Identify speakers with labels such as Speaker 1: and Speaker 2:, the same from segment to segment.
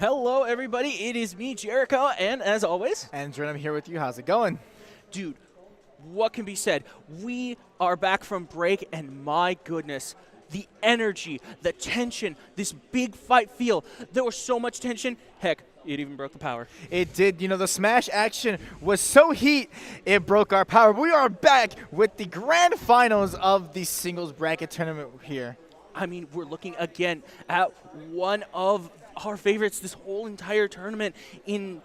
Speaker 1: Hello, everybody. It is me, Jericho, and as always,
Speaker 2: Andrew, I'm here with you. How's it going?
Speaker 1: dude, what can be said? We are back from break, and my goodness, the energy, the tension, this big fight feel. There was so much tension. Heck, it even broke the power.
Speaker 2: It did. You know, the Smash action was so heat, it broke our power. We are back with the grand finals of the singles bracket tournament here.
Speaker 1: I mean, we're looking again at one of our favorites this whole entire tournament in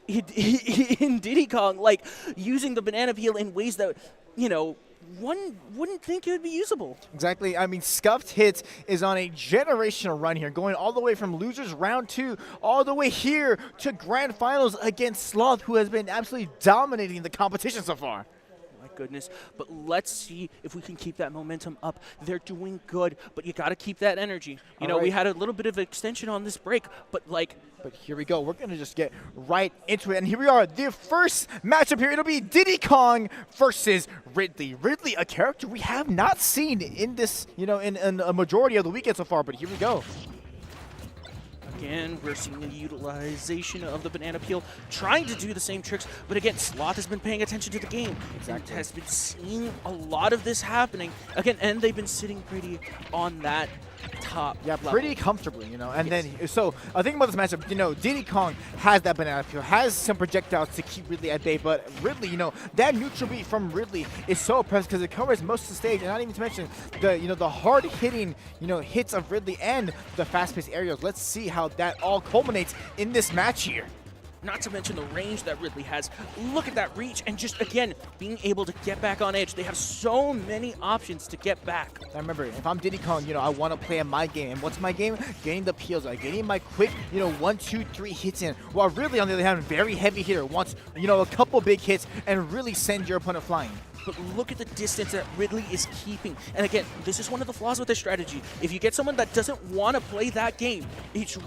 Speaker 1: Diddy Kong, like using the banana peel in ways that, you know, one wouldn't think it would be usable.
Speaker 2: Exactly. I mean, Scuffed Hits is on a generational run here, going all the way from losers round 2 all the way here to grand finals against Sloth, who has been absolutely dominating the competition so far.
Speaker 1: My goodness. But let's see if we can keep that momentum up. They're doing good, but you got to keep that energy. You know, we had a little bit of extension on this break, but
Speaker 2: But here we go. We're going to just get right into it. And here we are. The first matchup here, it'll be Diddy Kong versus Ridley. Ridley, a character we have not seen in this, you know, in a majority of the weekend so far. But here we go.
Speaker 1: again, we're seeing the utilization of the banana peel, trying to do the same tricks, but again, Sloth has been paying attention to the game.
Speaker 2: Exactly.
Speaker 1: And has been seeing a lot of this happening. Again, and they've been sitting pretty on that top level.
Speaker 2: Pretty comfortably, you know. And then, so I think about this matchup, you know, Diddy Kong has that banana peel, has some projectiles to keep Ridley at bay, but Ridley, you know, that neutral beat from Ridley is so impressive because it covers most of the stage, and not even to mention the, you know, the hard hitting, you know, hits of Ridley and the fast-paced aerials. Let's see how that all culminates in this match here.
Speaker 1: Not to mention the range that Ridley has. Look at that reach, and just, again, being able to get back on edge. They have so many options to get back.
Speaker 2: I remember, if I'm Diddy Kong, you know, I want to play in my game. And what's my game? Getting the peels, like getting my quick, you know, 1, 2, 3 hits in. While Ridley, on the other hand, very heavy hitter, wants, you know, a couple big hits and really send your opponent flying.
Speaker 1: But look at the distance that Ridley is keeping. And again, this is one of the flaws with this strategy. If you get someone that doesn't want to play that game, it's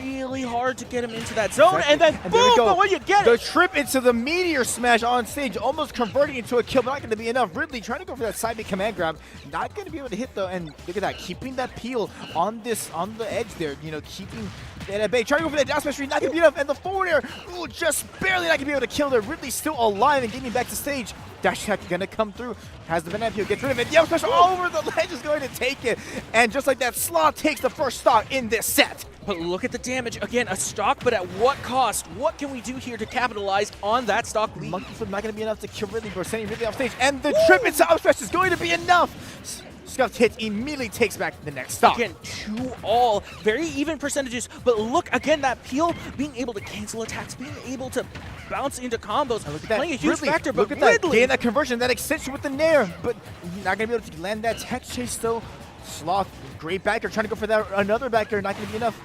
Speaker 1: really hard to get him into that zone.
Speaker 2: Exactly.
Speaker 1: And then
Speaker 2: and
Speaker 1: boom, but when you get
Speaker 2: the
Speaker 1: it.
Speaker 2: trip into the meteor smash on stage, almost converting into a kill, but not going to be enough. Ridley trying to go for that side B command grab, not going to be able to hit though. And look at that, keeping that peel on the edge there, you know, keeping that at bay. Trying to go for that down smash, not going to be enough. And the forward air, ooh, just barely not going to be able to kill there. Ridley still alive and getting back to stage. Dash attack going to come through. Has the banana peel, gets rid of it. The up smash all over the ledge is going to take it. And just like that, Sloth takes the first stock in this set.
Speaker 1: But look at the damage. Again, a stock, but at what cost? What can we do here to capitalize on that stock lead?
Speaker 2: Monkey flip not going to be enough to kill Ridley, but sending Ridley off stage. And the trip into up smash is going to be enough. Scuffed Hit immediately takes back the next stock.
Speaker 1: Again, 2-all, very even percentages, but look, again, that peel, being able to cancel attacks, being able to bounce into combos,
Speaker 2: Look at that.
Speaker 1: playing a huge
Speaker 2: Ridley,
Speaker 1: factor,
Speaker 2: look
Speaker 1: but
Speaker 2: at that,
Speaker 1: Ridley.
Speaker 2: getting that conversion, that extension with the Nair, but not going to be able to land that tech chase though. Sloth, great backer, trying to go for that another backer, not going to be enough.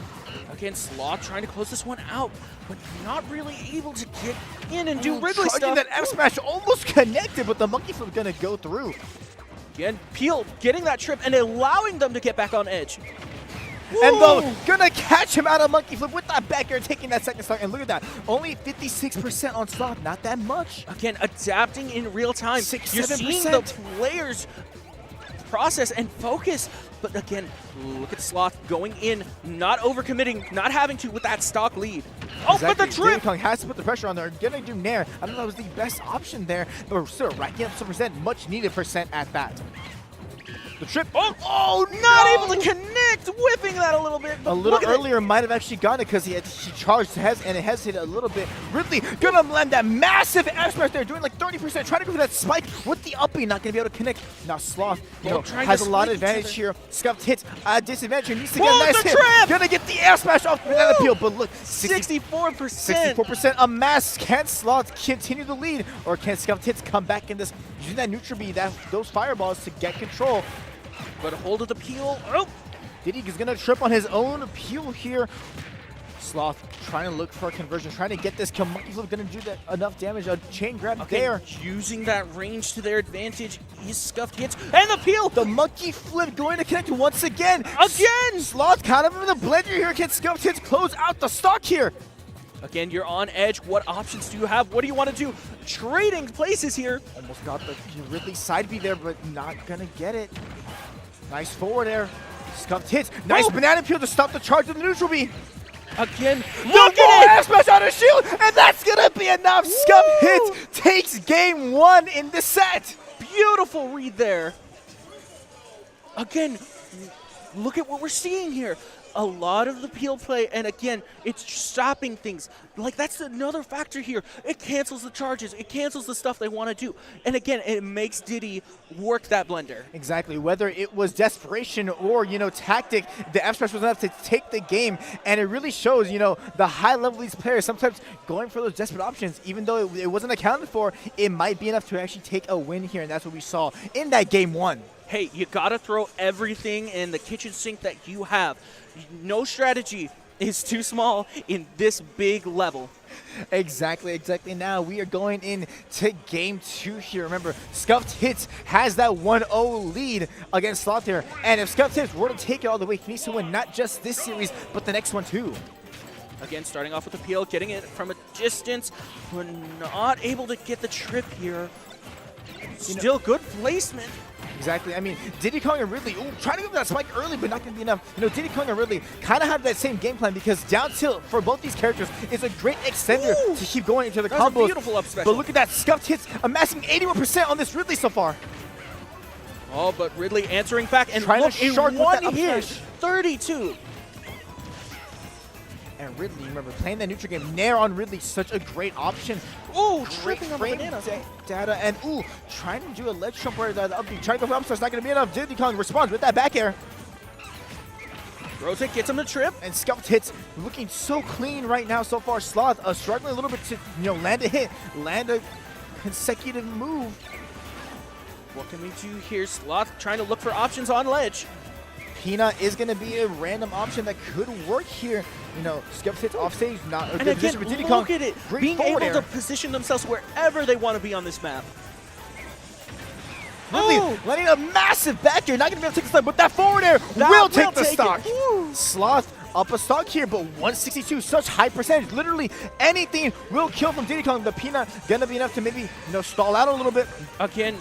Speaker 1: Again, Sloth trying to close this one out, but not really able to get in and do Ridley
Speaker 2: Charging
Speaker 1: stuff.
Speaker 2: that F smash almost connected, but the monkey flip going to go through.
Speaker 1: Again, Peel getting that trip and allowing them to get back on edge.
Speaker 2: And
Speaker 1: Woo!
Speaker 2: though, gonna catch him out of monkey flip with that back air, taking that second stock. And look at that, only 56% on Sloth, not that much.
Speaker 1: Again, adapting in real time.
Speaker 2: 6,
Speaker 1: You're
Speaker 2: 7%.
Speaker 1: seeing the players process and focus. But again, look at Sloth going in, not overcommitting, not having to with that stock lead. Oh,
Speaker 2: Exactly.
Speaker 1: but the
Speaker 2: Diddy
Speaker 1: trip!
Speaker 2: Kong has to put the pressure on there. Gonna do Nair. I don't know if that was the best option there, but we're still racking up some percent, much needed percent at that. The trip.
Speaker 1: Oh, not able to connect, whipping that a little bit.
Speaker 2: A
Speaker 1: But
Speaker 2: little
Speaker 1: look at it.
Speaker 2: earlier might have actually gotten it because he charged and it hesitated a little bit. Ridley gonna land that massive F smash there, doing like 30%, trying to go for that spike with the up B, not gonna be able to connect. Now Sloth, you know,
Speaker 1: trying
Speaker 2: has
Speaker 1: to
Speaker 2: a lot of
Speaker 1: spike each
Speaker 2: advantage here. Scuffed hits disadvantage here, needs to get
Speaker 1: Whoa,
Speaker 2: a nice
Speaker 1: the
Speaker 2: hit.
Speaker 1: trip!
Speaker 2: Gonna get the F smash off the banana peel, but look,
Speaker 1: 64%.
Speaker 2: 64% amassed. Can Sloth continue the lead, or can Scuffed Hits come back in this, using that neutral B, those fireballs to get control?
Speaker 1: But hold of the Peel. Oh,
Speaker 2: Diddy is gonna trip on his own peel here. Sloth trying to look for a conversion, trying to get this kill. Monkey flip gonna do that enough damage. A chain grab there.
Speaker 1: Using that range to their advantage. He's Scuffed Hits. And the Peel.
Speaker 2: The monkey flip going to connect once again.
Speaker 1: Again.
Speaker 2: Sloth kind of in the blender here. Can Scuffed Hits close out the stock here?
Speaker 1: Again, you're on edge. What options do you have? What do you want to do? Trading places here.
Speaker 2: Almost got the Ridley side B there, but not gonna get it. Nice forward air. Scuffed Hits. Nice banana peel to stop the charge of the neutral B.
Speaker 1: Again,
Speaker 2: Look at it! Smash on a shield, and that's gonna be enough. Scum Hits takes game 1 in the set.
Speaker 1: Beautiful read there. Again, look at what we're seeing here. A lot of the peel play, and again, it's stopping things. Like, that's another factor here. It cancels the charges. It cancels the stuff they want to do. And again, it makes Diddy work that blender.
Speaker 2: Exactly. Whether it was desperation or, tactic, the F-Smash was enough to take the game. And it really shows, the high level of these players sometimes going for those desperate options, even though it wasn't accounted for, it might be enough to actually take a win here. And that's what we saw in that game 1.
Speaker 1: Hey, you gotta throw everything in the kitchen sink that you have. No strategy is too small in this big level.
Speaker 2: Exactly. Now we are going into game 2 here. Remember, Scuffed Hits has that 1-0 lead against Sloth here. And if Scuffed Hits were to take it all the way, he needs to win not just this series, but the next one too.
Speaker 1: Again, starting off with the peel, getting it from a distance, but not able to get the trip here. Still good placement.
Speaker 2: Exactly. I mean, Diddy Kong and Ridley, trying to go for that spike early, but not going to be enough. Diddy Kong and Ridley kind of have that same game plan because down tilt for both these characters is a great extender to keep going into the combos.
Speaker 1: That's a beautiful up special.
Speaker 2: But look at that. Scuffed Hits amassing 81% on this Ridley so far.
Speaker 1: Oh, but Ridley answering back and
Speaker 2: trying
Speaker 1: look,
Speaker 2: to
Speaker 1: in
Speaker 2: shark
Speaker 1: one
Speaker 2: with that
Speaker 1: hit,
Speaker 2: up smash.
Speaker 1: 32.
Speaker 2: And Ridley, remember, playing that neutral game, Nair on Ridley, such a great option.
Speaker 1: Ooh, tripping on the banana.
Speaker 2: Data, and trying to do a ledge jump where the up B, trying to go for up smash, not going to be enough. Diddy Kong responds with that back air.
Speaker 1: Throws it, gets him the trip.
Speaker 2: And Scuffed Hits looking so clean right now so far. Sloth struggling a little bit to, land a hit, land a consecutive move.
Speaker 1: What can we do here? Sloth trying to look for options on ledge.
Speaker 2: Peanut is going to be a random option that could work here. Scuffed Hits off stage, not a
Speaker 1: And
Speaker 2: good
Speaker 1: again,
Speaker 2: position for Diddy Kong.
Speaker 1: look at it.
Speaker 2: Great
Speaker 1: Being
Speaker 2: forward
Speaker 1: able
Speaker 2: air.
Speaker 1: to position themselves wherever they want to be on this map.
Speaker 2: Ridley landing a massive back air, not going to be able to take the stock, but that forward air will take the stock. Sloth up a stock here, but 162, such high percentage. Literally anything will kill from Diddy Kong. The Peanut going to be enough to maybe stall out a little bit.
Speaker 1: Again,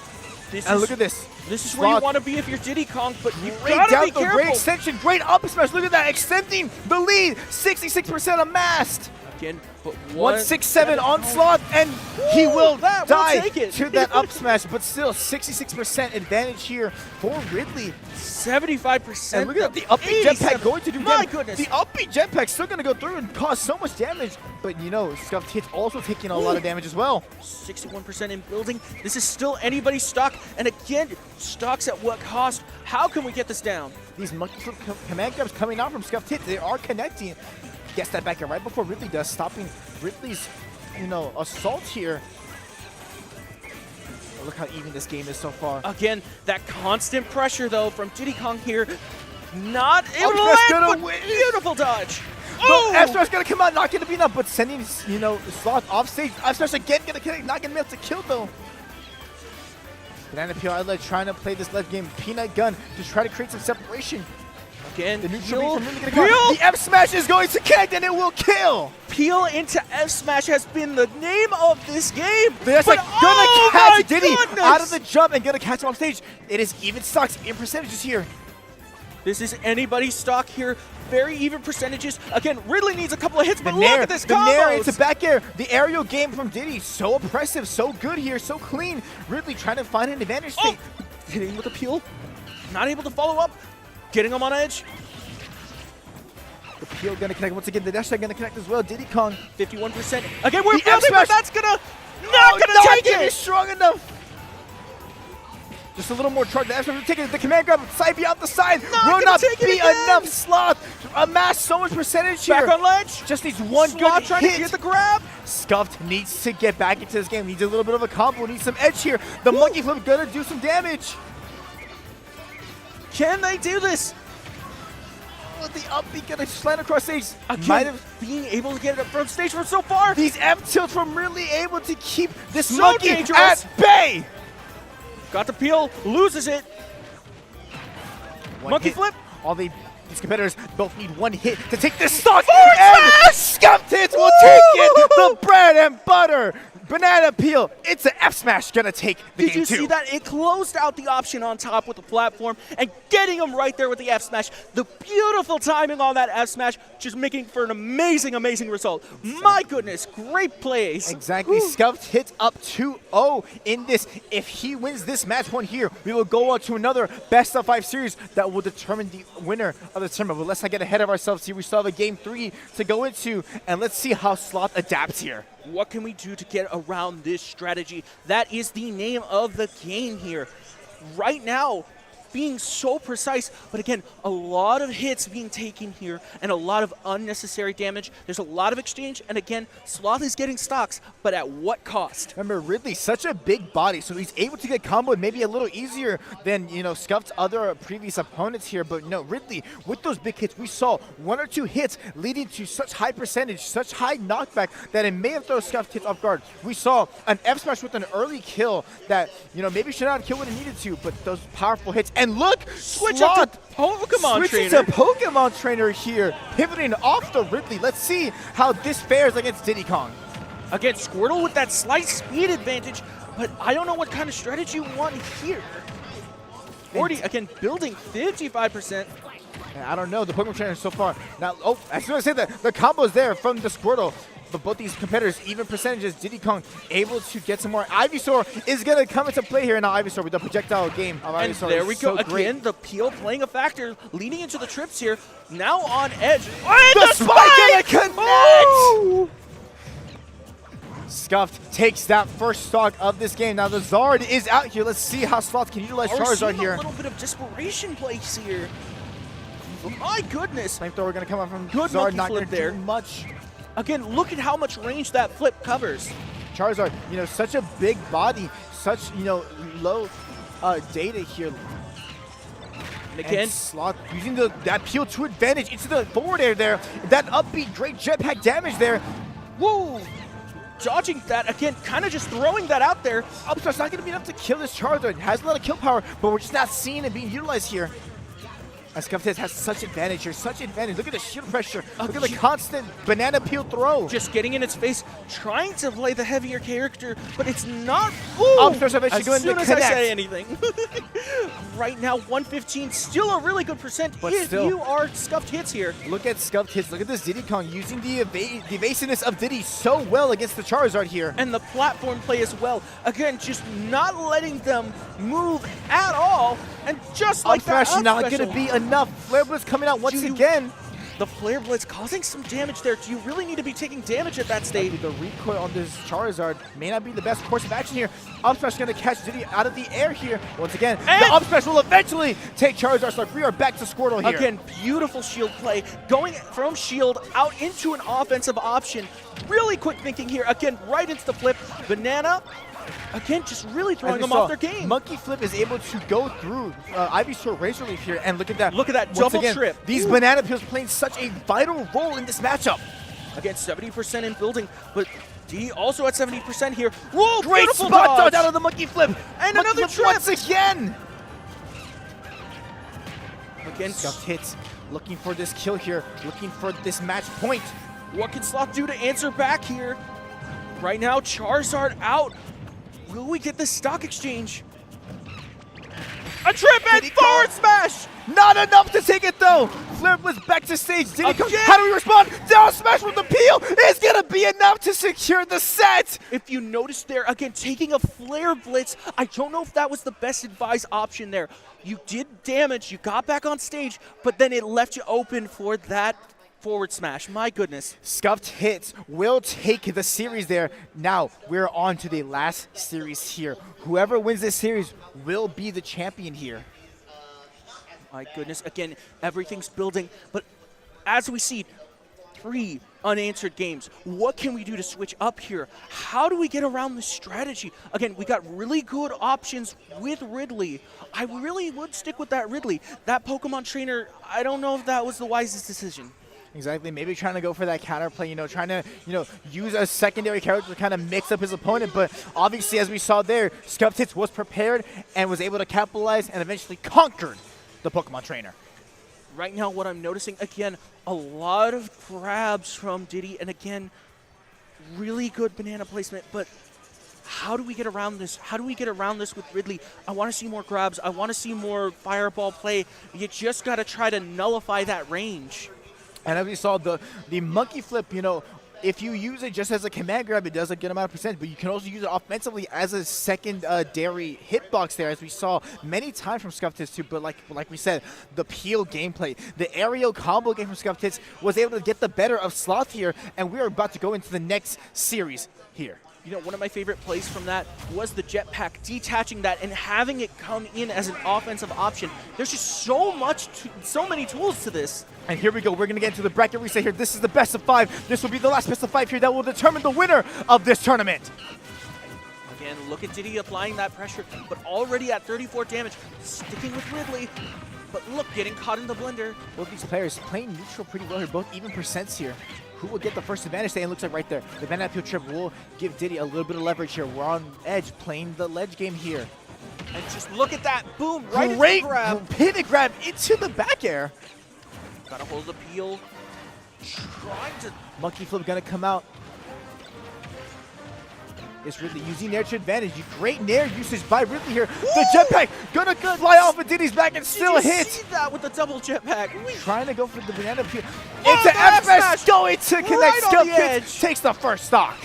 Speaker 2: look at this.
Speaker 1: This is where you want to be if you're Diddy Kong, but you
Speaker 2: Great
Speaker 1: gotta
Speaker 2: down
Speaker 1: be
Speaker 2: throw,
Speaker 1: careful.
Speaker 2: great extension, great up smash. Look at that, extending the lead. 66% amassed.
Speaker 1: Again, but
Speaker 2: 167 on Sloth, and he will die
Speaker 1: take it.
Speaker 2: to that up smash, but still 66% advantage here for Ridley.
Speaker 1: 75%.
Speaker 2: And look at the up B jetpack going to do
Speaker 1: My
Speaker 2: damage.
Speaker 1: goodness.
Speaker 2: The up B jetpack still going to go through and cause so much damage, but Scuffed Hits also taking a lot of damage as well.
Speaker 1: 61% in building. This is still anybody's stock, and again, stocks at what cost? How can we get this down?
Speaker 2: These monkey flip command grabs coming out from Scuffed Hits, they are connecting. Gets that back air right before Ridley does, stopping Ridley's, assault here. Oh, look how even this game is so far.
Speaker 1: Again, that constant pressure, though, from Diddy Kong here. Not able to
Speaker 2: F-Smash
Speaker 1: land,
Speaker 2: gonna
Speaker 1: but
Speaker 2: win.
Speaker 1: beautiful dodge.
Speaker 2: Oh! F-Smash gonna come out, not gonna be enough, but sending, Sloth off stage. F-Smash again gonna connect, not gonna be able to kill, though. Banana Peel Outlet trying to play this left game. Peanut Gun to try to create some separation.
Speaker 1: Again,
Speaker 2: The neutral
Speaker 1: peel,
Speaker 2: beam from Ridley gonna come. The F-Smash is going to connect, and it will kill.
Speaker 1: peel into F-Smash has been the name of this game.
Speaker 2: That's
Speaker 1: but
Speaker 2: gonna catch Diddy
Speaker 1: goodness.
Speaker 2: out of the jump and gonna catch him off stage. It is even stocks in percentages here.
Speaker 1: This is anybody's stock here. Very even percentages. Again, Ridley needs a couple of hits, but look
Speaker 2: Nair,
Speaker 1: at this
Speaker 2: the Nair
Speaker 1: combos.
Speaker 2: into back air. The aerial game from Diddy, so oppressive, so good here, so clean. Ridley trying to find an advantage state.
Speaker 1: Hitting with a peel. Not able to follow up. Getting him on edge.
Speaker 2: The peel gonna connect once again. The dash gonna connect as well. Diddy Kong.
Speaker 1: 51%. Again, we're
Speaker 2: The
Speaker 1: building,
Speaker 2: F-Smash.
Speaker 1: but that's gonna not gonna take
Speaker 2: gonna be
Speaker 1: it.
Speaker 2: strong enough. Just a little more charge. The F-Smash will take it. The command grab, side B out the side.
Speaker 1: Not
Speaker 2: Will
Speaker 1: gonna
Speaker 2: not
Speaker 1: take it
Speaker 2: be
Speaker 1: again.
Speaker 2: enough. Sloth amass so much percentage here.
Speaker 1: Back on ledge.
Speaker 2: Just needs one
Speaker 1: Sloth
Speaker 2: good
Speaker 1: trying
Speaker 2: hit.
Speaker 1: to get the grab.
Speaker 2: Scuffed needs to get back into this game. Needs a little bit of a combo. Needs some edge here. The monkey flip gonna do some damage.
Speaker 1: Can they do this?
Speaker 2: The upbeat gonna slant across stage.
Speaker 1: Again,
Speaker 2: Might have
Speaker 1: being able to get it from stage from so far.
Speaker 2: these F tilts from really able to keep this
Speaker 1: So
Speaker 2: monkey
Speaker 1: dangerous.
Speaker 2: at bay.
Speaker 1: Got the peel, loses it.
Speaker 2: One
Speaker 1: Monkey
Speaker 2: hit.
Speaker 1: flip.
Speaker 2: All these competitors both need one hit to take this stock.
Speaker 1: Forward
Speaker 2: And
Speaker 1: smash!
Speaker 2: Scuffed Hits will take it. The bread and butter. Banana peel. It's an F smash gonna take the
Speaker 1: Did
Speaker 2: game
Speaker 1: you
Speaker 2: two.
Speaker 1: see that? It closed out the option on top with the platform and getting him right there with the F smash. The beautiful timing on that F smash, just making for an amazing, amazing result. My goodness, great plays.
Speaker 2: Exactly. Scuffed hits up 2-0 in this. If he wins this match point here, we will go on to another best of 5 series that will determine the winner of the tournament. But let's not get ahead of ourselves here. We still have a game 3 to go into, and let's see how Sloth adapts here.
Speaker 1: What can we do to get around this strategy? That is the name of the game here. Right now, being so precise, but again, a lot of hits being taken here and a lot of unnecessary damage. There's a lot of exchange, and again, Sloth is getting stocks, but at what cost?
Speaker 2: Remember, Ridley, such a big body, so he's able to get comboed maybe a little easier than, Scuffed's other previous opponents here. But Ridley, with those big hits, we saw 1 or 2 hits leading to such high percentage, such high knockback that it may have thrown Scuffed hits off guard. We saw an F smash with an early kill that, maybe should not have killed when it needed to, but those powerful hits. And look,
Speaker 1: Switch up to Pokemon
Speaker 2: switching
Speaker 1: Trainer.
Speaker 2: to Pokemon Trainer here, pivoting off the Ridley. Let's see how this fares against Diddy Kong.
Speaker 1: Again, Squirtle with that slight speed advantage, but I don't know what kind of strategy you want here. 40, again, building 55%.
Speaker 2: And I don't know, the Pokemon Trainer so far. Now, as soon as I say that, the combo's there from the Squirtle. But both these competitors, even percentages, Diddy Kong able to get some more. Ivysaur is going to come into play here. Now Ivysaur with the projectile game of
Speaker 1: And
Speaker 2: Ivysaur.
Speaker 1: there we go.
Speaker 2: So great.
Speaker 1: Again, the peel playing a factor, leading into the trips here. Now on edge. And
Speaker 2: The spike and a connect!
Speaker 1: Oh!
Speaker 2: Scuffed takes that first stock of this game. Now the Zard is out here. Let's see how Sloth can utilize
Speaker 1: We're
Speaker 2: Charizard
Speaker 1: seeing
Speaker 2: here.
Speaker 1: a little bit of desperation plays here. My goodness.
Speaker 2: Flamethrower going to come out from
Speaker 1: Good
Speaker 2: Zard,
Speaker 1: monkey
Speaker 2: not
Speaker 1: flip
Speaker 2: going to
Speaker 1: there.
Speaker 2: do much.
Speaker 1: Again, look at how much range that flip covers.
Speaker 2: Charizard, such a big body, such, low data here.
Speaker 1: And again,
Speaker 2: And Sloth using that peel to advantage into the forward air there. That upbeat, great jetpack damage there.
Speaker 1: woo! Dodging that, again, kind of just throwing that out there.
Speaker 2: Upstart's not going to be enough to kill this Charizard. It has a lot of kill power, but we're just not seeing it being utilized here. As Scuffed has such advantage here, such advantage. Look at the shield pressure. Look at the constant banana peel throw.
Speaker 1: Just getting in its face, trying to play the heavier character, but it's not.
Speaker 2: Upstairs eventually
Speaker 1: As
Speaker 2: going
Speaker 1: soon
Speaker 2: to
Speaker 1: as I
Speaker 2: connect.
Speaker 1: say anything. Right now, 115, still a really good percent
Speaker 2: But
Speaker 1: if
Speaker 2: still.
Speaker 1: you are Scuffed hits here.
Speaker 2: Look at Scuffed hits. Look at this Diddy Kong using the evasiveness of Diddy so well against the Charizard here.
Speaker 1: And the platform play as well. Again, just not letting them move at all. And just like that,
Speaker 2: Upsmash not
Speaker 1: up
Speaker 2: going to
Speaker 1: special.
Speaker 2: be enough. Flare Blitz coming out once
Speaker 1: Do you-
Speaker 2: again.
Speaker 1: The Flare Blitz causing some damage there. Do you really need to be taking damage at that stage?
Speaker 2: The recoil on this Charizard may not be the best course of action here. Upsmash going to catch Diddy out of the air here. Once again,
Speaker 1: And-
Speaker 2: the Upsmash will eventually take Charizard. So we are back to Squirtle here.
Speaker 1: Again, beautiful shield play. Going from shield out into an offensive option. Really quick thinking here. Again, right into the flip. Banana, again, just really
Speaker 2: As
Speaker 1: throwing
Speaker 2: we
Speaker 1: them
Speaker 2: saw,
Speaker 1: off their game.
Speaker 2: Monkey Flip is able to go through Ivysaur Razor Leaf here, and look at that.
Speaker 1: Look at that
Speaker 2: Once
Speaker 1: double
Speaker 2: again,
Speaker 1: trip.
Speaker 2: These
Speaker 1: Ooh.
Speaker 2: banana peels playing such a vital role in this matchup.
Speaker 1: Again, 70% in building, but D also at 70% here. Whoa,
Speaker 2: Great
Speaker 1: beautiful
Speaker 2: spot
Speaker 1: dodge.
Speaker 2: out of the Monkey Flip.
Speaker 1: And
Speaker 2: Monkey
Speaker 1: another
Speaker 2: Flip
Speaker 1: trip.
Speaker 2: once again.
Speaker 1: Again,
Speaker 2: Scuffed hits, looking for this kill here, looking for this match point.
Speaker 1: what can Sloth do to answer back here? Right now, Charizard out. Will we get the stock exchange? A trip and
Speaker 2: Diddy Kong.
Speaker 1: forward smash!
Speaker 2: Not enough to take it though. Flare was back to stage. Diddy Kong,
Speaker 1: Again.
Speaker 2: how do we respond? Down smash with the peel is gonna be enough to secure the set.
Speaker 1: If you notice there, again, taking a Flare Blitz, I don't know if that was the best advised option there. You did damage, you got back on stage, but then it left you open for that forward smash. My goodness.
Speaker 2: Scuffed hits will take the series there. Now we're on to the last series here. Whoever wins this series will be the champion here.
Speaker 1: My goodness. Again, everything's building, but as we see, 3 unanswered games. What can we do to switch up here? How do we get around this strategy? Again, we got really good options with Ridley. I really would stick with that Ridley. That Pokemon Trainer, I don't know if that was the wisest decision.
Speaker 2: Exactly, maybe trying to go for that counterplay, trying to, use a secondary character to kind of mix up his opponent. But obviously, as we saw there, Scuffed Hits was prepared and was able to capitalize and eventually conquered the Pokemon Trainer.
Speaker 1: Right now, what I'm noticing, again, a lot of grabs from Diddy, and again, really good banana placement, but how do we get around this? How do we get around this with Ridley? I want to see more grabs. I want to see more fireball play. You just got to try to nullify that range.
Speaker 2: And as we saw, the monkey flip, you know, if you use it just as a command grab, it does a good amount of percent, but you can also use it offensively as a secondary hitbox there, as we saw many times from Scuffed Hits too. But like we said, the peel gameplay, the aerial combo game from Scuffed Hits was able to get the better of Sloth here, and we are about to go into the next series here.
Speaker 1: You know, one of my favorite plays from that was the jetpack, detaching that and having it come in as an offensive option. There's just so many tools to this.
Speaker 2: And here we go. We're going to get into the bracket reset here. This is the best of 5. This will be the last best of 5 here that will determine the winner of this tournament.
Speaker 1: Again, look at Diddy applying that pressure, but already at 34 damage, sticking with Ridley. But look, getting caught in the blender.
Speaker 2: Both these players playing neutral pretty well here, both even percents here. Who will get the first advantage today? It looks like right there. The banana peel trip will give Diddy a little bit of leverage here. We're on edge, playing the ledge game here.
Speaker 1: And just look at that. Boom, right
Speaker 2: Great
Speaker 1: into the grab.
Speaker 2: pivot grab into the back air.
Speaker 1: Gotta hold the peel. Trying to...
Speaker 2: Monkey flip gonna come out. It's Ridley using nair to advantage. Great nair usage by Ridley here.
Speaker 1: Woo!
Speaker 2: The jetpack gonna fly off of Diddy's back and still
Speaker 1: Did you
Speaker 2: hit.
Speaker 1: see that with the double jetpack?
Speaker 2: Trying to go for the banana peel.
Speaker 1: Oh,
Speaker 2: Into
Speaker 1: the
Speaker 2: F smash
Speaker 1: F-smash!
Speaker 2: going to connect.
Speaker 1: Right on
Speaker 2: Scuffed
Speaker 1: the
Speaker 2: Hits
Speaker 1: edge.
Speaker 2: takes the first stock.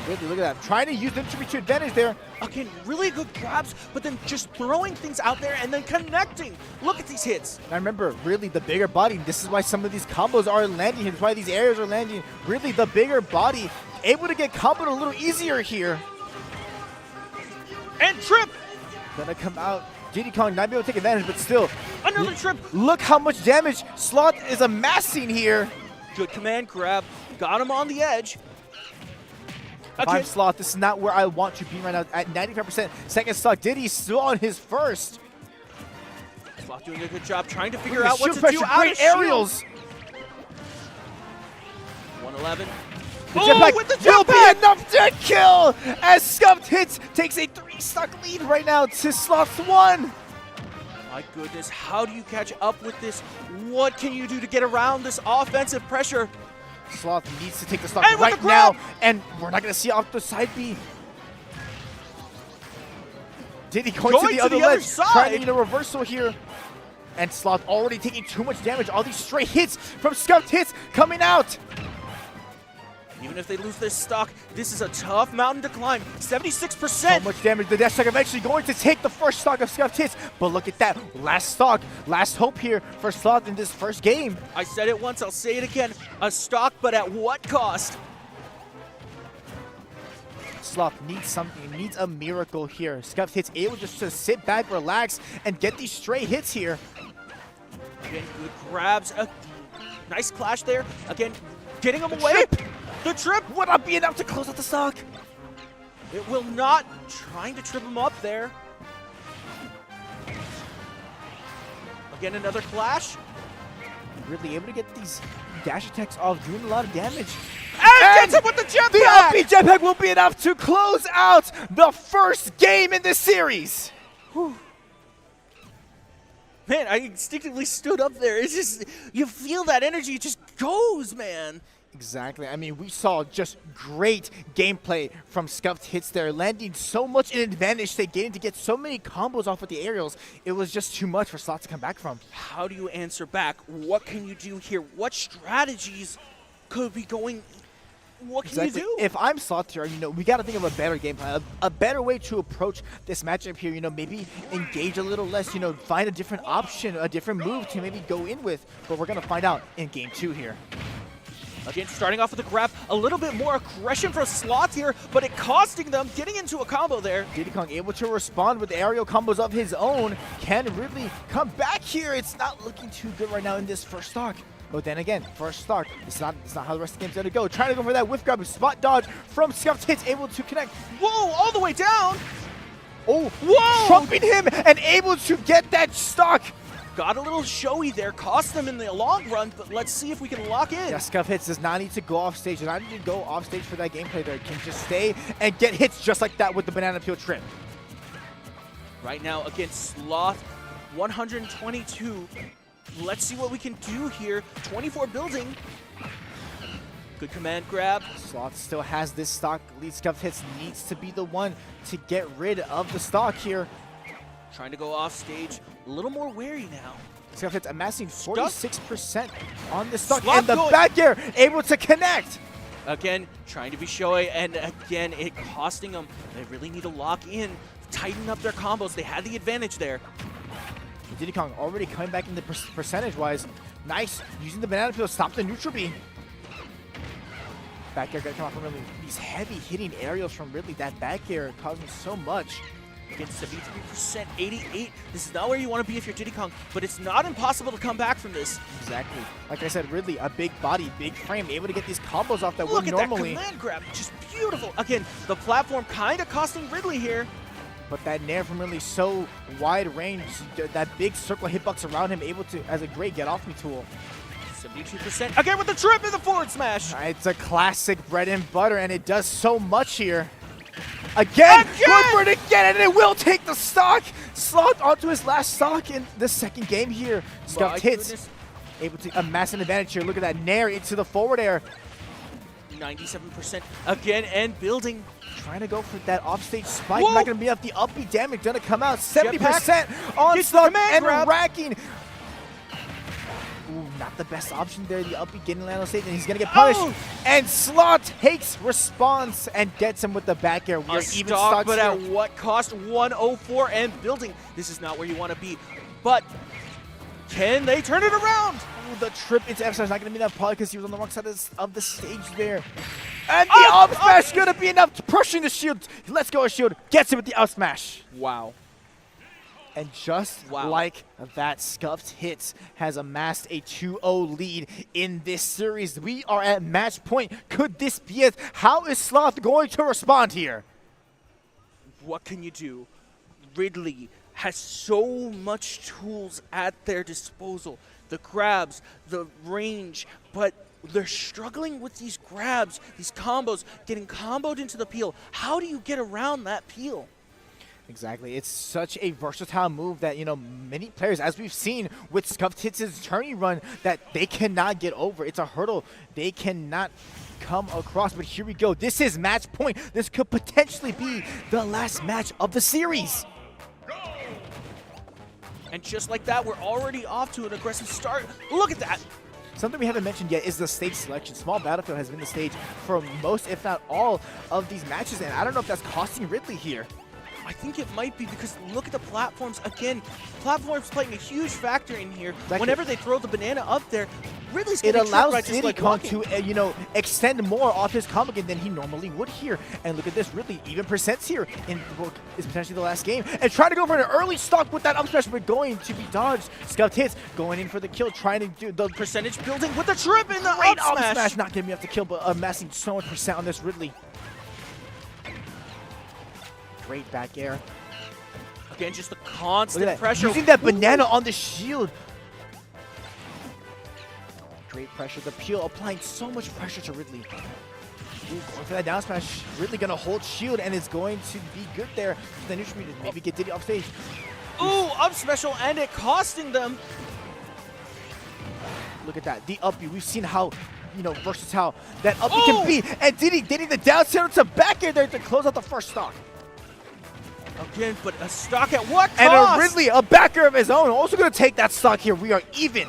Speaker 2: Ridley, look at that. Trying to use the entry to advantage there.
Speaker 1: Again, really good grabs, but then just throwing things out there and then connecting. Look at these hits.
Speaker 2: Now remember, really the bigger body. This is why some of these combos are landing. That's why these areas are landing. Really the bigger body, able to get comboed a little easier here.
Speaker 1: And trip.
Speaker 2: Gonna come out. Diddy Kong not be able to take advantage, but still.
Speaker 1: Another trip.
Speaker 2: Look how much damage Sloth is amassing here.
Speaker 1: Good command grab. Got him on the edge.
Speaker 2: If I'm Sloth, this is not where I want to be right now. At 95% second stock, Diddy's still on his first.
Speaker 1: Sloth doing a good job trying to figure
Speaker 2: Look at
Speaker 1: out what
Speaker 2: shield
Speaker 1: to
Speaker 2: pressure,
Speaker 1: do out
Speaker 2: great
Speaker 1: of shield.
Speaker 2: aerials.
Speaker 1: 111.
Speaker 2: The
Speaker 1: Oh,
Speaker 2: jetpack
Speaker 1: with the
Speaker 2: will be
Speaker 1: jetpack!
Speaker 2: enough to kill as Scuffed Hits takes a 3-stock lead right now to Sloth's 1.
Speaker 1: My goodness, how do you catch up with this? What can you do to get around this offensive pressure?
Speaker 2: Sloth needs to take the stock
Speaker 1: And with
Speaker 2: right
Speaker 1: the
Speaker 2: now,
Speaker 1: grab!
Speaker 2: and we're not going to see off the side B. Diddy going to the other ledge, trying to get a reversal here. And Sloth already taking too much damage. All these stray hits from Scuffed Hits coming out.
Speaker 1: Even if they lose their stock, this is a tough mountain to climb. 76%.
Speaker 2: So much damage. The dash stock eventually going to take the first stock of Scuffed Hits. But look at that. Last stock, last hope here for Sloth in this first game.
Speaker 1: I said it once, I'll say it again. A stock, but at what cost?
Speaker 2: Sloth needs something, needs a miracle here. Scuffed Hits able just to sit back, relax, and get these stray hits here.
Speaker 1: Again, good grabs. A nice clash there. Again, getting him away. The trip
Speaker 2: would not be enough to close out the stock.
Speaker 1: It will not. Trying to trip him up there. Again, another clash.
Speaker 2: Really able to get these dash attacks off, doing a lot of damage.
Speaker 1: And gets him with the jetpack!
Speaker 2: The LP jetpack will be enough to close out the first game in this series.
Speaker 1: Whew. Man, I instinctively stood up there. It's just, you feel that energy, it just goes, man.
Speaker 2: Exactly. I mean, we saw just great gameplay from Scuffed Hits there, landing so much in advantage, they getting to get so many combos off with the aerials. It was just too much for Sloth to come back from.
Speaker 1: How do you answer back? What can you do here? What strategies could be going? What can you do?
Speaker 2: If I'm Sloth here, you know, we got to think of a better game plan, a better way to approach this matchup here. You know, maybe engage a little less, you know, find a different option, a different move to maybe go in with. But we're going to find out in game 2 here.
Speaker 1: Again, starting off with the grab, a little bit more aggression for Sloth here, but it costing them, getting into a combo there.
Speaker 2: Diddy Kong able to respond with aerial combos of his own. Can Ridley come back here? It's not looking too good right now in this first stock. But then again, first stock, it's not how the rest of the game's going to go. Trying to go for that whiff grab, spot dodge from Scuffed Hits, able to connect.
Speaker 1: Whoa, all the way down.
Speaker 2: Oh,
Speaker 1: whoa!
Speaker 2: Trumping him and able to get that stock.
Speaker 1: Got a little showy there, cost them in the long run, but let's see if we can lock in.
Speaker 2: Yeah, Scuffed Hits does not need to go off stage. Does not need to go off stage for that gameplay there. Can just stay and get hits just like that with the banana peel trip.
Speaker 1: Right now against Sloth, 122. Let's see what we can do here. 24 building. Good command grab.
Speaker 2: Sloth still has this stock lead. Scuffed Hits needs to be the one to get rid of the stock here.
Speaker 1: Trying to go off stage. A little more wary now.
Speaker 2: Scuffed Hits amassing 46% on the stock.
Speaker 1: Sloth
Speaker 2: And the
Speaker 1: going.
Speaker 2: back air able to connect.
Speaker 1: Again, trying to be showy, and again, it costing them. They really need to lock in, tighten up their combos. They had the advantage there.
Speaker 2: Diddy Kong already coming back in the percentage-wise. Nice, using the banana peel to stop the neutral B. Back air got to come off from Ridley. These heavy hitting aerials from Ridley, that back air causing so much.
Speaker 1: Again, 73%, 88. This is not where you want to be if you're Diddy Kong, but it's not impossible to come back from this.
Speaker 2: Exactly. Like I said, Ridley, a big body, big frame, able to get these combos off that
Speaker 1: Look
Speaker 2: would
Speaker 1: at
Speaker 2: normally.
Speaker 1: that command grab, just beautiful. Again, the platform kind of costing Ridley here.
Speaker 2: But that nair from Ridley, so wide range, that big circle hitbox around him, able to, as a great get-off-me tool.
Speaker 1: 72%, again with the trip in the forward smash.
Speaker 2: It's a classic bread and butter, and it does so much here. Again! Woodward again, and it will take the stock! Sloth onto his last stock in the second game here. Scuffed Hits,
Speaker 1: Goodness.
Speaker 2: able to amass an advantage here. Look at that nair into the forward air.
Speaker 1: 97% again, and building.
Speaker 2: Trying to go for that offstage spike.
Speaker 1: Whoa.
Speaker 2: Not going to be enough. The up B damage going to come out. 70%
Speaker 1: Jetpack.
Speaker 2: on
Speaker 1: Gets the
Speaker 2: Sloth
Speaker 1: command
Speaker 2: and
Speaker 1: grab.
Speaker 2: racking. Ooh, not the best option there. The up B getting land on stage, and he's going to get punished.
Speaker 1: Oh.
Speaker 2: And Sloth takes response and gets him with the back air. We are
Speaker 1: A
Speaker 2: even
Speaker 1: stock,
Speaker 2: stocks
Speaker 1: but
Speaker 2: here.
Speaker 1: at what cost? 104 and building. This is not where you want to be. But can they turn it around?
Speaker 2: Ooh, the trip into F smash not going to be enough, probably because he was on the wrong side of the stage there. And the up smash going to be enough, pushing the shield. Let's go, shield. Gets it with the up smash.
Speaker 1: Wow.
Speaker 2: And just
Speaker 1: Wow.
Speaker 2: like that, Scuffed Hits has amassed a 2-0 lead in this series. We are at match point. Could this be it? How is Sloth going to respond here?
Speaker 1: What can you do? Ridley has so much tools at their disposal. The grabs, the range, but they're struggling with these grabs, these combos, getting comboed into the peel. How do you get around that peel?
Speaker 2: Exactly. It's such a versatile move that, you know, many players, as we've seen with Scuffed Hits' tourney run, that they cannot get over. It's a hurdle they cannot come across. But here we go. This is match point. This could potentially be the last match of the series.
Speaker 1: And just like that, we're already off to an aggressive start. Look at that.
Speaker 2: Something we haven't mentioned yet is the stage selection. Small Battlefield has been the stage for most, if not all, of these matches, and I don't know if that's costing Ridley here.
Speaker 1: I think it might be because look at the platforms. Again, platforms playing a huge factor in here.
Speaker 2: That
Speaker 1: Whenever they throw the banana up there, Ridley's
Speaker 2: It
Speaker 1: getting
Speaker 2: allows
Speaker 1: tripped by just
Speaker 2: Diddy
Speaker 1: like
Speaker 2: Kong
Speaker 1: walking.
Speaker 2: to, you know, extend more off his combo game than he normally would here. And look at this, Ridley, even percents here in what is potentially the last game. And trying to go for an early stock with that up smash, but going to be dodged. Scuffed Hits going in for the kill, trying to do the
Speaker 1: Percentage building with the trip in the
Speaker 2: great
Speaker 1: up
Speaker 2: up
Speaker 1: smash.
Speaker 2: smash. Not going to be enough to kill, but amassing so much percent on this Ridley. Great back air.
Speaker 1: Again, just the
Speaker 2: Look
Speaker 1: constant
Speaker 2: at that.
Speaker 1: pressure.
Speaker 2: Using that banana on the shield. Great pressure. The peel applying so much pressure to Ridley. Ooh, going for that down smash. Ridley going to hold shield, and it's going to be good there. The neutral meter maybe get Diddy off stage.
Speaker 1: Ooh, up special, and it costing them.
Speaker 2: Look at that. The up B. We've seen how, you know, versatile that up B can be. And Diddy getting the down tilt to back air there to close out the first stock.
Speaker 1: Again, but a stock at what cost?
Speaker 2: And a Ridley, a backer of his own, also going to take that stock here. We are even.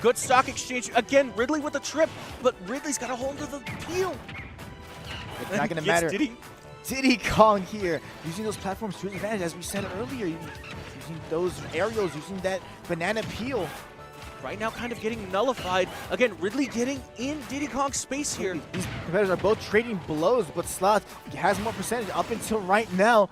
Speaker 1: Good stock exchange. Again, Ridley with the trip, but Ridley's got a hold of the peel.
Speaker 2: It's not going to
Speaker 1: Yes,
Speaker 2: matter.
Speaker 1: Diddy.
Speaker 2: Diddy Kong here, using those platforms to his advantage, as we said earlier, using those aerials, using that banana peel.
Speaker 1: Right now kind of getting nullified. Again, Ridley getting in Diddy Kong's space here.
Speaker 2: These competitors are both trading blows, but Sloth has more percentage up until right now.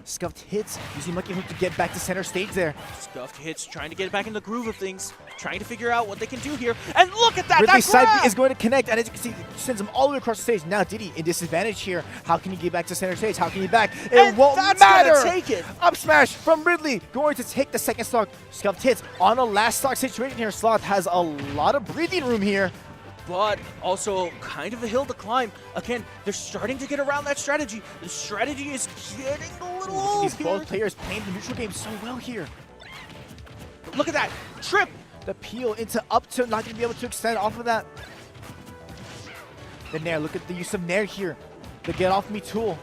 Speaker 2: Scuffed Hits, using Monkey Hook to get back to center stage there.
Speaker 1: Scuffed Hits, trying to get back in the groove of things, trying to figure out what they can do here. And look at that,
Speaker 2: Ridley's
Speaker 1: that
Speaker 2: side
Speaker 1: grab!
Speaker 2: B is going to connect, and as you can see, it sends him all the way across the stage. Now Diddy in disadvantage here. How can he get back to center stage? How can he back? It
Speaker 1: And
Speaker 2: won't
Speaker 1: that's
Speaker 2: matter.
Speaker 1: gonna take it.
Speaker 2: Up smash from Ridley, going to take the second stock. Scuffed Hits on a last stock situation here. Sloth has a lot of breathing room here.
Speaker 1: But also kind of a hill to climb. Again, they're starting to get around that strategy. The strategy is getting a little old
Speaker 2: These both
Speaker 1: here.
Speaker 2: players playing the neutral game so well here.
Speaker 1: Look at that, trip.
Speaker 2: The peel into up to not going to be able to extend off of that. The Nair, look at the use of Nair here. The get off me tool.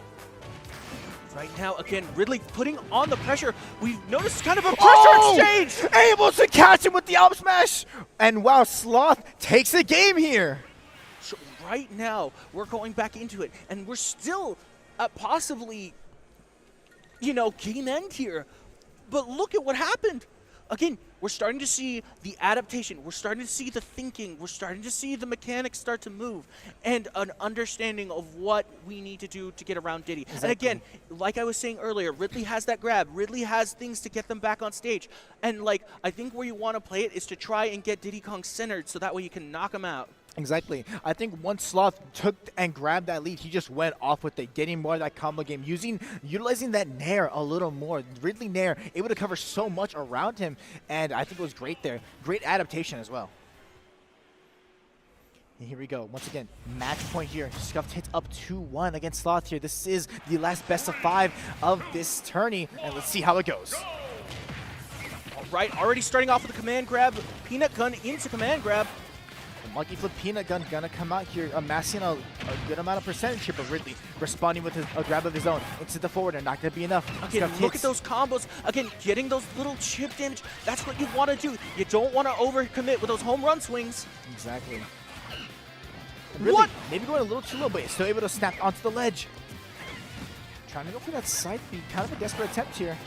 Speaker 1: Right now, again, Ridley putting on the pressure. We've noticed kind of a pressure exchange.
Speaker 2: Able to catch him with the up smash. And wow, Sloth takes the game here.
Speaker 1: So right now, we're going back into it, and we're still at possibly, you know, game end here. But look at what happened. Again, we're starting to see the adaptation. We're starting to see the thinking. We're starting to see the mechanics start to move and an understanding of what we need to do to get around Diddy. Exactly. And again, like I was saying earlier, Ridley has that grab. Ridley has things to get them back on stage. And like, I think where you want to play it is to try and get Diddy Kong centered so that way you can knock him out.
Speaker 2: Exactly. I think once Sloth took and grabbed that lead, he just went off with it, getting more of that combo game, utilizing that Nair a little more. Ridley Nair able to cover so much around him, and I think it was great there. Great adaptation as well. And here we go. Once again, match point here. Scuffed hits up 2-1 against Sloth here. This is the last best of 5 of this tourney, and let's see how it goes.
Speaker 1: All right, already starting off with a command grab. Peanut gun into command grab.
Speaker 2: Monkey Flip Peanut Gun gonna come out here, amassing a good amount of percentage here, but Ridley responding with a grab of his own into the forwarder. Not gonna be enough.
Speaker 1: Again, look at those combos. Again, getting those little chip damage. That's what you want to do. You don't want to overcommit with those home run swings.
Speaker 2: Exactly. Ridley, what? Maybe going a little too low, but still able to snap onto the ledge. Trying to go for that side beat. Kind of a desperate attempt here.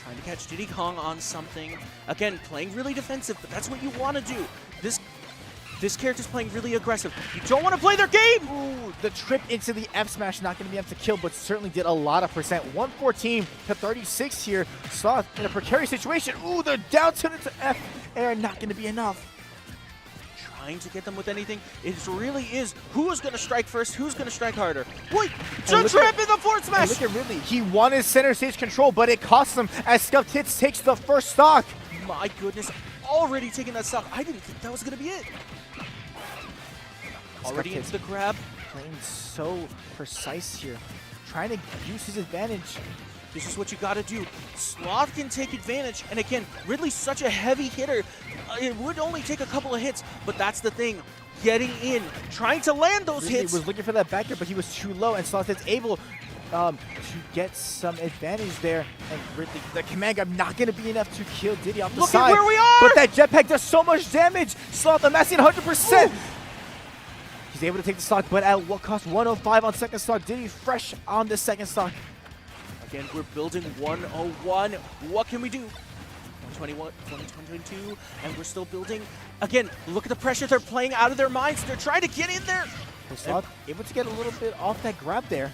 Speaker 1: Trying to catch Diddy Kong on something. Again, playing really defensive, but that's what you want to do. This character's playing really aggressive. You don't want to play their game!
Speaker 2: Ooh, the trip into the F smash not going to be able to kill, but certainly did a lot of percent. 114 to 36 here. Sloth in a precarious situation. Ooh, they're down to the F air, not going to be enough.
Speaker 1: Trying to get them with anything. It really is who's going to strike first, who's going to strike harder. Wait, trip in the forward smash!
Speaker 2: Look at Ridley. He wanted center stage control, but it costs him as Scuffed Hits takes the first stock.
Speaker 1: My goodness, already taking that stock. I didn't think that was going to be it. Already into the grab.
Speaker 2: Playing so precise here. Trying to use his advantage.
Speaker 1: This is what you got to do. Sloth can take advantage, and again, Ridley's such a heavy hitter. It would only take a couple of hits, but that's the thing. Getting in, trying to land those hits.
Speaker 2: He was looking for that back air, but he was too low, and Sloth is able to get some advantage there. And Ridley, the command grab not going to be enough to kill Diddy off the side.
Speaker 1: Look at where we are!
Speaker 2: But that jetpack does so much damage. Sloth amassing 100%. Ooh. He's able to take the stock, but at what cost? 105 on second stock. Diddy fresh on the second stock.
Speaker 1: Again, we're building 101. What can we do? 121, 2022, and we're still building. Again, look at the pressure they're playing out of their minds. They're trying to get in there.
Speaker 2: Sloth able to get a little bit off that grab there.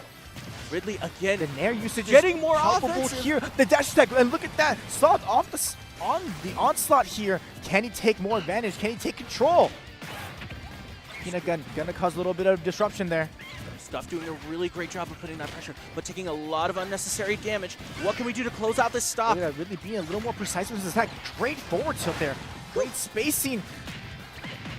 Speaker 1: Ridley again.
Speaker 2: The Nair usage
Speaker 1: getting more
Speaker 2: offensive here. The dash attack, and look at that. Sloth off on the onslaught here. Can he take more advantage? Can he take control? Peanut Gun gonna cause a little bit of disruption there.
Speaker 1: Stuff doing a really great job of putting that pressure, but taking a lot of unnecessary damage. What can we do to close out this stop?
Speaker 2: Yeah, really being a little more precise with his attack. Great forward tilt there. Great spacing.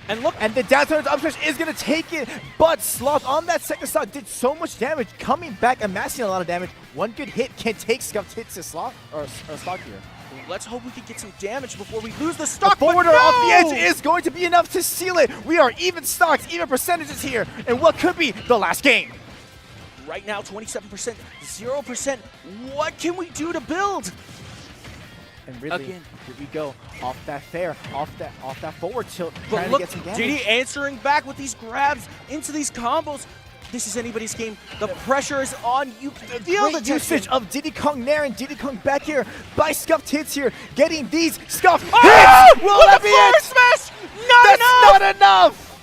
Speaker 1: And look,
Speaker 2: and the down tilt up smash is gonna take it, but Sloth on that second stock did so much damage, coming back, amassing a lot of damage. One good hit can take Scuffed Hits to Sloth or stock here.
Speaker 1: Let's hope we can get some damage before we lose the stock.
Speaker 2: The forwarder off the edge is going to be enough to seal it. We are even stocks, even percentages here, and what could be the last game.
Speaker 1: Right now, 27%, 0%. What can we do to build?
Speaker 2: And really, again, here we go. Off that fair, off that forward tilt,
Speaker 1: but
Speaker 2: trying
Speaker 1: look,
Speaker 2: to get some damage.
Speaker 1: Diddy answering back with these grabs into these combos. This is anybody's game. The pressure is on. You feel the
Speaker 2: usage of Diddy Kong Nair and Diddy Kong back here by Scuffed Hits here, getting these Scuffed Hits. Will that be it?
Speaker 1: Smash!
Speaker 2: Not enough.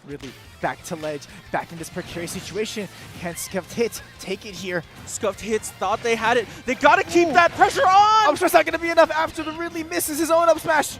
Speaker 2: Really back to ledge, back in this precarious situation. Can Scuffed Hits take it here?
Speaker 1: Scuffed Hits thought they had it. They got to keep that pressure on.
Speaker 2: Up smash not going to be enough after the Ridley misses his own up smash.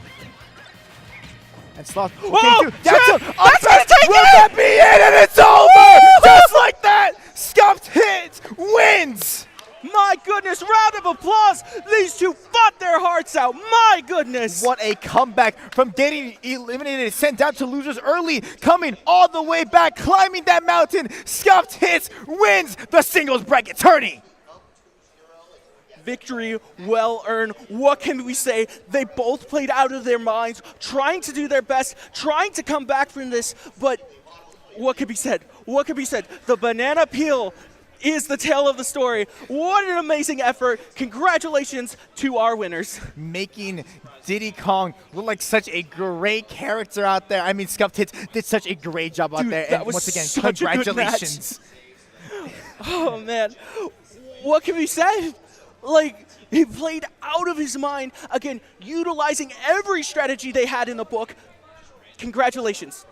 Speaker 2: And Sloth, that's gonna take will that be it? And it's over! Just like that! Scuffed Hits wins!
Speaker 1: My goodness, round of applause! These two fought their hearts out, my goodness!
Speaker 2: What a comeback from getting eliminated, sent down to losers early, coming all the way back, climbing that mountain. Scuffed Hits wins the singles bracket tourney!
Speaker 1: Victory well earned. What can we say? They both played out of their minds, trying to do their best, trying to come back from this, but what could be said? What could be said? The banana peel is the tale of the story. What an amazing effort. Congratulations to our winners.
Speaker 2: Making Diddy Kong look like such a great character out there. I mean, Scuffed Hits did such a great job out
Speaker 1: Dude,
Speaker 2: there.
Speaker 1: that
Speaker 2: And
Speaker 1: was
Speaker 2: once again,
Speaker 1: such a good
Speaker 2: congratulations.
Speaker 1: Oh, man. What can be said? Like, he played out of his mind. Again, utilizing every strategy they had in the book. Congratulations.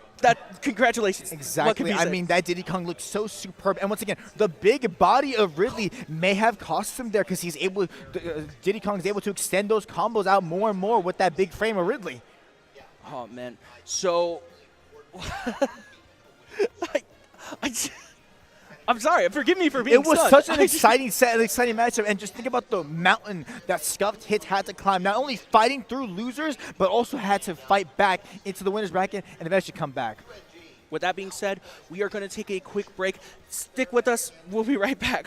Speaker 1: Congratulations.
Speaker 2: Exactly. I mean, that Diddy Kong looks so superb. And once again, the big body of Ridley may have cost him there because he's able, Diddy Kong is able to extend those combos out more and more with that big frame of Ridley.
Speaker 1: Oh, man. So, I'm sorry. Forgive me for being
Speaker 2: It was
Speaker 1: stunned.
Speaker 2: such an exciting set, an exciting matchup, and just think about the mountain that Scuffed Hits had to climb. Not only fighting through losers, but also had to fight back into the winner's bracket and eventually come back.
Speaker 1: With that being said, we are going to take a quick break. Stick with us. We'll be right back.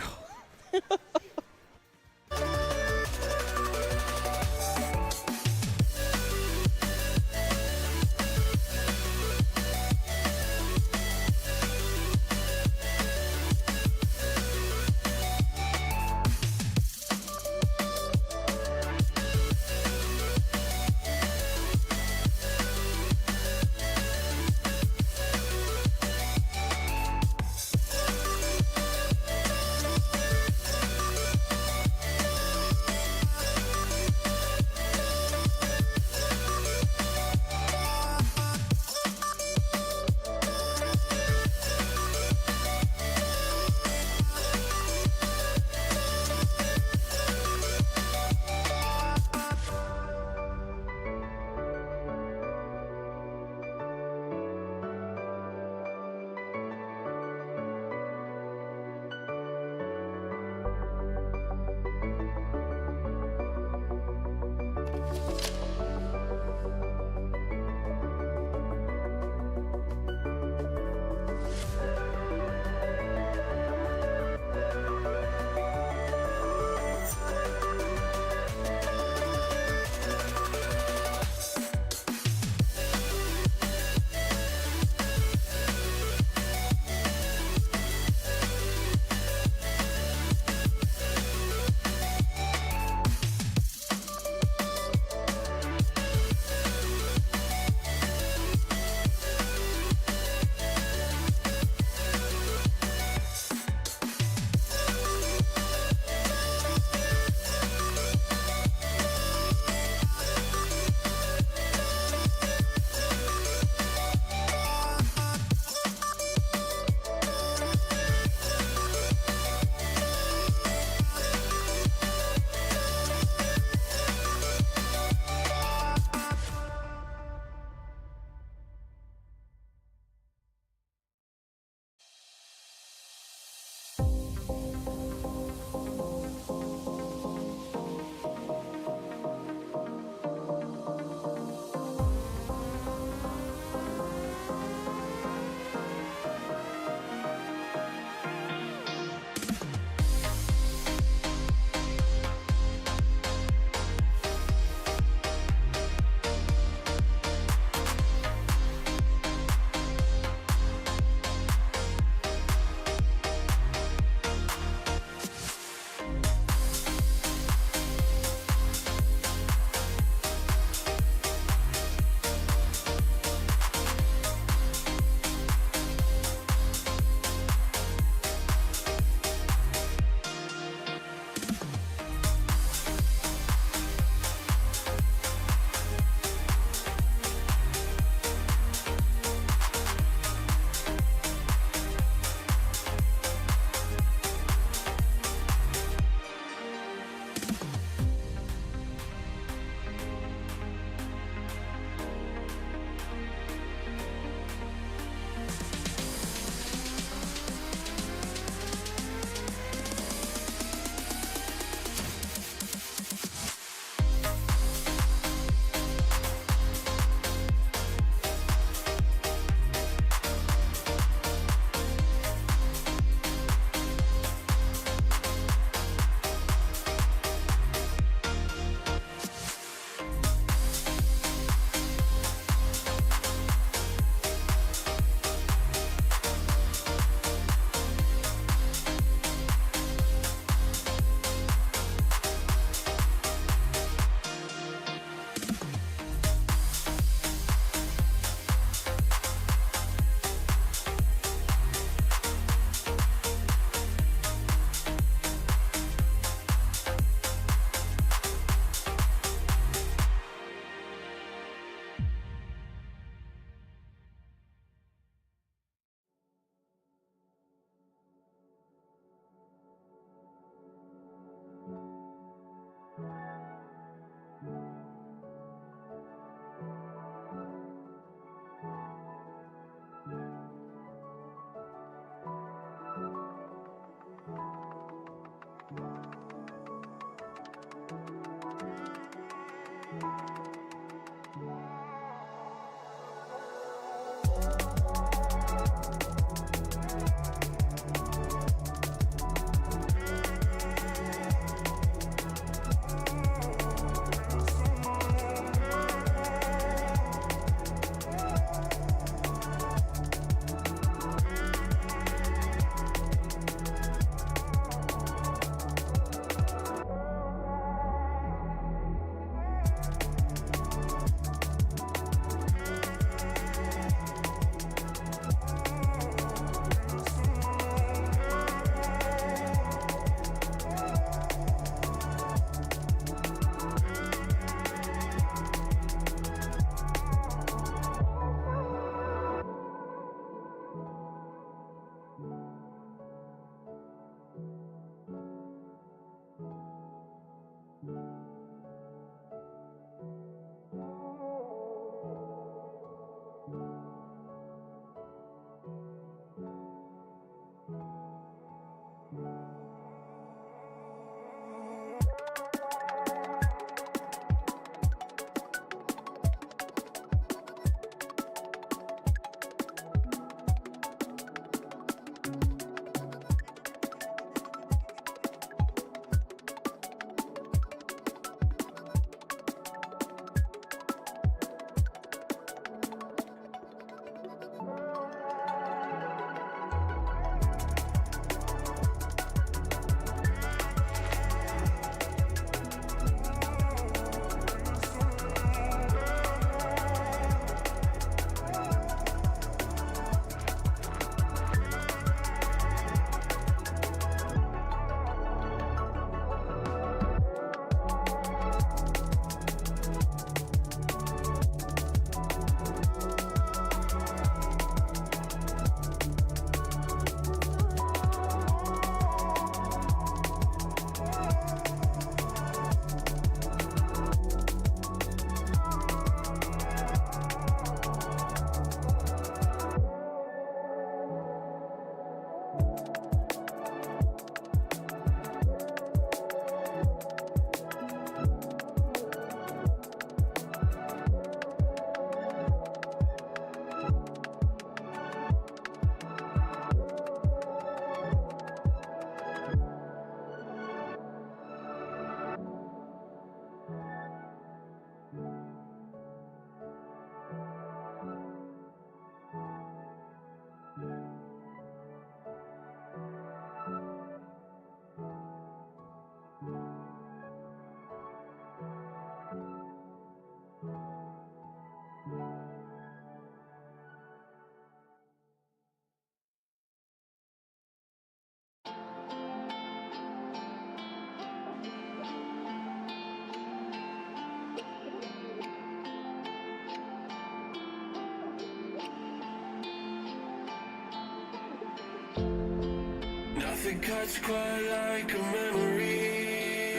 Speaker 3: Nothing cuts quite like a memory,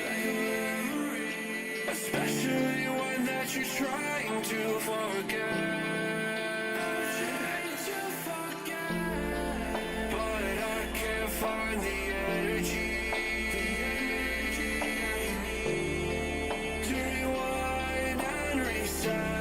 Speaker 3: especially one that you're trying to forget. But I can't find the energy to rewind and reset.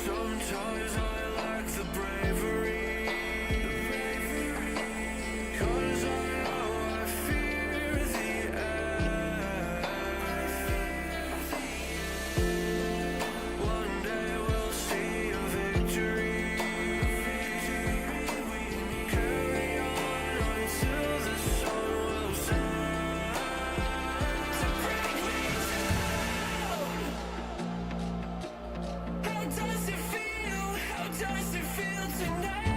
Speaker 3: Sometimes I lack the bravery, 'cause I know I fear the end. One day we'll see a victory. Carry on until the sun will shine to break me down. How does it feel? How does it feel tonight?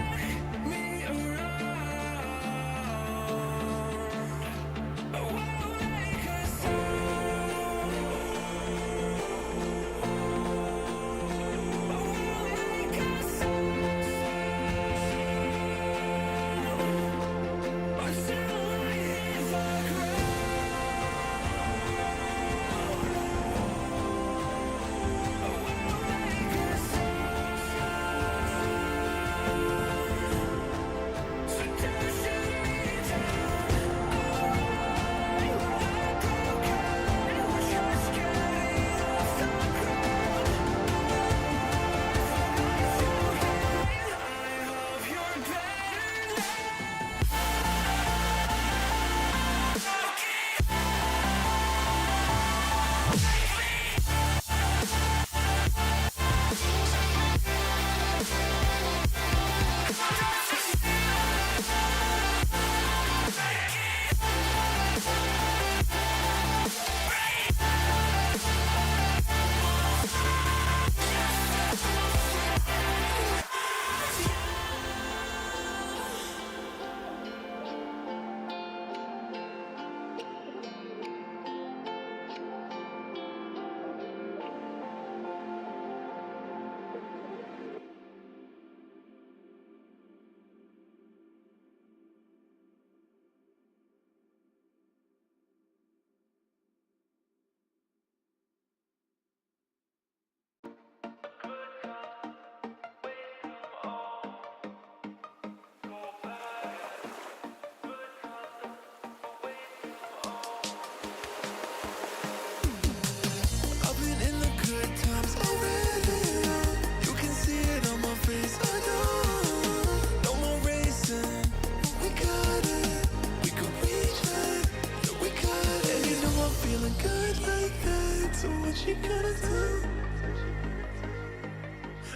Speaker 3: feeling good like that, so what you gonna do?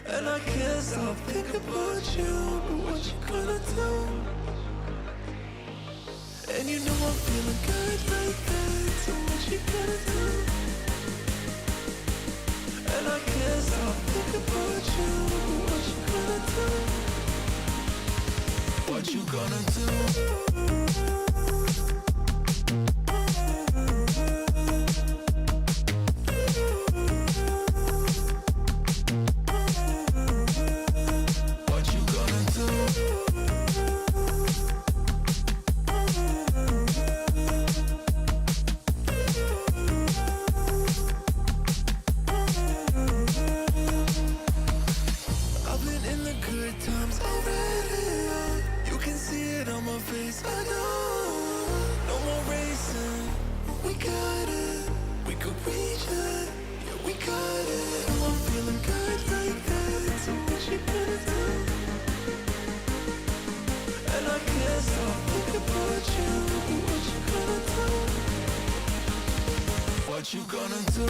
Speaker 3: And I can't stop thinking about you, but what you gonna do? And you know I'm feeling good like that, so what you gonna do? And I can't stop thinking about you, but what you gonna do? What you gonna do? What you gonna do?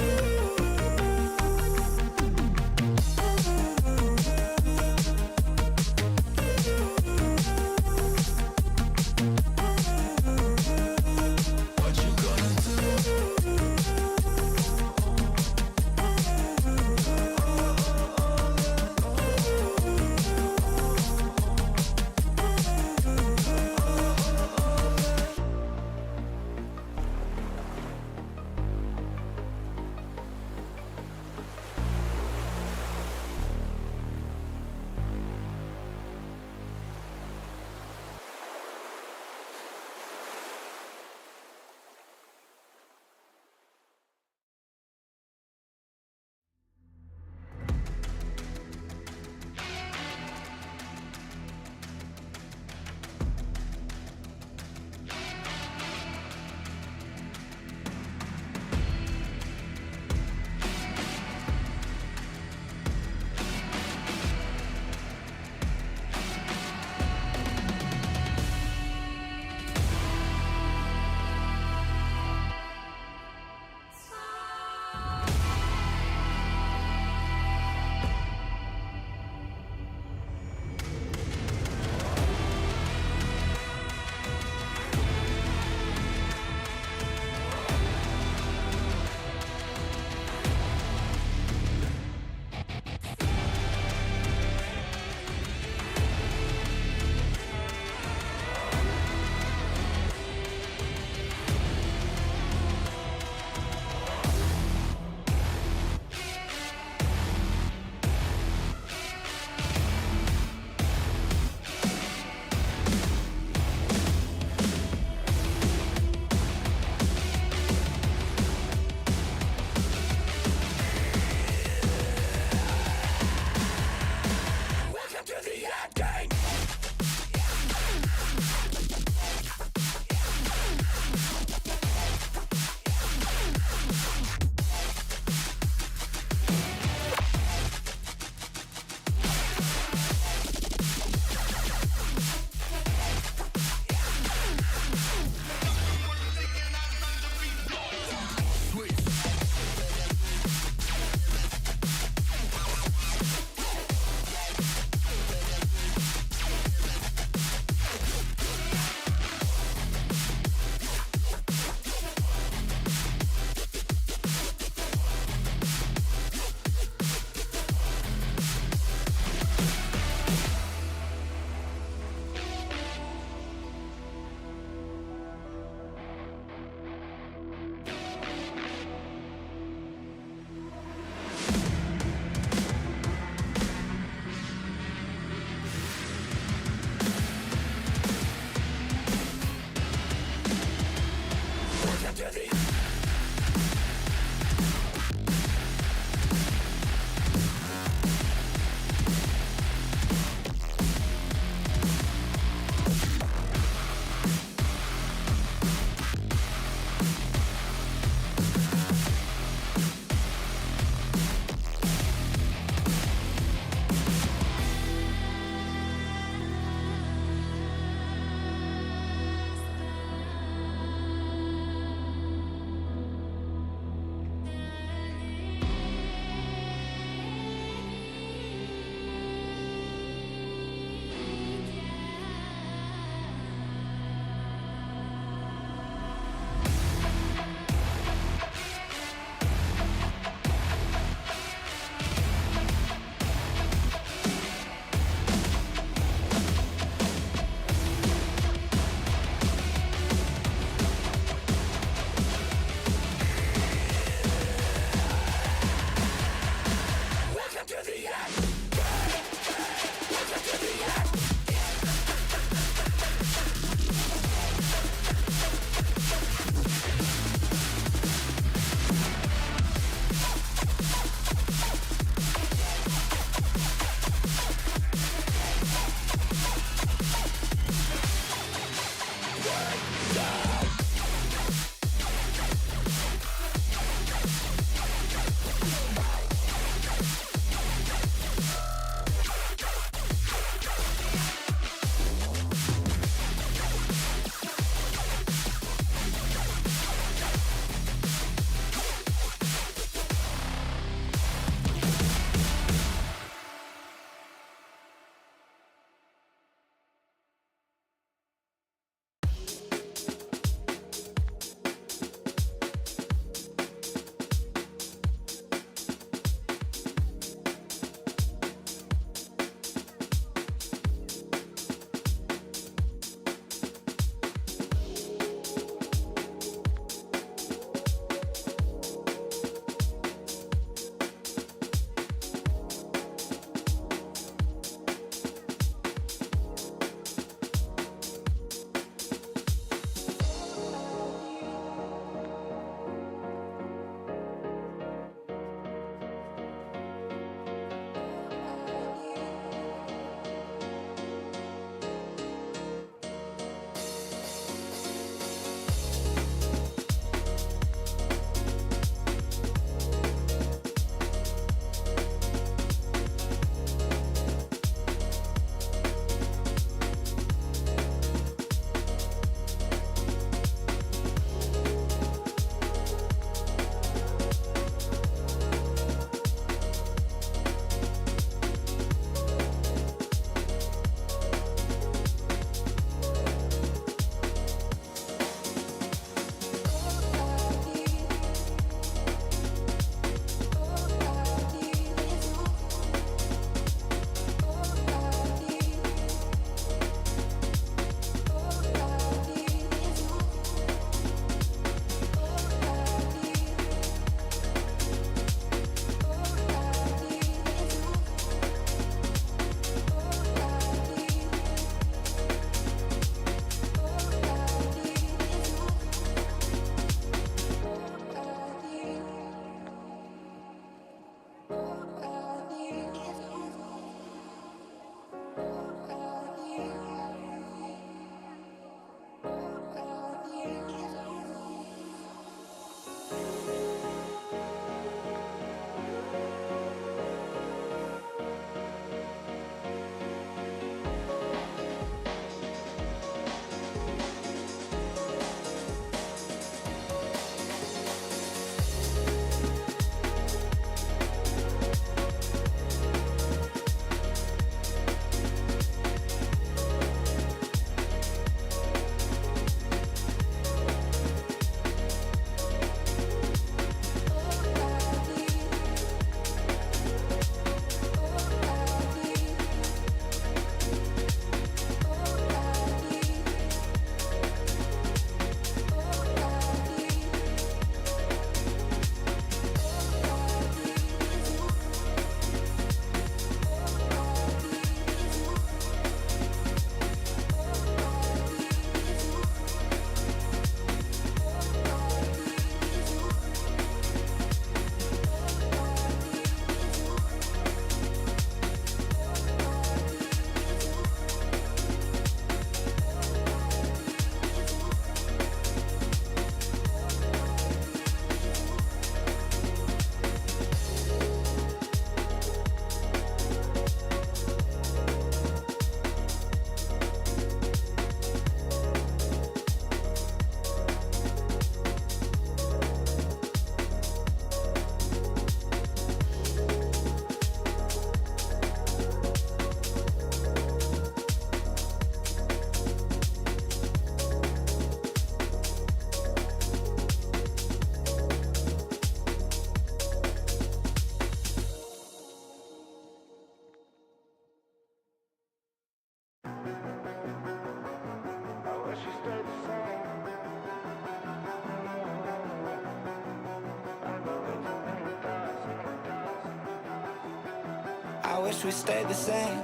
Speaker 3: wish we stayed the same.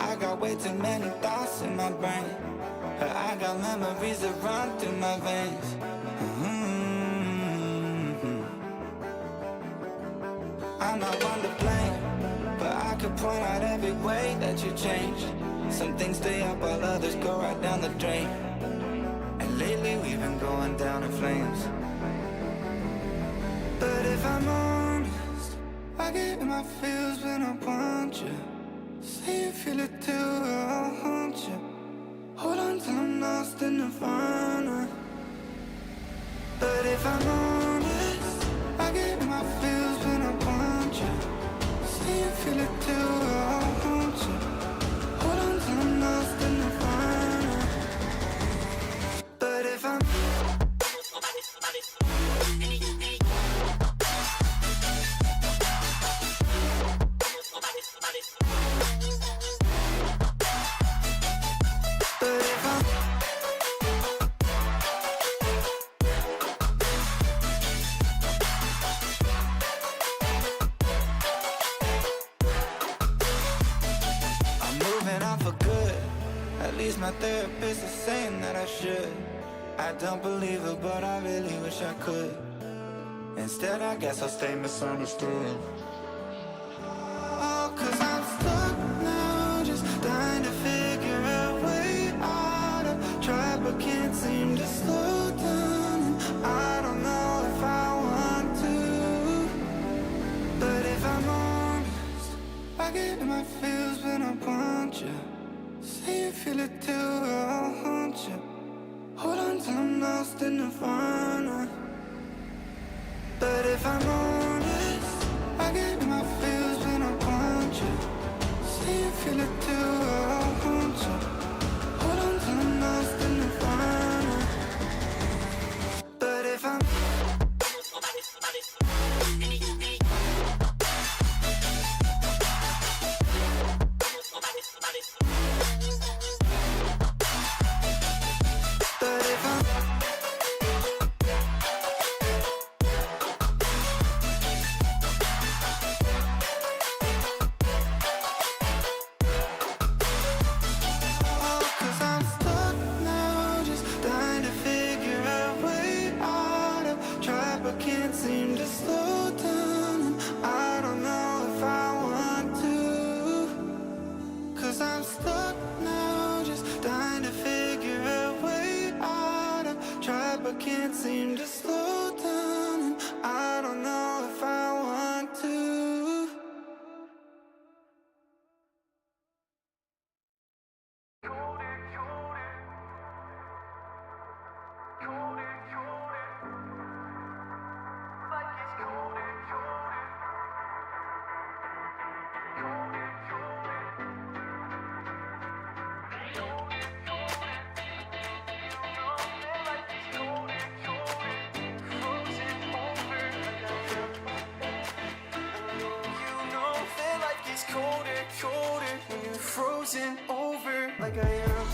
Speaker 3: I got way too many thoughts in my brain. I got memories that run through my veins. I'm not one to blame, but I could point out every way that you changed. Some things stay up while others go right down the drain. And lately we've been going down in flames. But if I'm honest, I get in my feels when I want you. Say you feel it too, I'll haunt you. Hold on till I'm lost in nirvana. But if I'm honest, I get in my feels when I want you. Say you feel it too, I'll haunt you. Hold on till I'm lost in nirvana. But if I'm my therapist is saying that I should. I don't believe it, but I really wish I could. Instead, I guess I'll stay misunderstood. Oh, 'cause I'm stuck now, just trying to figure a way out. I've tried but can't seem to slow down, and I don't know if I want to. But if I'm honest, I get in my feels when I want you. Say you feel it too, I'll haunt you. Hold on till I'm lost in nirvana. But if I'm honest, I get in my feels when I want you. Say you feel it too, I'll haunt you. Hold on till I'm lost in nirvana. But if I'm can't seem to slow down, and I don't know if I want to. Colder when you're frozen over like I am.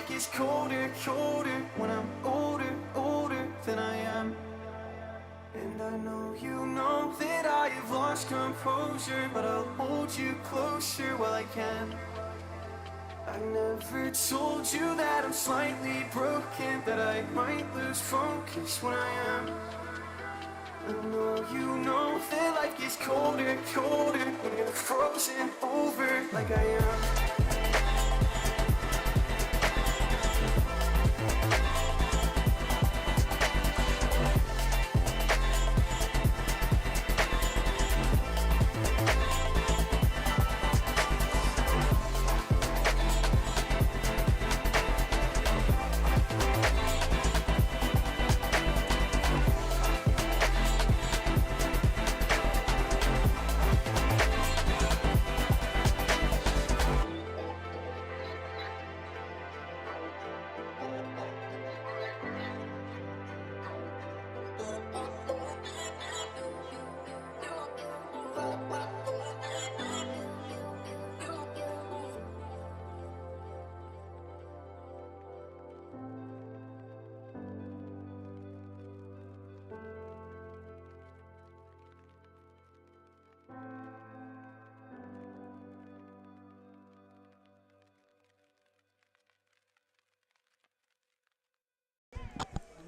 Speaker 3: It's colder, colder when I'm older, older than I am. And I know you know that I have lost composure, but I'll hold you closer while I can. I never told you that I'm slightly broken, that I might lose focus when I am. I know you know that life gets colder, colder when you're frozen over like I am.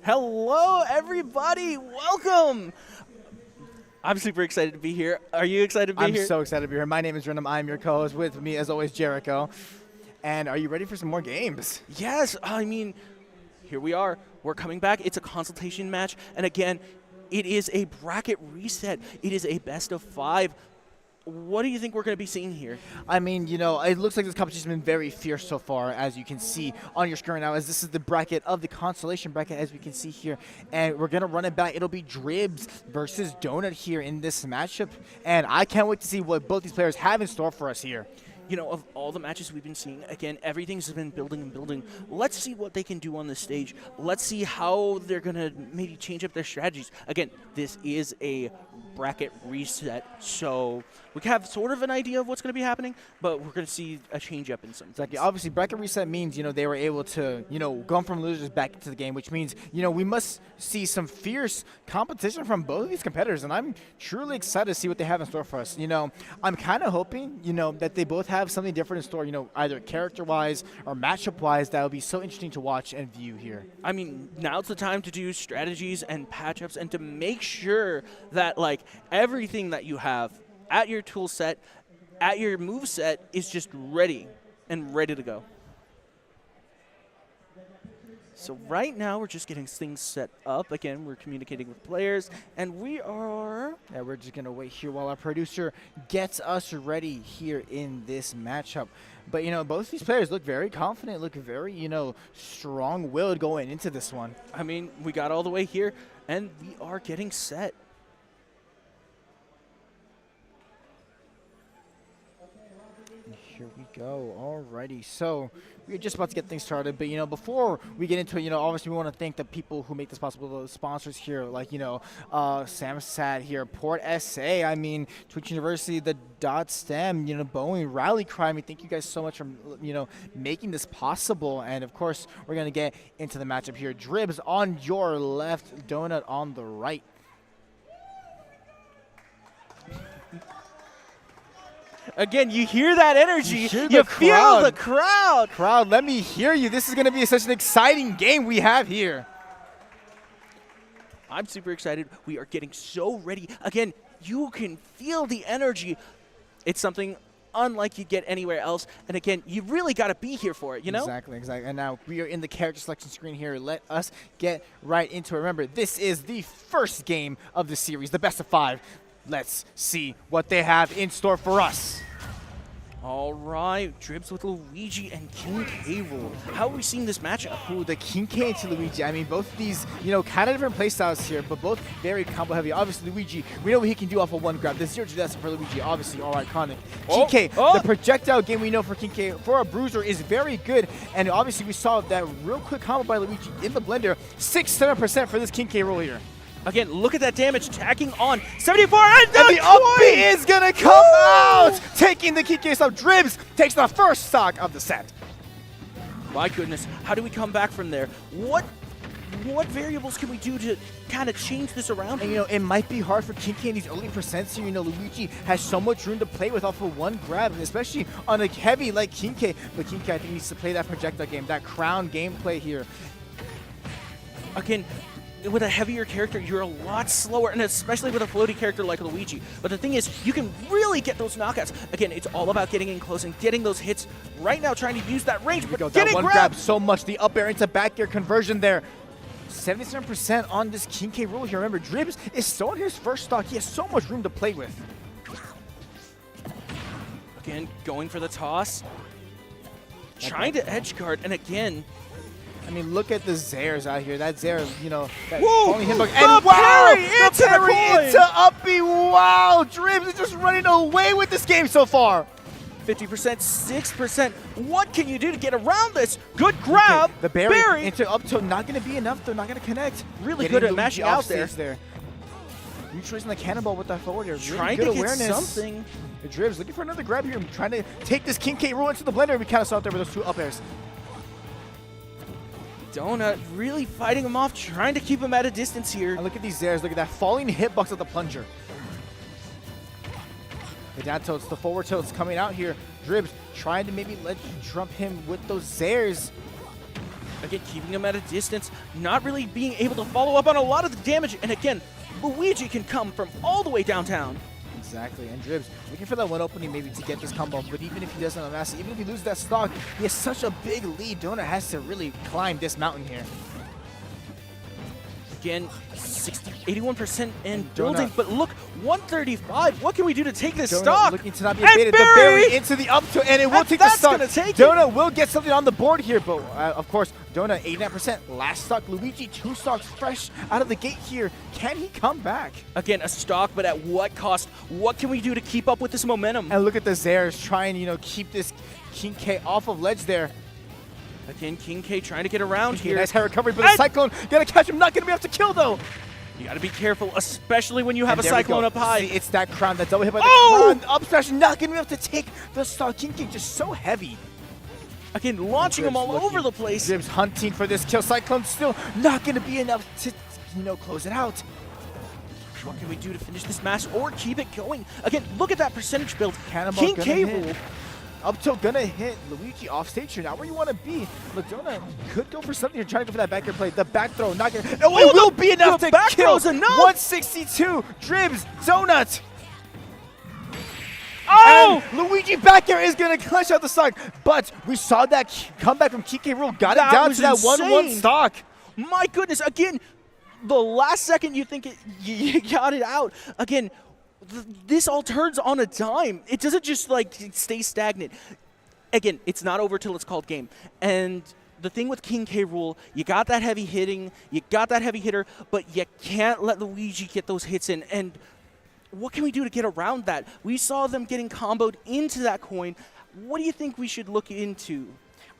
Speaker 1: Hello, everybody. Welcome. I'm super excited to be here. Are you excited to be here?
Speaker 2: I'm so excited to be here. My name is Random. I'm your co-host. With me, as always, Jericho. And are you ready for some more games?
Speaker 1: Yes. I mean, here we are. We're coming back. It's a consultation match. And again, it is a bracket reset. It is a best of 5. What do you think we're going to be seeing here?
Speaker 2: I mean, you know, it looks like this competition has been very fierce so far, as you can see on your screen right now, as this is the bracket of the consolation bracket, as we can see here. And we're going to run it back. It'll be Dribs versus Donut here in this matchup. And I can't wait to see what both these players have in store for us here.
Speaker 1: You know, of all the matches we've been seeing, again, everything's been building and building. Let's see what they can do on this stage. Let's see how they're going to maybe change up their strategies. Again, this is a bracket reset, so we have sort of an idea of what's going to be happening, but we're going to see a change up in some things.
Speaker 2: Exactly. Obviously, bracket reset means, you know, they were able to, you know, go from losers back into the game, which means, you know, we must see some fierce competition from both of these competitors, and I'm truly excited to see what they have in store for us. You know, I'm kind of hoping, you know, that they both have something different in store, you know, either character-wise or matchup-wise, that will be so interesting to watch and view here.
Speaker 1: I mean, now's the time to do strategies and patch-ups and to make sure that, like, everything that you have at your tool set, at your move set, is just ready and ready to go. So right now, we're just getting things set up. Again, we're communicating with players, and we are...
Speaker 2: Yeah, we're just going to wait here while our producer gets us ready here in this matchup. But, you know, both these players look very confident, look very, you know, strong-willed going into this one.
Speaker 1: I mean, we got all the way here, and we are getting set.
Speaker 2: Here we go. Alrighty. So we're just about to get things started. But, you know, before we get into it, you know, obviously we want to thank the people who make this possible, the sponsors here, like, you know, Samsat here, Port SA, I mean, Twitch University, the .stem, you know, Boeing, Rally Cry. I mean, thank you guys so much for, you know, making this possible. And, of course, we're going to get into the matchup here. Dribs on your left, Donut on the right.
Speaker 1: Again, you hear that energy. You
Speaker 2: feel
Speaker 1: the crowd.
Speaker 2: Crowd, let me hear you. This is going to be such an exciting game we have here.
Speaker 1: I'm super excited. We are getting so ready. Again, you can feel the energy. It's something unlike you get anywhere else. And again, you really got to be here for it, you know?
Speaker 2: Exactly. And now we are in the character selection screen here. Let us get right into it. Remember, this is the first game of the series, the best of 5. Let's see what they have in store for us.
Speaker 1: All right, Dribs with Luigi and King K. Rool. How are we seeing this matchup?
Speaker 2: Ooh, the King K to Luigi. I mean, both of these, you know, kind of different playstyles here, but both very combo heavy. Obviously, Luigi, we know what he can do off of one grab. The 0-2 for Luigi, obviously, all iconic. King K, the projectile game we know for King K, for a bruiser, is very good. And obviously, we saw that real quick combo by Luigi in the blender. 6-7% for this King K Rool here.
Speaker 1: Again, look at that damage tacking on. 74 and
Speaker 2: the up B is going to come out, taking the King K stop. Dribs takes the first stock of the set.
Speaker 1: My goodness, how do we come back from there? What variables can we do to kind of change this around?
Speaker 2: And, you know, it might be hard for King K in these early percents here. You know, Luigi has so much room to play with off of one grab, and especially on a heavy like King K. But King K, I think, needs to play that projectile game, that crown gameplay here.
Speaker 1: Again, with a heavier character, you're a lot slower, and especially with a floaty character like Luigi. But the thing is, you can really get those knockouts. Again, it's all about getting in close and getting those hits. Right now, trying to use that range, but
Speaker 2: getting one grab so much. The up air into back air conversion there. 77% on this King K Rool here. Remember, Dribs is still in his first stock. He has so much room to play with.
Speaker 1: Again, going for the toss. Trying to edge guard, and again,
Speaker 2: I mean, look at the Zairs out here. That Zair, you know, that
Speaker 1: whoa,
Speaker 2: hitbox. And wow, the parry into up B. Wow, Dribs is just running away with this game so far.
Speaker 1: 50%, 6%. What can you do to get around this? Good grab.
Speaker 2: The berry into up tilt, not going to be enough. They're not going to connect.
Speaker 1: Really
Speaker 2: Getting
Speaker 1: good at
Speaker 2: Luigi
Speaker 1: mashing
Speaker 2: off
Speaker 1: out
Speaker 2: stage
Speaker 1: there.
Speaker 2: Neutralizing the cannonball with that forward air. Really
Speaker 1: Trying
Speaker 2: good
Speaker 1: to get
Speaker 2: awareness.
Speaker 1: something.
Speaker 2: The Dribs looking for another grab here. Trying to take this King K Rool into the blender. We kind of saw it there with those two up airs.
Speaker 1: Donut really fighting him off, trying to keep him at a distance here.
Speaker 2: And look at these airs. Look at that falling hitbox of the plunger. The down tilts, the forward tilts coming out here. Dribs trying to maybe let you trump him with those airs.
Speaker 1: Again, keeping him at a distance, not really being able to follow up on a lot of the damage. And again, Luigi can come from all the way downtown.
Speaker 2: Exactly, and Dribs looking for that one opening maybe to get this combo, but even if he doesn't amass it, even if he loses that stock, he has such a big lead. Donut has to really climb this mountain here.
Speaker 1: Again, 81% and building, but look, 135. What can we do to take this
Speaker 2: Donut
Speaker 1: stock?
Speaker 2: looking to not be evaded. The berry into the up tilt, and it will take the stock. Donut will get something on the board here, but of course, Donut 89%. Last stock, Luigi 2 stocks fresh out of the gate here. Can he come back?
Speaker 1: Again, a stock, but at what cost? What can we do to keep up with this momentum?
Speaker 2: And look at the Zares trying, keep this King K off of ledge there.
Speaker 1: Again, King K trying to get around here.
Speaker 2: Nice high recovery, but the Cyclone gonna catch him. Not gonna be able to kill though.
Speaker 1: You gotta be careful, especially when you have a Cyclone up high.
Speaker 2: See, it's that crown, that double hit by the crown. Up smash, not gonna be able to take the stock. King K just so heavy.
Speaker 1: Again, launching him all over the place.
Speaker 2: Dribs hunting for this kill. Cyclone still not gonna be enough to, close it out.
Speaker 1: What can we do to finish this match or keep it going? Again, look at that percentage build.
Speaker 2: Cannonball
Speaker 1: King K Rool.
Speaker 2: Up tilt gonna hit Luigi off stage here. Not where you want to be. Look, Donut could go for something here. Trying to go for that back air play. The back throw, not gonna. Oh, it will be enough to kill.
Speaker 1: Enough.
Speaker 2: 162. Dribs, Donut.
Speaker 1: Oh!
Speaker 2: And Luigi back air is gonna clutch out the stock. But we saw that comeback from King K Rool. Got it down to that 1-1 stock.
Speaker 1: My goodness, again, the last second you think you got it out. Again, this all turns on a dime. It doesn't just stay stagnant. Again, it's not over till it's called game. And the thing with King K Rool, you got that heavy hitting, you got that heavy hitter, but you can't let Luigi get those hits in. And what can we do to get around that? We saw them getting comboed into that coin. What do you think we should look into?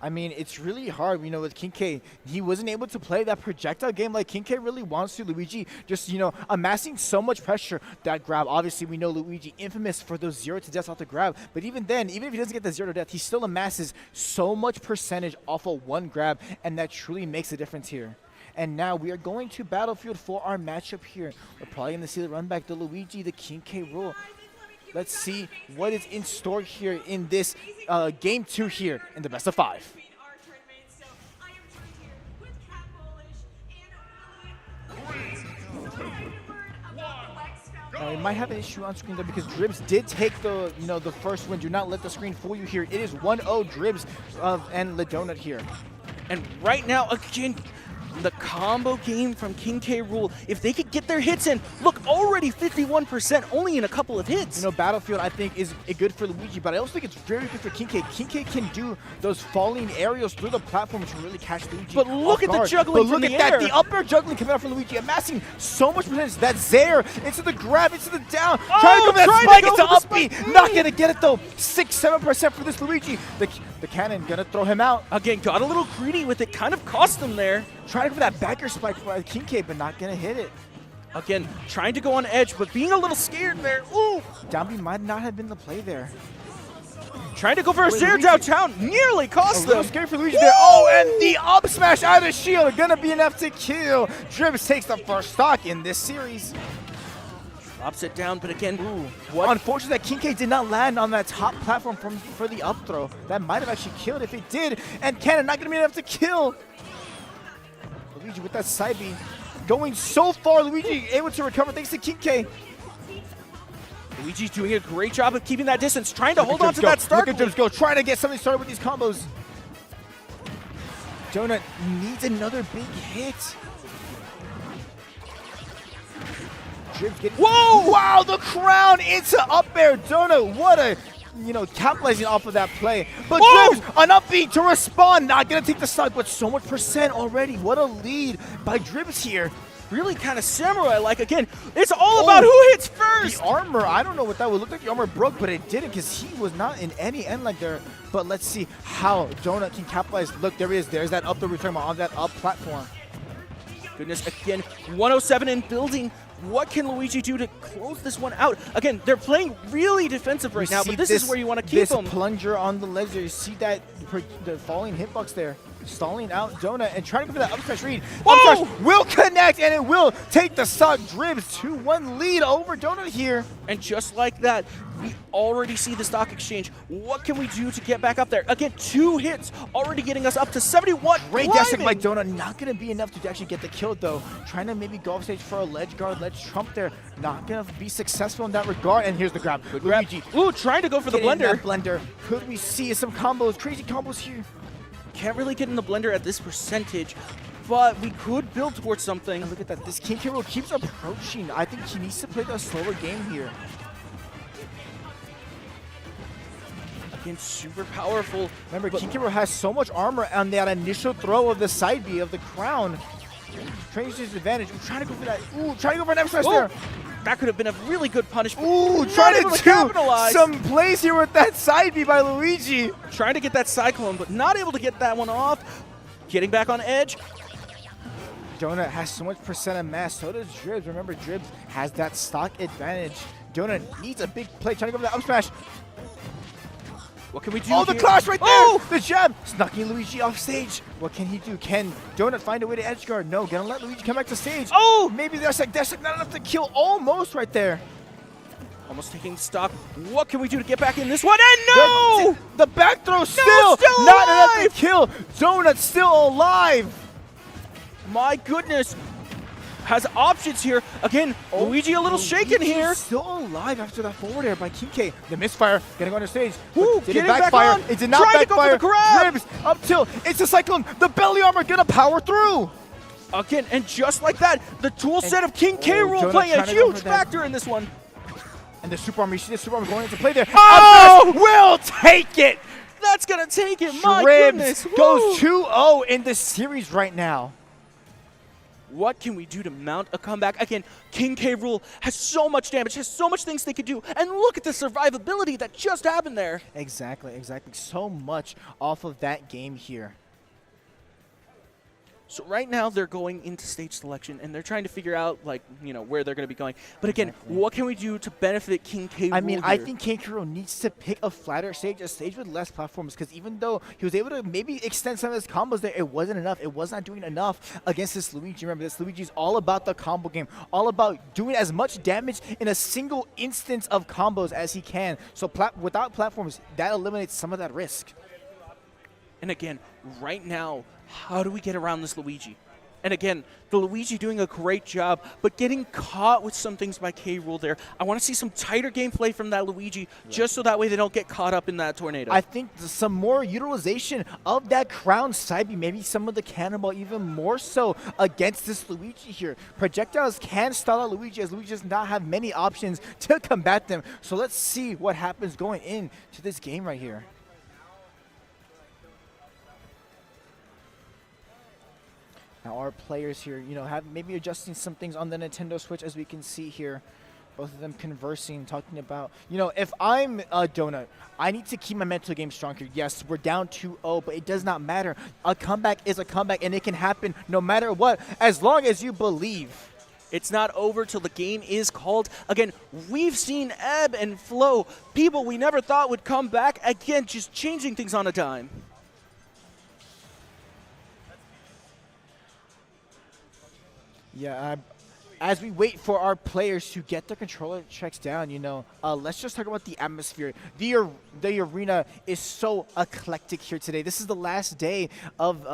Speaker 2: I mean, it's really hard, with King K. He wasn't able to play that projectile game like King K really wants to. Luigi just, amassing so much pressure. That grab, obviously, we know Luigi infamous for those 0 to deaths off the grab. But even then, even if he doesn't get the 0 to death, he still amasses so much percentage off of one grab, and that truly makes a difference here. And now we are going to Battlefield for our matchup here. We're probably going to see the run back, the Luigi, the King K Rool. Let's see what is in store here in this game 2 here in the best of 5. We might have an issue on screen there because Dribs did take the the first win. Do not let the screen fool you here. It is 1-0 Dribs and LeDonut here.
Speaker 1: And right now, again, the combo game from King K Rool, if they could get their hits in, look, already 51%, only in a couple of hits.
Speaker 2: Battlefield, I think, is good for Luigi, but I also think it's very good for King K. King K can do those falling aerials through the platform to really catch Luigi.
Speaker 1: But look at the juggling from the air.
Speaker 2: Look at that, the up air juggling coming out from Luigi, amassing so much percentage. That Zaire into the grab, into the down, trying to go for that spike, it's an up B. Not going to get it, though. 6-7% for this Luigi. The cannon going to throw him out.
Speaker 1: Again, got a little greedy with it, kind of cost them there.
Speaker 2: Trying to go for that backer spike for King K, but not going to hit it.
Speaker 1: Again, trying to go on edge, but being a little scared there. Ooh!
Speaker 2: Down B might not have been the play there.
Speaker 1: Trying to go for a Zaire downtown, nearly cost them.
Speaker 2: Scary for Luigi there. Oh, and the up smash out of the shield, going to be enough to kill. Dribs takes the first stock in this series.
Speaker 1: Drops it down, but again,
Speaker 2: unfortunately that King K did not land on that top platform for the up throw. That might have actually killed if it did. And Cannon not going to be enough to kill. Luigi with that side B. Going so far, Luigi able to recover thanks to King K.
Speaker 1: Luigi's doing a great job of keeping that distance, trying to hold on to that start.
Speaker 2: Look at Dribs go, trying to get something started with these combos. Donut needs another big hit. Dribs getting, whoa! Wow, the crown into up air. Donut, what a, capitalizing off of that play. But Dribs, an up B to respond. Not going to take the stock, but so much percent already. What a lead by Dribs here.
Speaker 1: really kind of samurai-like. Again, it's all about who hits first.
Speaker 2: The armor, I don't know what that would look like. The armor broke, but it didn't because he was not in any end like there. But let's see how Donut can capitalize. Look, there he is. There's that up that we're talking about on that up platform.
Speaker 1: Goodness, again, 107 in building. What can Luigi do to close this one out? Again, they're playing really defensive right now, but this is where you want to keep them.
Speaker 2: This plunger on the ledge there, you see that the falling hitbox there, stalling out Donut and trying to go for that up smash read. Up smash will connect and it will take the stock Dribs 2-1 lead over Donut here.
Speaker 1: And just like that, we already see the stock exchange. What can we do to get back up there? Again, 2 hits already getting us up to 71.
Speaker 2: Great dash by Donut, not going to be enough to actually get the kill though. Trying to maybe go off stage for a ledge guard, ledge trump there. Not going to be successful in that regard. And here's the grab.
Speaker 1: Good Luigi. Ooh, trying to go for the blender.
Speaker 2: Blender. Could we see some combos, crazy combos here?
Speaker 1: Can't really get in the blender at this percentage, but we could build towards something.
Speaker 2: And look at that. This King K. Rool keeps approaching. I think he needs to play a slower game here.
Speaker 1: Again, super powerful.
Speaker 2: Remember, King K. Rool has so much armor on that initial throw of the side B of the crown. Trying to use his advantage. Ooh, trying to go for that. Ooh, trying to go for an F-smash there.
Speaker 1: That could have been a really good punishment.
Speaker 2: Ooh,
Speaker 1: Not
Speaker 2: trying
Speaker 1: able
Speaker 2: to
Speaker 1: capitalize.
Speaker 2: some plays here with that side B by Luigi.
Speaker 1: Trying to get that cyclone, but not able to get that one off. Getting back on edge.
Speaker 2: Donut has so much percent of mass, so does Dribs. Remember, Dribs has that stock advantage. Donut needs a big play, trying to go for that up smash.
Speaker 1: What can we do?
Speaker 2: Oh, the
Speaker 1: here?
Speaker 2: clash right there!
Speaker 1: Oh!
Speaker 2: The jab! Snucking Luigi off stage. What can he do? Can Donut find a way to edge guard? No, gonna let Luigi come back to stage.
Speaker 1: Oh!
Speaker 2: Maybe that's like not enough to kill almost right there.
Speaker 1: Almost taking stock. What can we do to get back in this one? And no!
Speaker 2: The back throw still
Speaker 1: not
Speaker 2: enough to
Speaker 1: alive!
Speaker 2: kill. Donut still alive.
Speaker 1: My goodness. Has options here. Again, Luigi a little shaken here.
Speaker 2: Still alive after that forward air by King K. The misfire getting on the stage.
Speaker 1: Woo,
Speaker 2: Did it
Speaker 1: getting back
Speaker 2: backfire?
Speaker 1: on.
Speaker 2: It did not
Speaker 1: Trying to go for
Speaker 2: backfire.
Speaker 1: the grab.
Speaker 2: Dribs up tilt. It's a cyclone. The belly armor gonna power through.
Speaker 1: Again, and just like that, the tool set of King K. Rool
Speaker 2: Donut
Speaker 1: playing a
Speaker 2: trying to go
Speaker 1: huge
Speaker 2: for that.
Speaker 1: factor in this one.
Speaker 2: And the super armor, you see the super armor going into play there.
Speaker 1: Oh!
Speaker 2: Will take it.
Speaker 1: That's gonna take it. My
Speaker 2: Dribs
Speaker 1: goodness.
Speaker 2: goes
Speaker 1: Woo!
Speaker 2: 2-0 in the series right now.
Speaker 1: What can we do to mount a comeback? Again, King K. Rool has so much damage, has so much things they could do. And look at the survivability that just happened there.
Speaker 2: Exactly. So much off of that game here.
Speaker 1: So right now they're going into stage selection and they're trying to figure out where they're going to be going. But again, what can we do to benefit King K. Rool
Speaker 2: I mean,
Speaker 1: here?
Speaker 2: I think King K. Rool needs to pick a flatter stage, a stage with less platforms, because even though he was able to maybe extend some of his combos there, it wasn't enough. It was not doing enough against this Luigi. Remember, this Luigi is all about the combo game, all about doing as much damage in a single instance of combos as he can. So without platforms, that eliminates some of that risk.
Speaker 1: And again, right now, how do we get around this Luigi? And again, the Luigi doing a great job, but getting caught with some things by K. Rool there. I want to see some tighter gameplay from that Luigi, just so that way they don't get caught up in that tornado.
Speaker 2: I think some more utilization of that crown side B, maybe some of the cannonball even more so against this Luigi here. Projectiles can stall out Luigi, as Luigi does not have many options to combat them. So let's see what happens going into this game right here. Now our players here, have maybe adjusting some things on the Nintendo Switch, as we can see here. Both of them conversing, talking about, if I'm a Donut, I need to keep my mental game stronger. Yes, we're down 2-0, but it does not matter. A comeback is a comeback, and it can happen no matter what, as long as you believe.
Speaker 1: It's not over till the game is called. Again, we've seen ebb and flow. People we never thought would come back. Again, just changing things on a dime.
Speaker 2: Yeah, as we wait for our players to get their controller checks down, let's just talk about the atmosphere. The arena is so eclectic here today. This is the last day of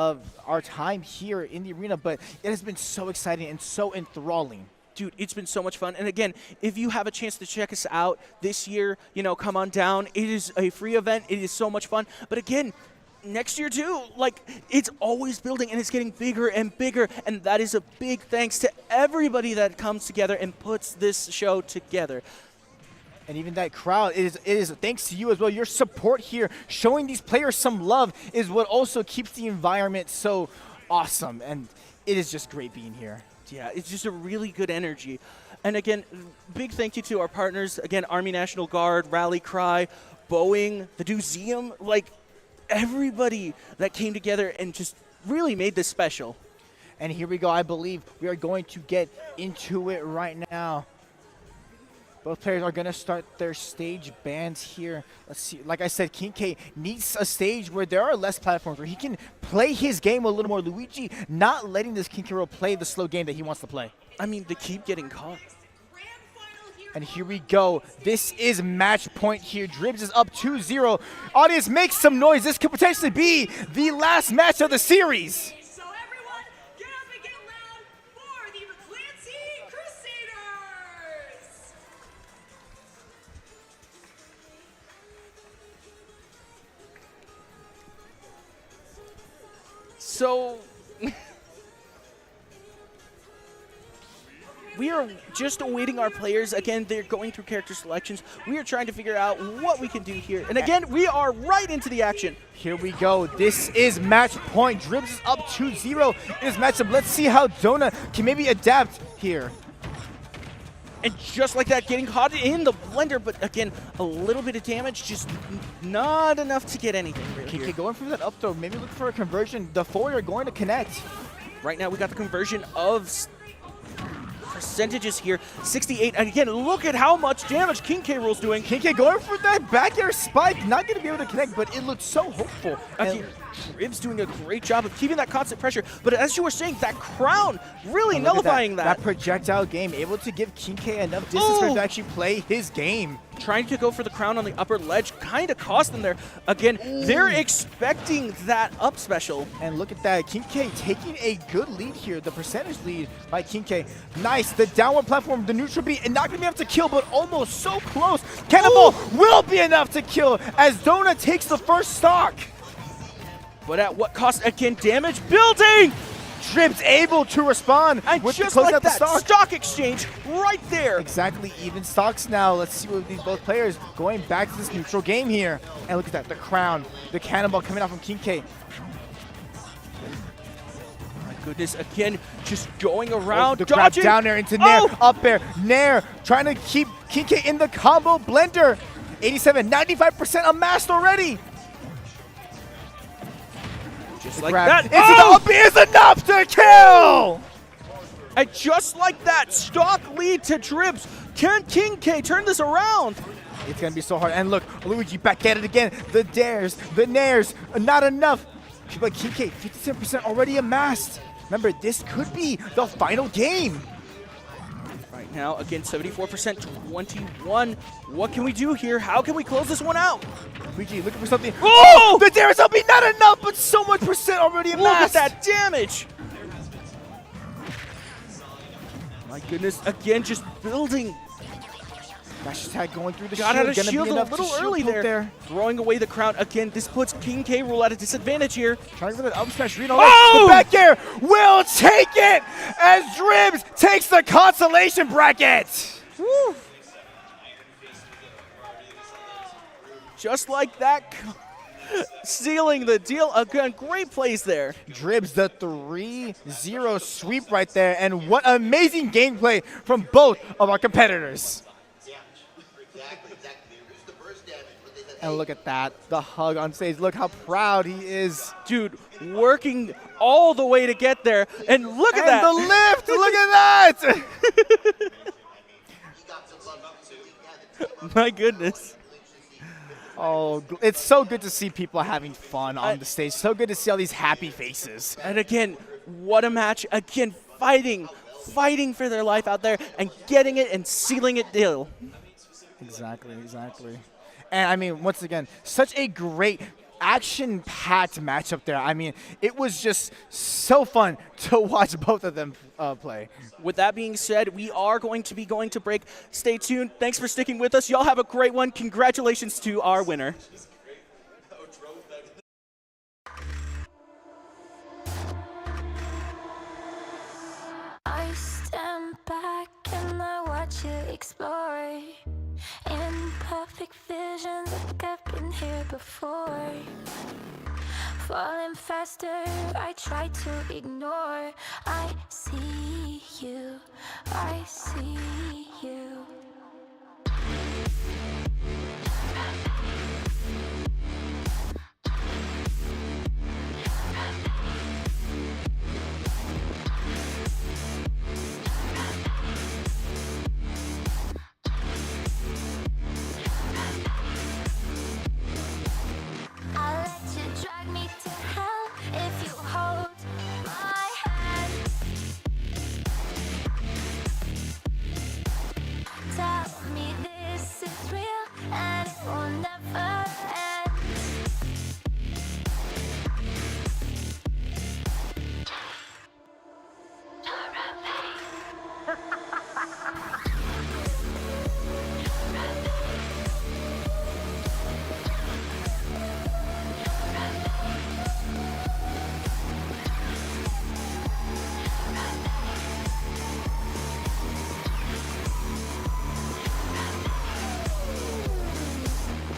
Speaker 2: our time here in the arena, but it has been so exciting and so enthralling.
Speaker 1: Dude, it's been so much fun. And again, if you have a chance to check us out this year, come on down. It is a free event. It is so much fun. But again, next year too, it's always building and it's getting bigger and bigger, and that is a big thanks to everybody that comes together and puts this show together.
Speaker 2: And even that crowd, it is thanks to you as well. Your support here, showing these players some love, is what also keeps the environment so awesome, and it is just great being here.
Speaker 1: Yeah, it's just a really good energy. And again, big thank you to our partners. Again, Army National Guard, Rally Cry, Boeing, the Museum, like everybody that came together and just really made this special.
Speaker 2: And here we go. I believe we are going to get into it right now. Both players are going to start their stage bands here. Let's see. Like I said, King K needs a stage where there are less platforms, where he can play his game a little more. Luigi not letting this King K play the slow game that he wants to play.
Speaker 1: I mean, they keep getting caught.
Speaker 2: And here we go. This is match point here. Dribs is up 2-0. Audience, make some noise. This could potentially be the last match of the series.
Speaker 4: So everyone, get up and get loud for the McClancy Crusaders!
Speaker 1: So, we are just awaiting our players. Again, they're going through character selections. We are trying to figure out what we can do here. And again, we are right into the action.
Speaker 2: Here we go. This is match point. Dribs is up 2-0 in this matchup. Let's see how Donut can maybe adapt here.
Speaker 1: And just like that, getting caught in the blender, but again, a little bit of damage, just not enough to get anything really
Speaker 2: Okay,
Speaker 1: here.
Speaker 2: going for that up throw, maybe look for a conversion. The four are going to connect.
Speaker 1: Right now, we got the conversion of percentages here, 68. And again, look at how much damage King K. Rool's doing.
Speaker 2: King K going for that back air spike. Not going to be able to connect, but it looked so hopeful.
Speaker 1: Okay, Dribs doing a great job of keeping that constant pressure. But as you were saying, that crown really nullifying that.
Speaker 2: That projectile game, able to give King K enough distance for him to actually play his game.
Speaker 1: Trying to go for the crown on the upper ledge kind of cost them there. Again, they're expecting that up special.
Speaker 2: And look at that, King K taking a good lead here, the percentage lead by King K. Nice, the downward platform, the neutral beat, and not going to be able to kill, but almost so close. Cannonball will be enough to kill as Donut takes the first stock.
Speaker 1: But at what cost? Again, damage building!
Speaker 2: Dribs able to respond
Speaker 1: And
Speaker 2: with
Speaker 1: just
Speaker 2: the close
Speaker 1: like
Speaker 2: out the
Speaker 1: that, stock exchange right there.
Speaker 2: Exactly, even stocks now. Let's see what these both players going back to this neutral game here. And look at that, the crown, the cannonball coming out from King K.
Speaker 1: My goodness, again, just going around,
Speaker 2: The grab
Speaker 1: dodging.
Speaker 2: down there into Nair,
Speaker 1: Oh!
Speaker 2: up there, Nair trying to keep King K in the combo blender. 87, 95% amassed already.
Speaker 1: Just like
Speaker 2: Grab
Speaker 1: that.
Speaker 2: into the up is enough to kill.
Speaker 1: And just like that, stock lead to Dribs. Can King K turn this around?
Speaker 2: It's going to be so hard. And look, Luigi back at it again. The dares, the nairs, not enough. But King K, 57% already amassed. Remember, this could be the final game.
Speaker 1: Right now, again, 74%, 21. What can we do here? How can we close this one out?
Speaker 2: Luigi looking for something.
Speaker 1: Oh!
Speaker 2: The dares will be not enough, but so much percent already
Speaker 1: Look
Speaker 2: amassed.
Speaker 1: at that damage. My goodness, again, just building.
Speaker 2: Dash attack going through the
Speaker 1: Got
Speaker 2: shield.
Speaker 1: out of
Speaker 2: Gonna be
Speaker 1: shield a
Speaker 2: enough to
Speaker 1: little
Speaker 2: shield
Speaker 1: early
Speaker 2: poke
Speaker 1: there. Throwing away the crown. Again, this puts King K. Rool at a disadvantage here.
Speaker 2: Trying for that up smash read on
Speaker 1: Oh!
Speaker 2: the back air. Will take it as Dribs takes the consolation bracket.
Speaker 1: Woo. Just like that, sealing the deal. Again, great plays there.
Speaker 2: Dribs the 3-0 sweep right there. And what amazing gameplay from both of our competitors. And look at that, the hug on stage. Look how proud he is.
Speaker 1: Dude, working all the way to get there. And look at
Speaker 2: And
Speaker 1: that.
Speaker 2: the lift, look at that.
Speaker 1: My goodness.
Speaker 2: Oh, it's so good to see people having fun on the stage. So good to see all these happy faces.
Speaker 1: And again, what a match. Again, fighting for their life out there and getting it and sealing it deal.
Speaker 2: Exactly. And I mean, once again, such a great action-packed matchup there. I mean, it was just so fun to watch both of them play.
Speaker 1: With that being said, we are going to be going to break. Stay tuned. Thanks for sticking with us. Y'all have a great one. Congratulations to our winner.
Speaker 5: I stand back and I watch you explore imperfect visions like I've been here before. Falling faster, I try to ignore. I see you, I see you. I'll let you drag me to hell if you hold my hand. Tell me this is real and it will never end.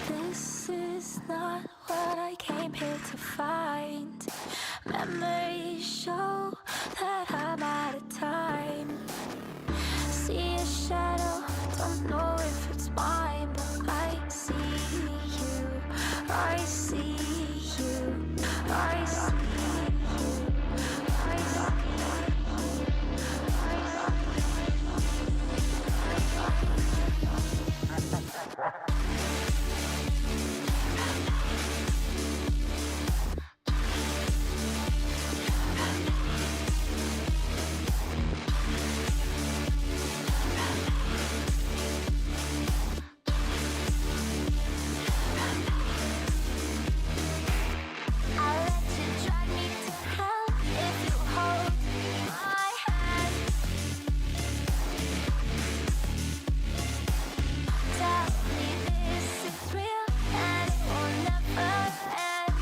Speaker 5: This is not what I came here to find. Memories show that I'm out of time. See a shadow, don't know if it's mine, but I see you, I see you, I see you, I see you. I'll let you drag me to hell if you hold my hand. Tell me this is real and it will never end.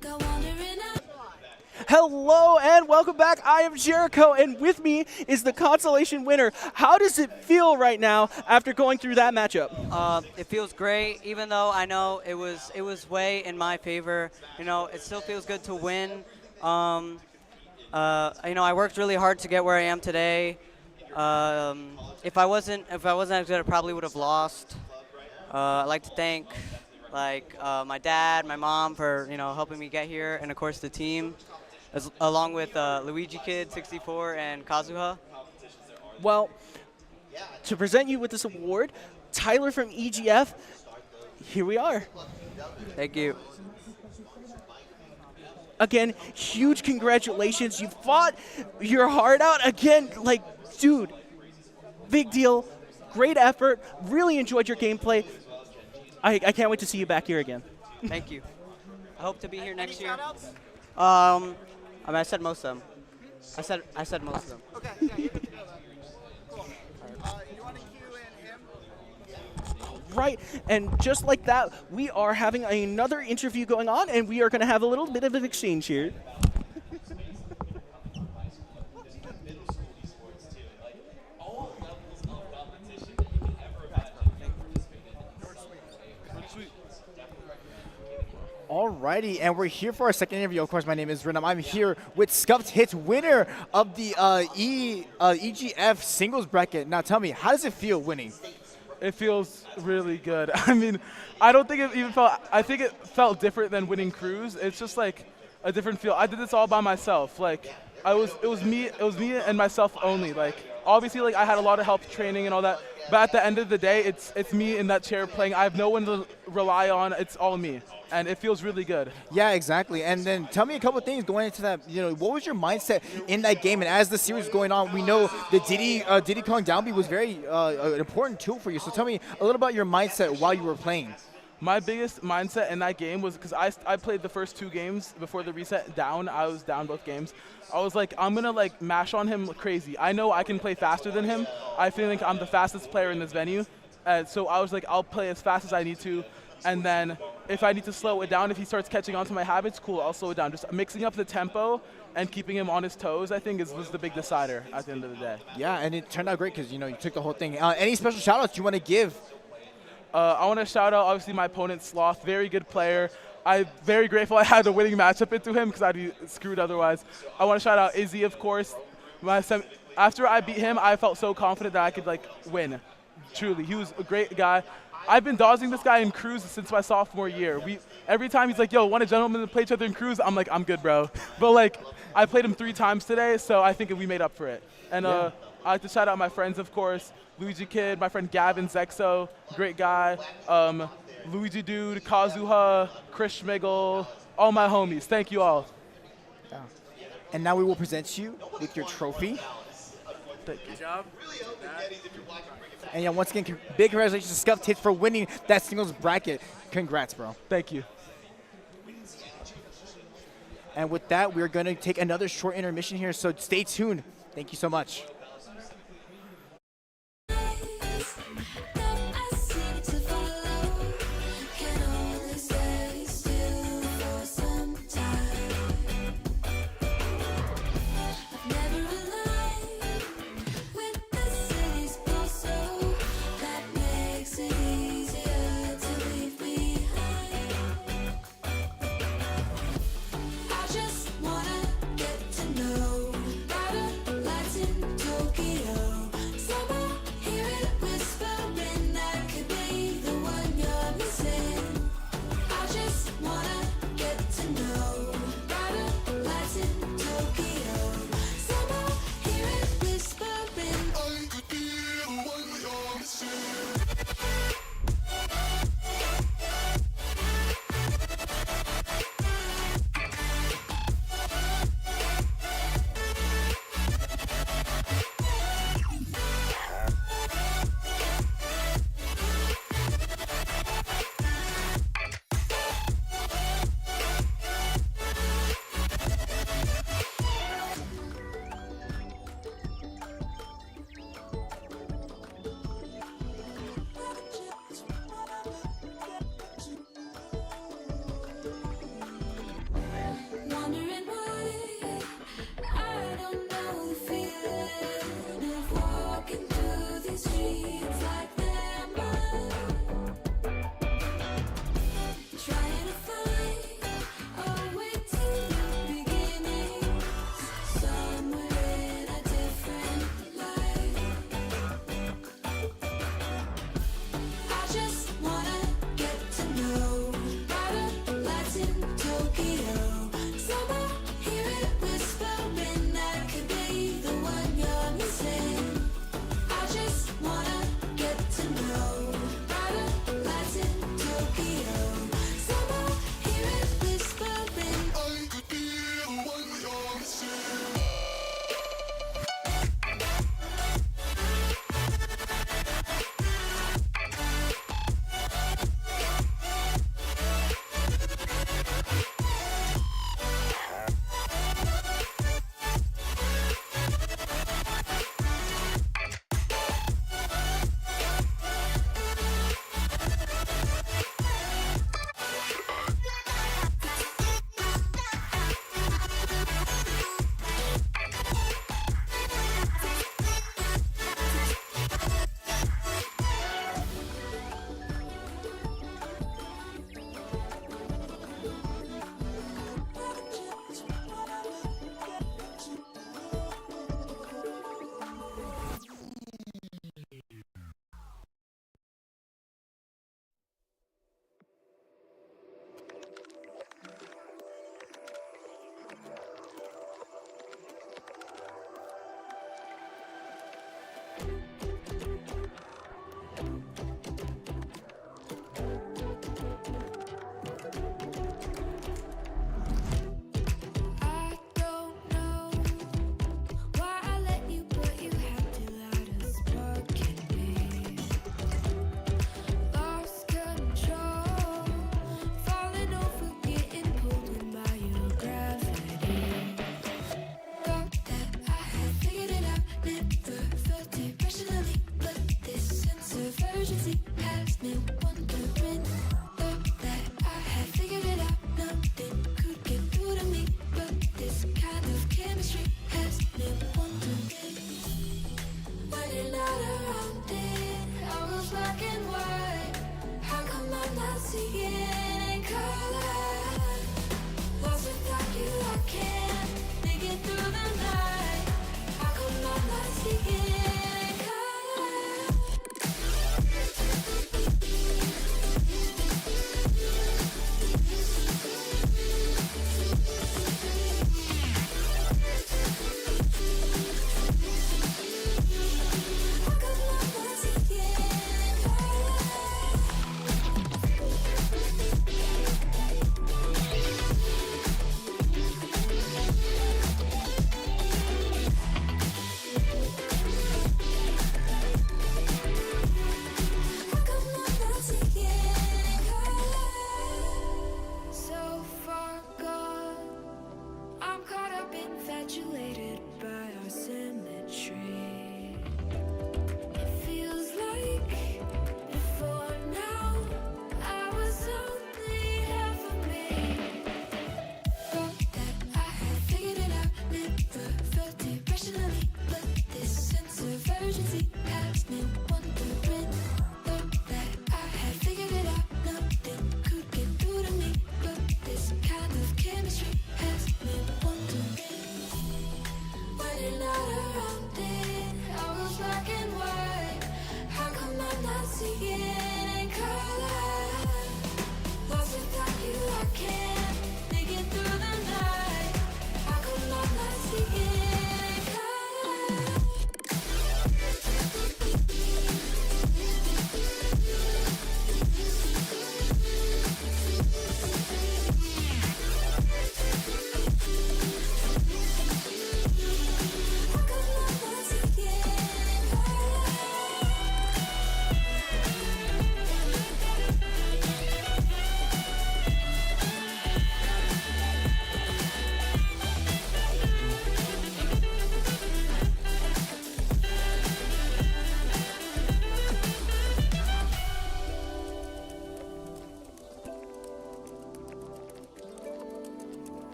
Speaker 5: Go wandering out.
Speaker 1: Hello and welcome back. I am Jericho, and with me is the consolation winner. How does it feel right now after going through that matchup?
Speaker 6: It feels great, even though I know it was way in my favor. You know, it still feels good to win. You know, I worked really hard to get where I am today. If I wasn't as good, I probably would have lost. I'd like to thank my dad, my mom for helping me get here, and of course the team, along with Luigi Kid 64 and Kazuha.
Speaker 1: Well, to present you with this award, Tyler from EGF, here we are.
Speaker 6: Thank you.
Speaker 1: Again, huge congratulations. You fought your heart out. Again, like, dude, big deal. Great effort. Really enjoyed your gameplay. I can't wait to see you back here again.
Speaker 6: Thank you. I hope to be here next year. I mean, I said most of them. I said most of them.
Speaker 2: Okay, yeah, you can do that. Cool. You want to cue in him?
Speaker 1: Right, and just like that, we are having another interview going on, and we are going to have a little bit of an exchange here.
Speaker 2: Alrighty, and we're here for our second interview. Of course, my name is Renam. I'm here with Scuffed Hits, winner of the EGF singles bracket. Now, tell me, how does it feel winning?
Speaker 7: It feels really good. I mean, I don't think it even felt, I think it felt different than winning Cruise. It's just like a different feel. I did this all by myself. Like, it was me and myself only. Like, obviously, like, I had a lot of help training and all that, but at the end of the day, it's me in that chair playing. I have no one to rely on. It's all me, and it feels really good.
Speaker 2: Yeah, exactly. And then tell me a couple of things going into that. You know, what was your mindset in that game? And as the series was going on, we know the Diddy Kong down B was very an important tool for you. So tell me a little about your mindset while you were playing.
Speaker 7: My biggest mindset in that game was because I played the first 2 games before the reset down. I was down both games. I was like, I'm gonna like mash on him crazy. I know I can play faster than him. I feel like I'm the fastest player in this venue. So I was like, I'll play as fast as I need to. And then if I need to slow it down, if he starts catching on to my habits, cool, I'll slow it down. Just mixing up the tempo and keeping him on his toes, I think, was the big decider at the end of the day.
Speaker 2: Yeah, and it turned out great because, you know, you took the whole thing. Any special shout-outs you want to give?
Speaker 7: I want to shout out, obviously, my opponent, Sloth. Very good player. I'm very grateful I had a winning matchup into him because I'd be screwed otherwise. I want to shout out Izzy, of course. After I beat him, I felt so confident that I could, like, win. Truly, he was a great guy. I've been dodging this guy in Cruise since my sophomore year. Every time he's like, yo, want a gentleman to play each other in Cruise? I'm like, I'm good, bro. But, like, I played him 3 times today, so I think we made up for it. And I like to shout out my friends, of course. Luigi Kid, my friend Gavin Zexo, great guy. Luigi Dude, Kazuha, Chris Schmigel, all my homies. Thank you all.
Speaker 2: Yeah. And now we will present you with your trophy.
Speaker 7: Thank you.
Speaker 8: Good job.
Speaker 2: And yeah, once again, big congratulations to Scuffed Hits for winning that singles bracket. Congrats, bro.
Speaker 7: Thank you.
Speaker 2: And with that, we're going to take another short intermission here, so stay tuned. Thank you so much.
Speaker 3: I just wanna get to know, gotta lights indoors.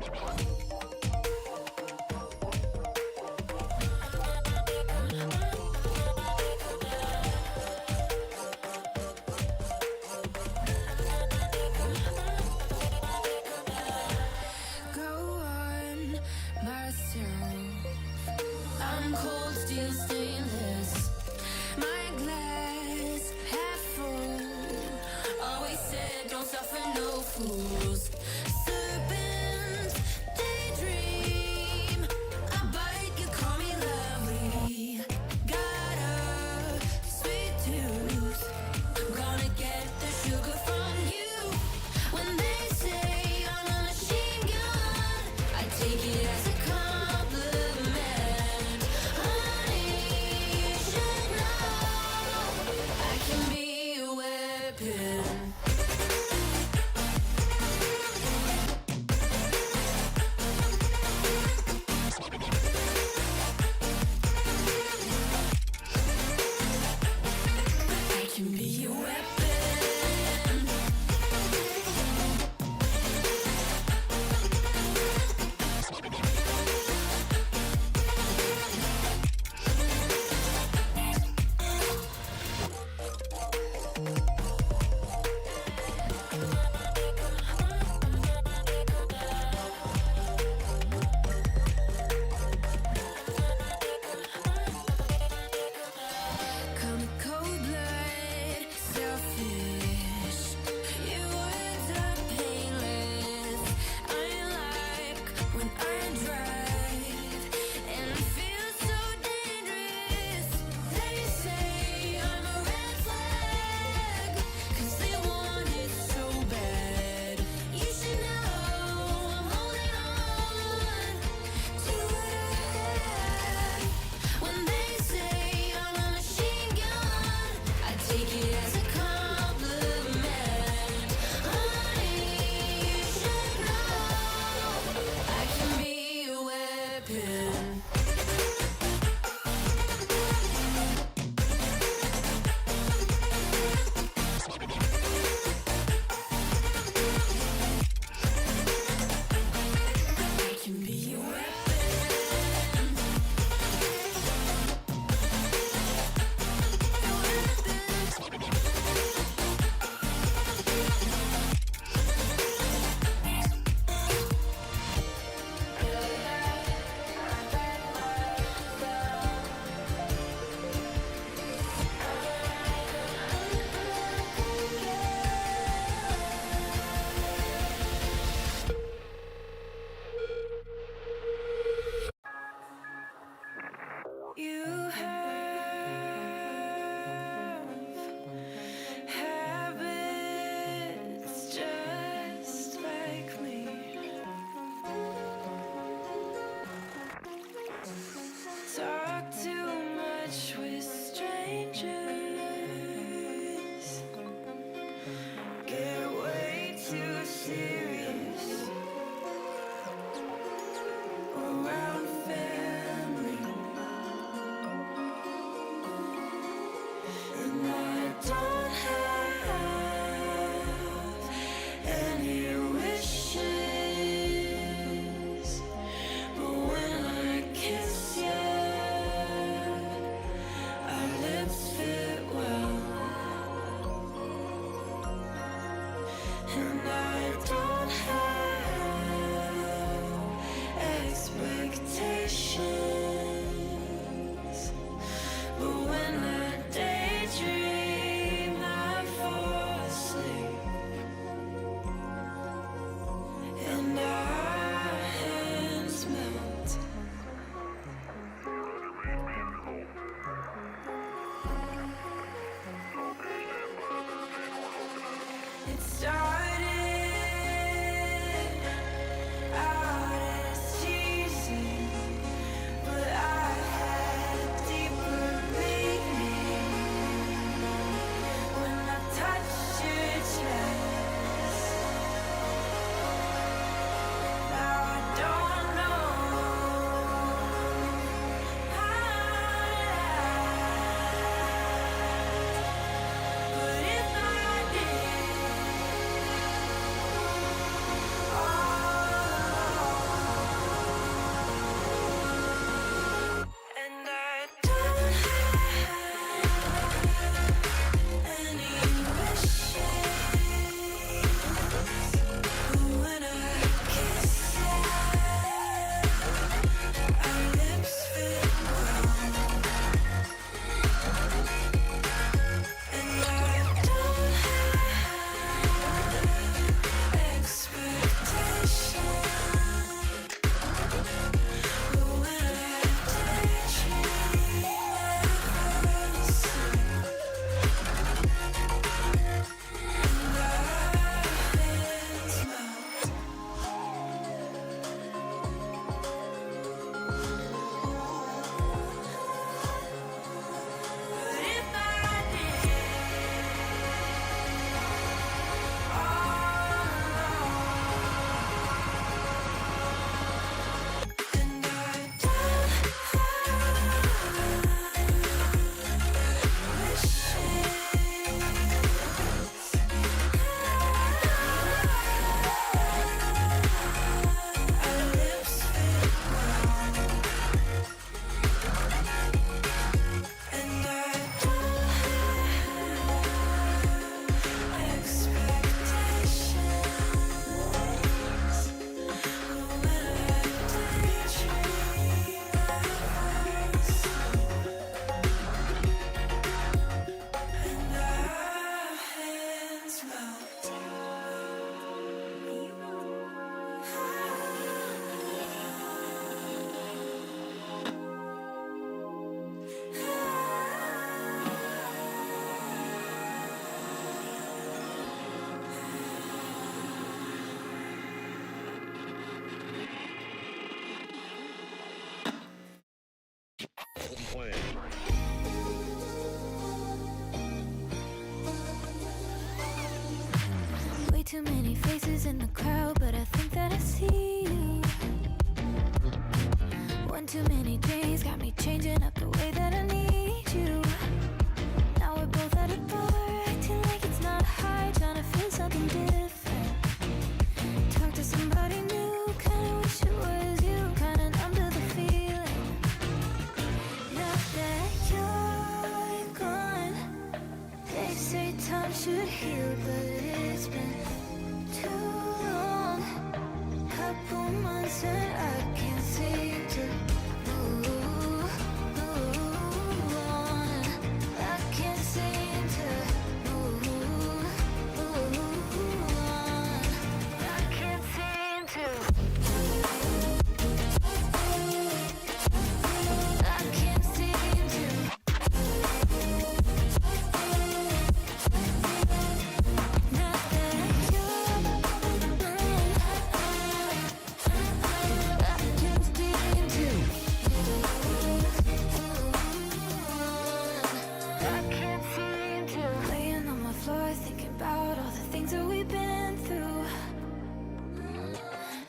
Speaker 5: Go on myself. I'm cold steel stainless. My glass half full. Always said don't suffer no fools. Serpents, they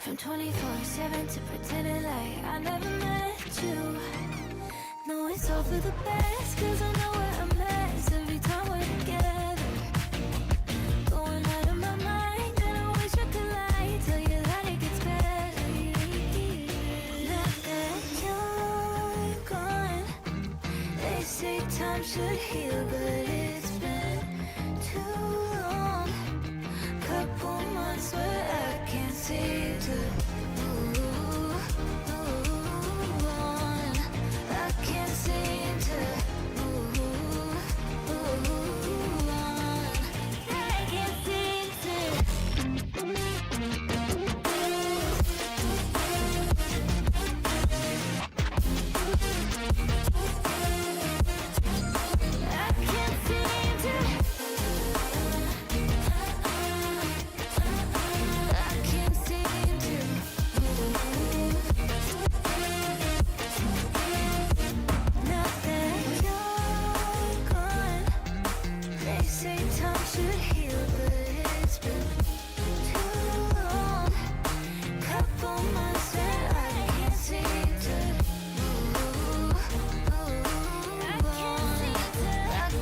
Speaker 5: From 24/7 to pretending like I never met you. No, it's all for the best, cause I know we're a mess every time we're together. Going out of my mind, and I wish I could lie, tell you that it gets better. Now that you're gone, they say time should heal, but it's been too long. Couple months where I can't seem to move on. I can't seem to move on. I can't seem to. I can't seem to. I can't seem to now that you're gone, they say time should heal, but it's been too long. Couple months that I can't seem to move on. I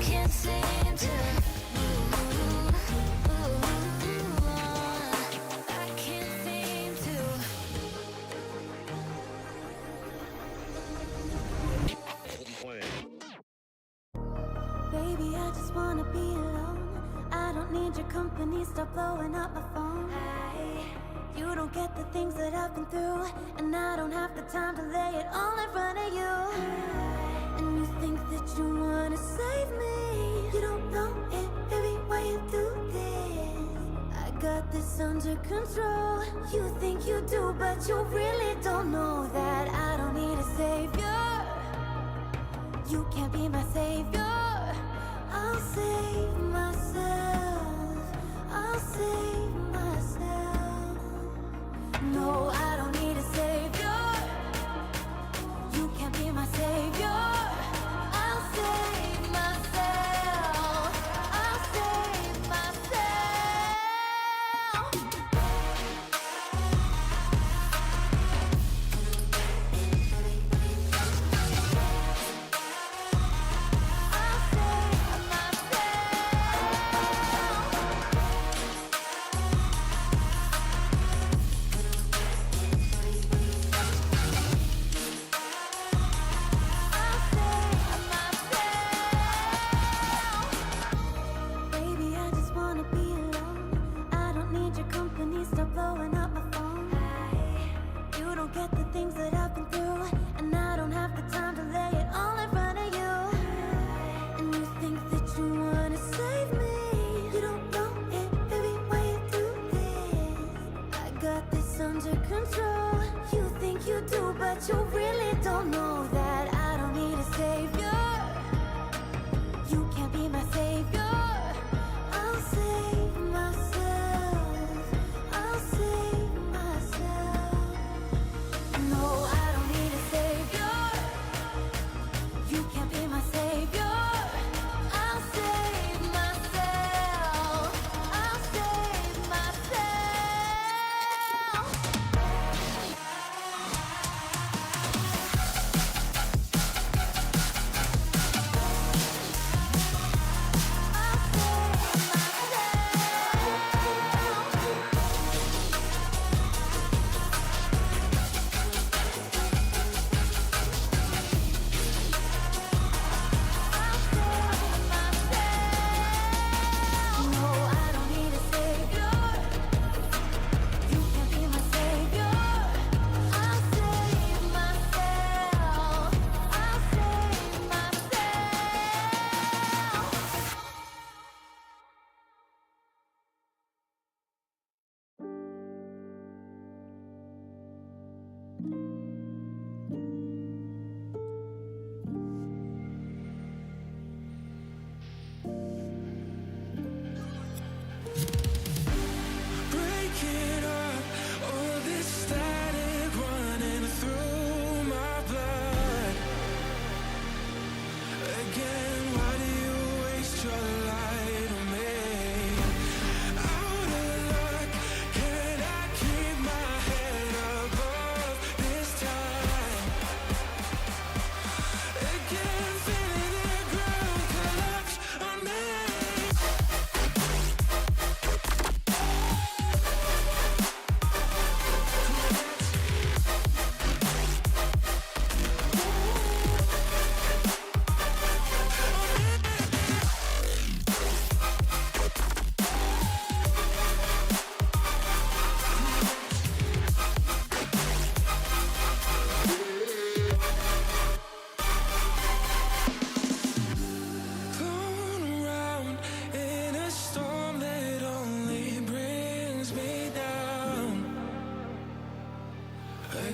Speaker 5: can't seem to move on. I can't seem to. Baby, I just wanna be alone. I don't need your company, stop blowing up my phone. You don't get the things that I've been through, and I don't have the time to lay it all in front of you. And you think that you wanna save me. You don't know it, baby, why you do this? I got this under control. You think you do, but you really don't know that I don't need a savior. You can't be my savior. I'll save myself. I'll save myself. No, I don't need a savior. You can't be my savior. I'll save myself. I'll save myself. I'll save Baby, I just wanna be alone. I don't need your company, stop blowing up my phone. You don't get the things that I've been through, and I don't have the time to lay it all in front of you. And you think that you wanna save me. You don't know it, baby, why you do this? I got this under control. You think you do, but you really don't know that I don't need a savior. You can't be my savior. I'll save myself. I'll save myself. No, I don't need a savior. You can't be my savior. I'll save myself. I'll save myself.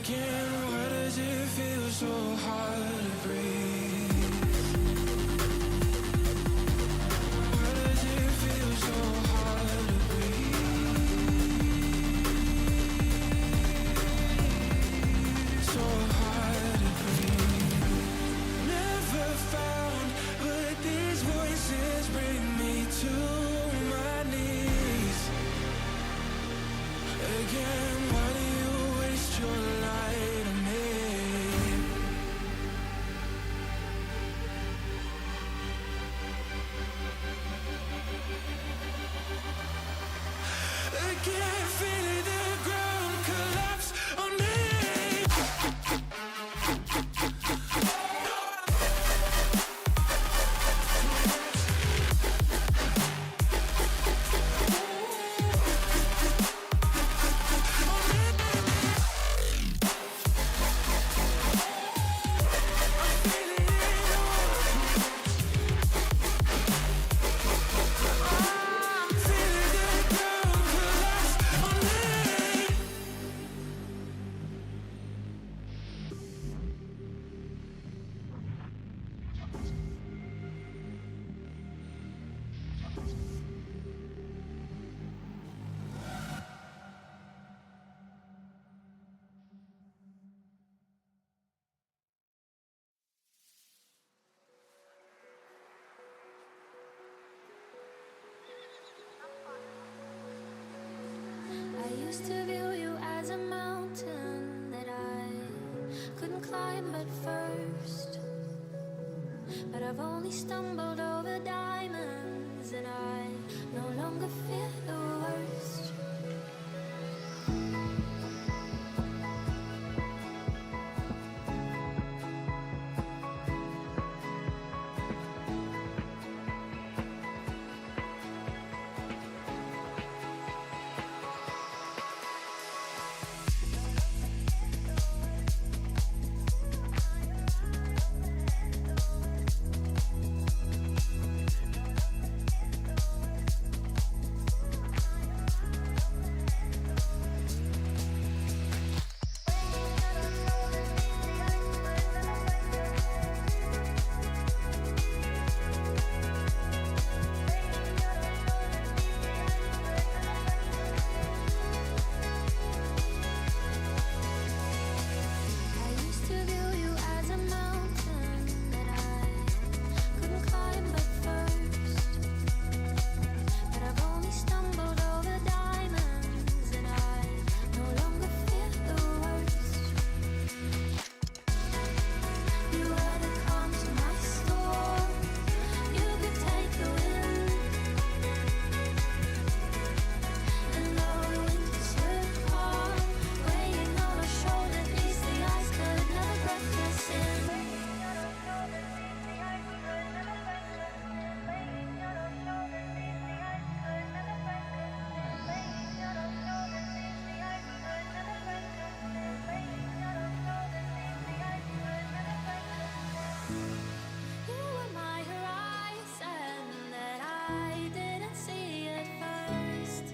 Speaker 3: Again, why does it feel so hard to breathe? Why does it feel so hard to breathe? So hard to breathe. Never found, but these voices bring me to my knees. Again, why do you waste your light on me? Again, feeling the ground collapse on me.
Speaker 5: I used to view you as a mountain that I couldn't climb at first. But I've only stumbled over diamonds, and I no longer fear the worst. I used to view you as a mountain that I couldn't climb at first. But I've only stumbled over diamonds, and I no longer fear the worst. You were the calm to my storm. You could take the wind, and though the winters were calm, weighing on our shoulders, the ice could never break us in. You were my horizon that I didn't see at first.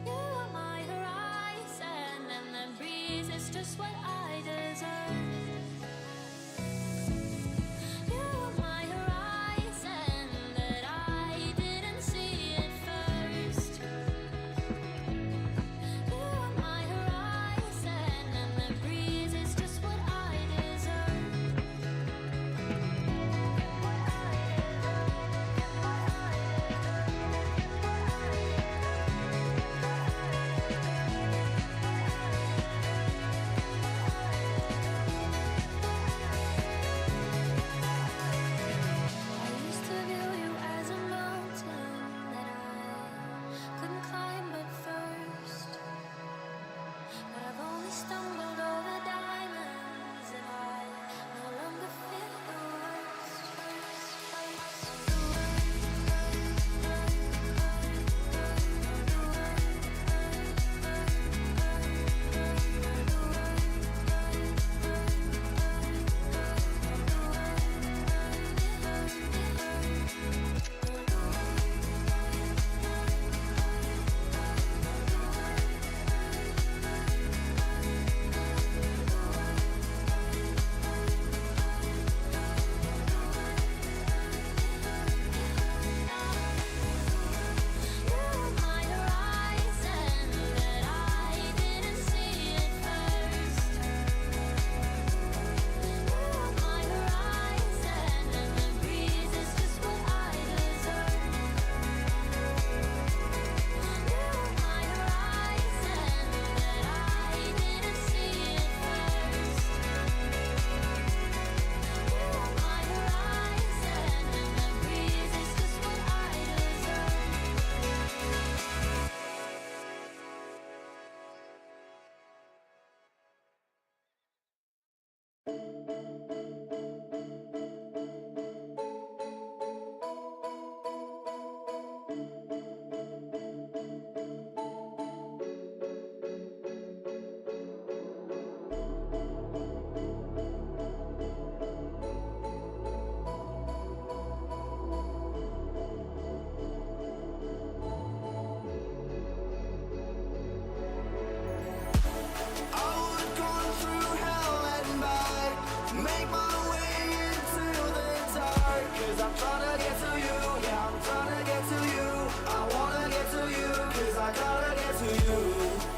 Speaker 5: You were my horizon, and the breeze is just what I deserve. You were my horizon that I didn't see at first. You were my horizon, and the breeze is just what I deserve.
Speaker 3: I'm trying to get to you. Yeah, I'm trying to get to you. I wanna get to you, cause I gotta get to you.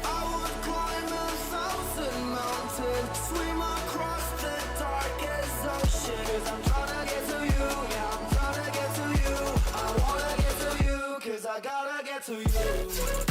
Speaker 3: I would climb 1,000 mountains, swim across the darkest ocean, cause I'm trying to get to you. Yeah, I'm trying to get to you. I wanna get to you, cause I gotta get to you.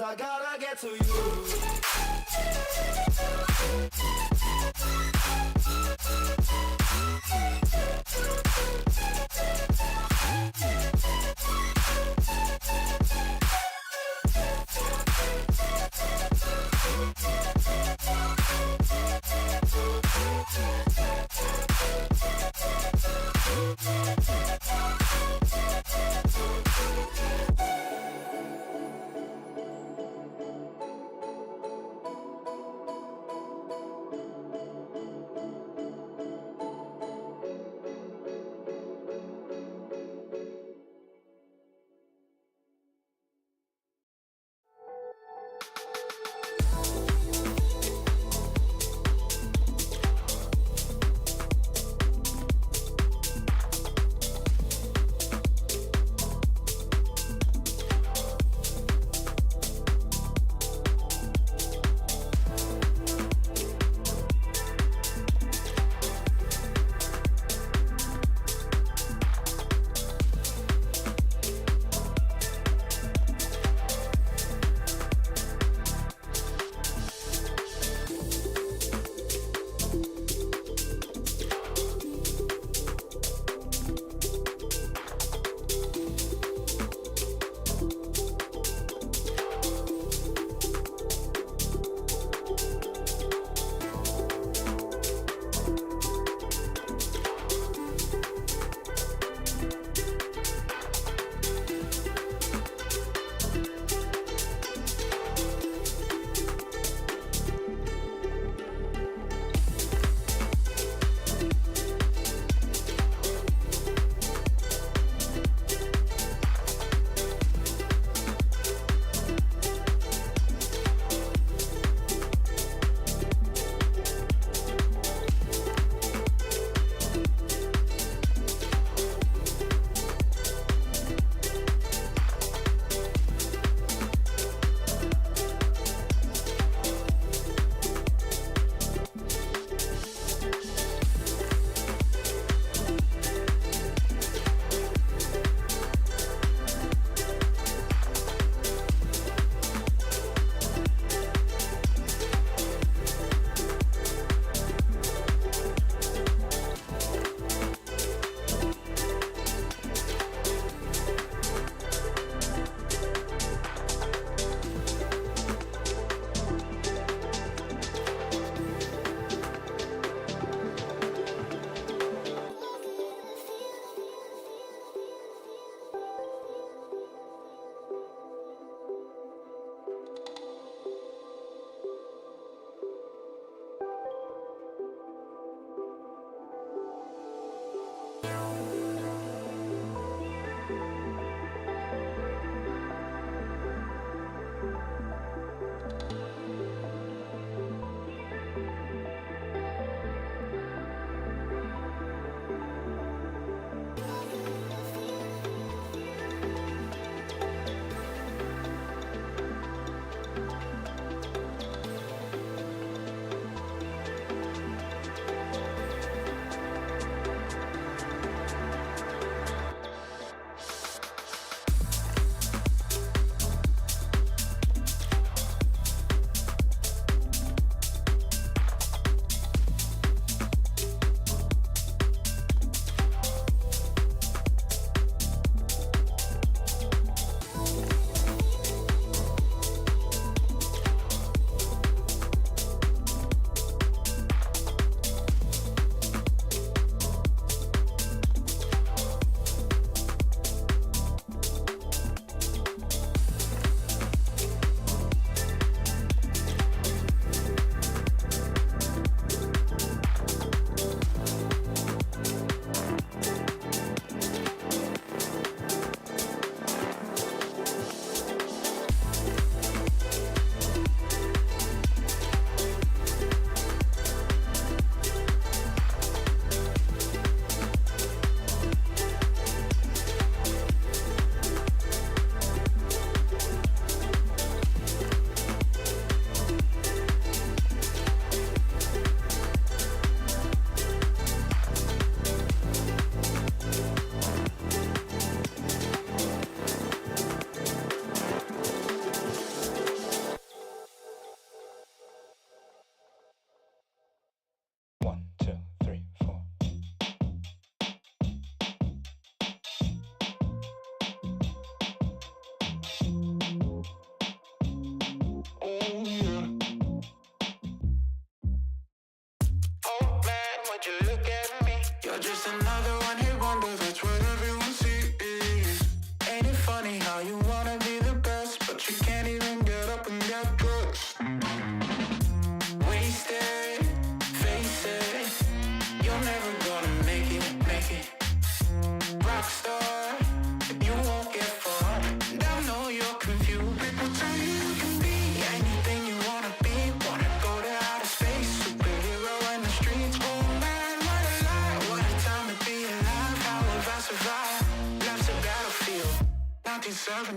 Speaker 3: I gotta get to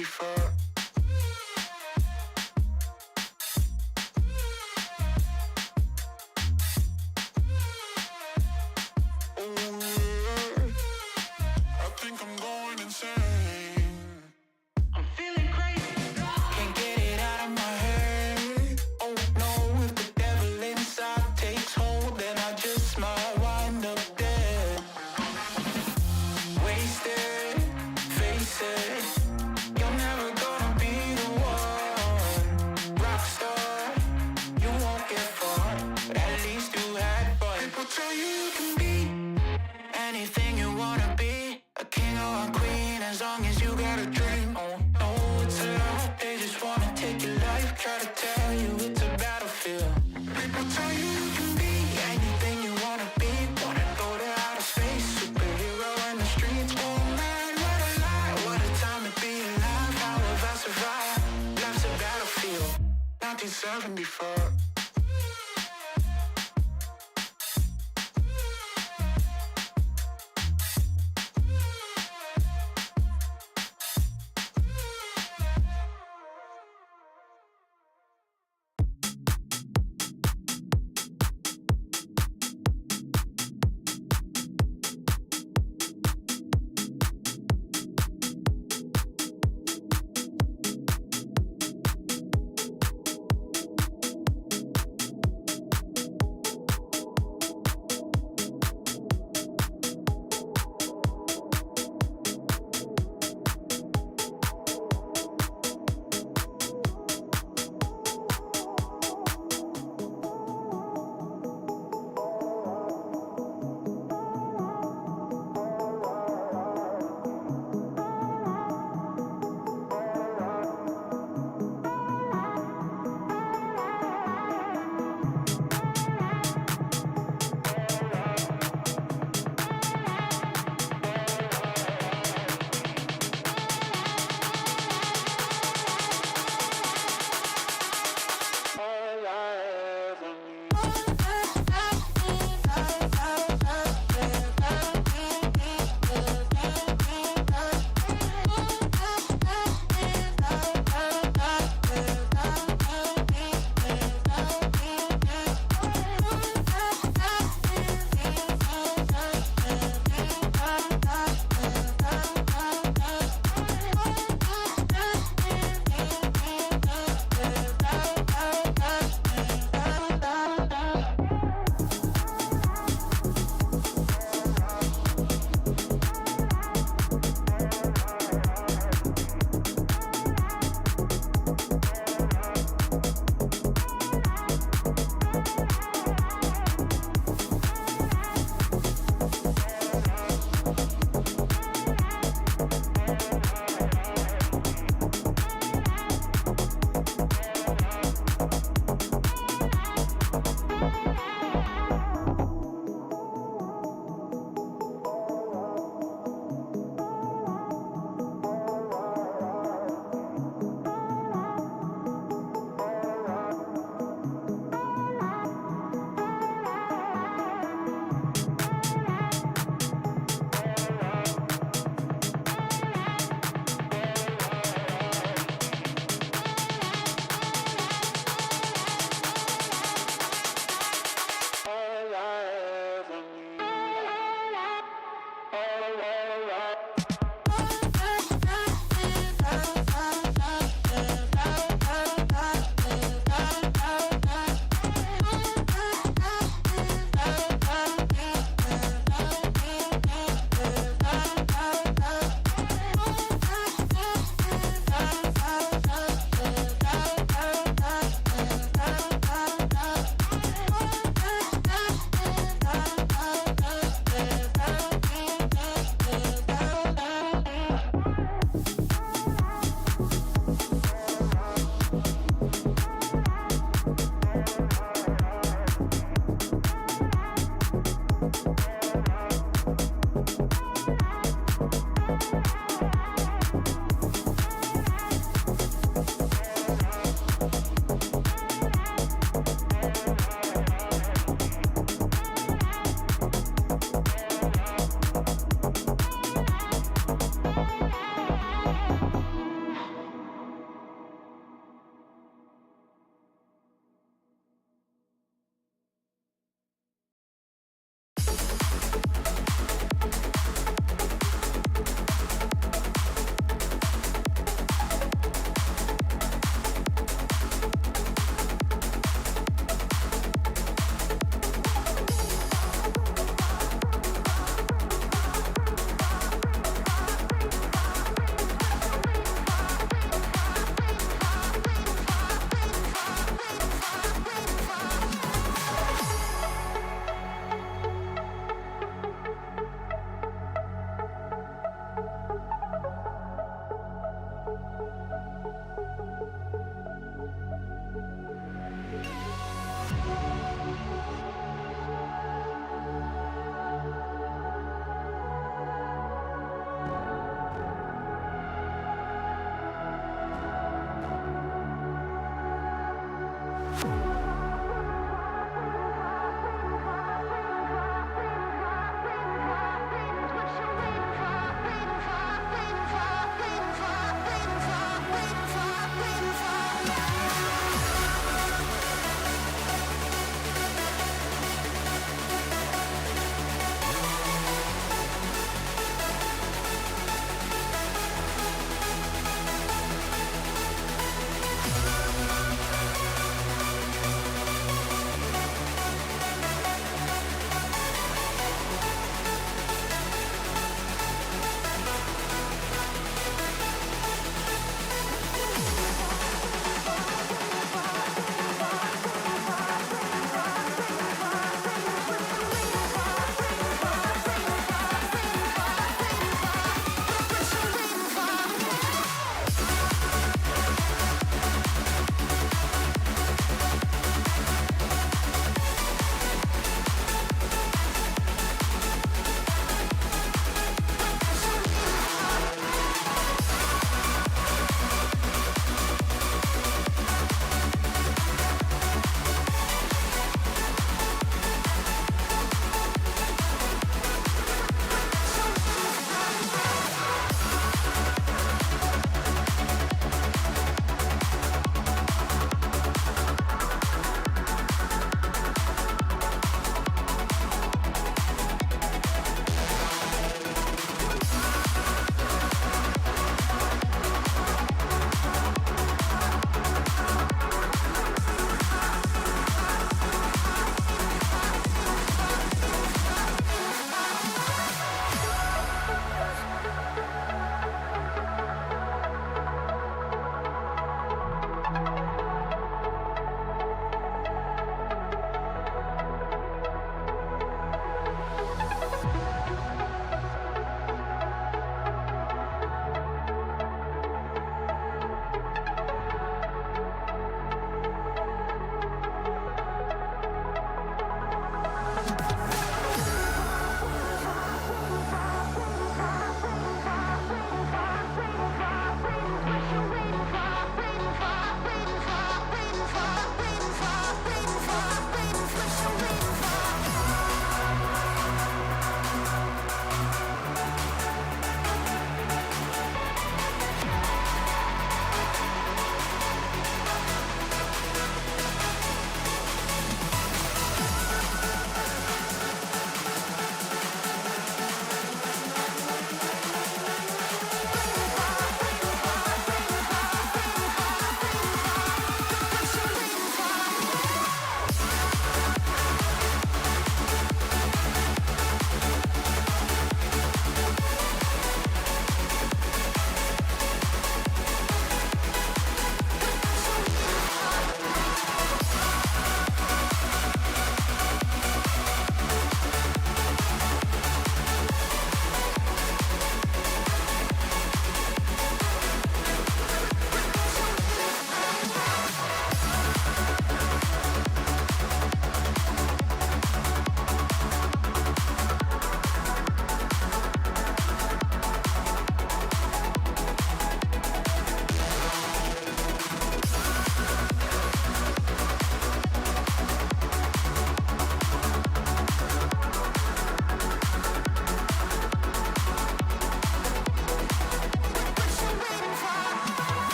Speaker 3: 1974.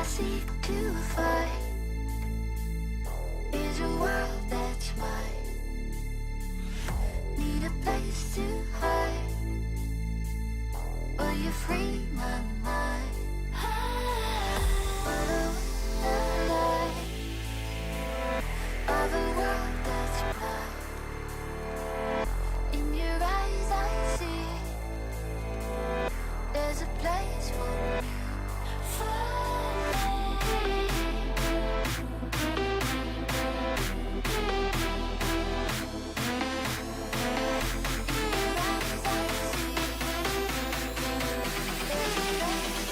Speaker 5: seek to find is a world that's mine. Need a place to hide. Will you free my mind? Follow the light of a world that's blind. In your eyes I see there's a place for me. In your eyes I see there's a place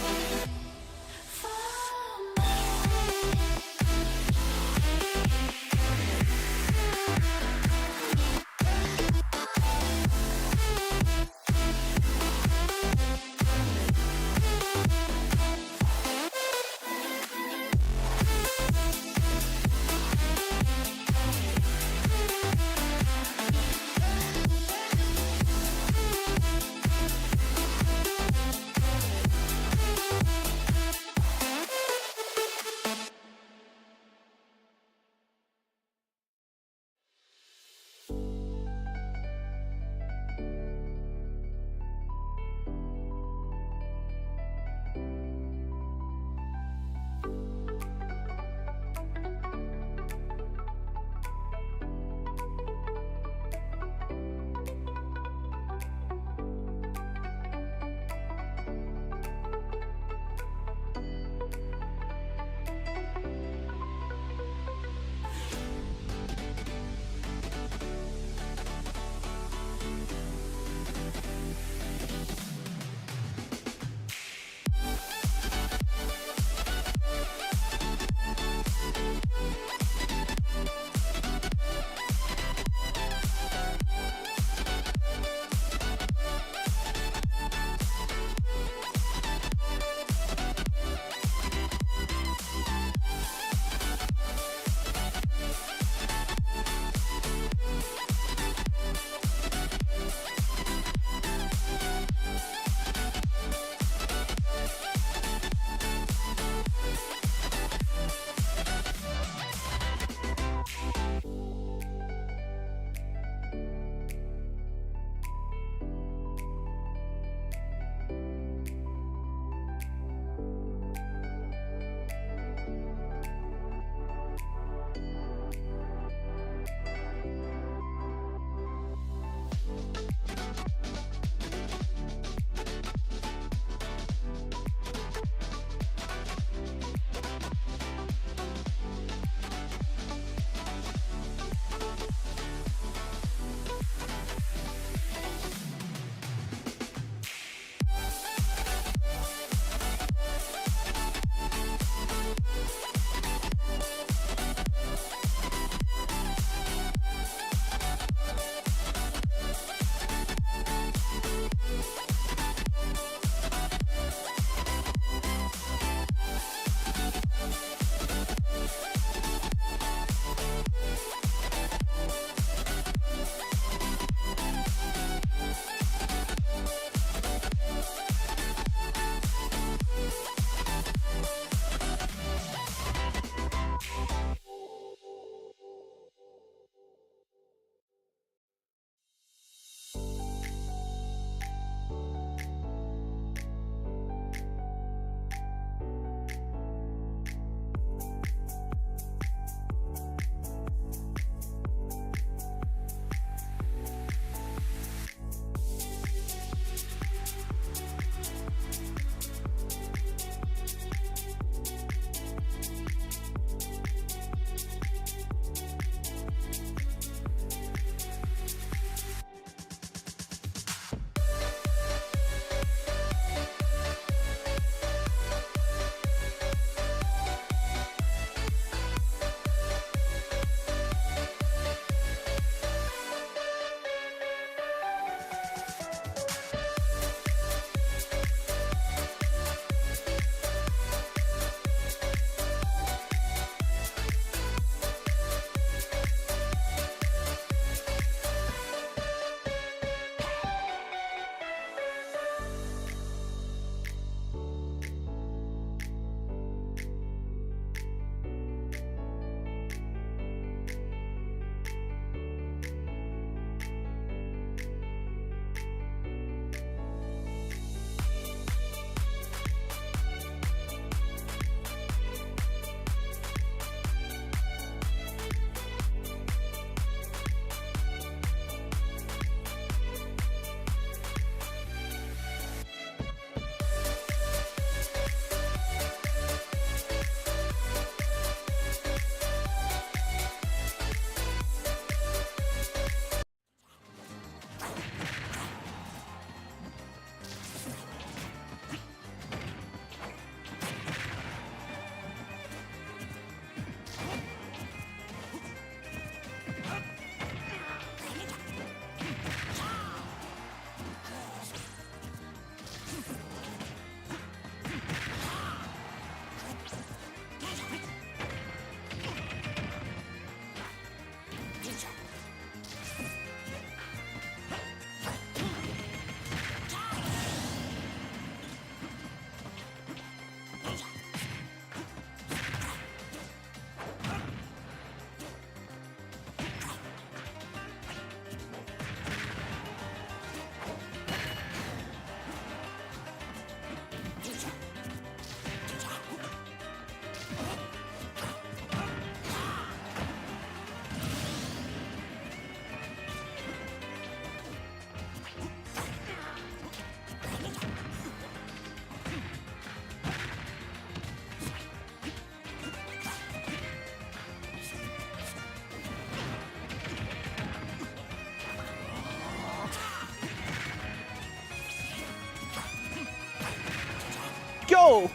Speaker 1: go.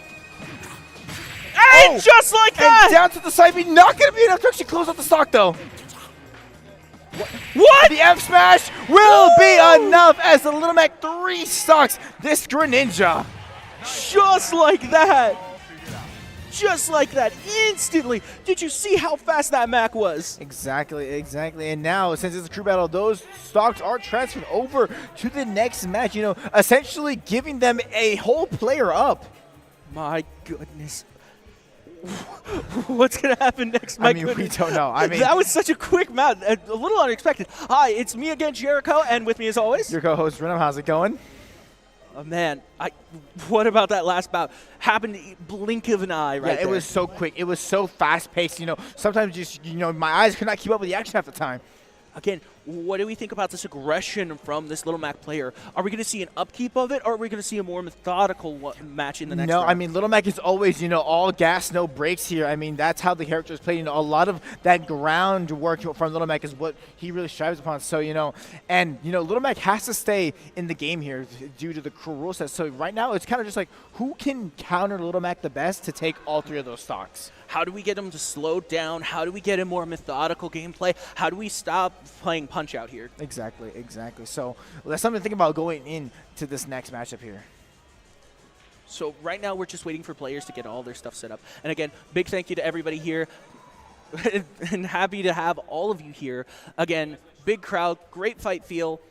Speaker 1: And just like that!
Speaker 2: And down to the side B, not going to be enough to actually close out the stock, though.
Speaker 1: What?
Speaker 2: The F smash will be enough as the Little Mac 3 stocks this Greninja.
Speaker 1: Just like that. Just like that, instantly. Did you see how fast that Mac was?
Speaker 2: Exactly. And now, since it's a crew battle, those stocks are transferred over to the next match, you know, essentially giving them a whole player up.
Speaker 1: My goodness. What's going to happen next?
Speaker 2: I mean, we don't know. I mean,
Speaker 1: that was such a quick match, a little unexpected. Hi, it's me again, Jericho, and with me as always,
Speaker 2: your co-host, Renom. How's it going?
Speaker 1: Oh, man, what about that last bout? Happened in blink of an eye, right?
Speaker 2: Yeah, it was so quick. It was so fast-paced. You know, sometimes just my eyes could not keep up with the action half the time.
Speaker 1: Again, what do we think about this aggression from this Little Mac player? Are we going to see an upkeep of it, or are we going to see a more methodical match in the next round?
Speaker 2: No, I mean, Little Mac is always, all gas, no brakes here. I mean, that's how the character is played. You know, a lot of that groundwork from Little Mac is what he really strives upon. So, Little Mac has to stay in the game here due to the cruel rule set. So right now, it's kind of just like, who can counter Little Mac the best to take all three of those stocks?
Speaker 1: How do we get him to slow down? How do we get a more methodical gameplay? How do we stop playing Punch-Out here?
Speaker 2: Exactly. So that's something to think about going into this next matchup here.
Speaker 1: So right now we're just waiting for players to get all their stuff set up. And again, big thank you to everybody here. And happy to have all of you here. Again, big crowd, great fight feel.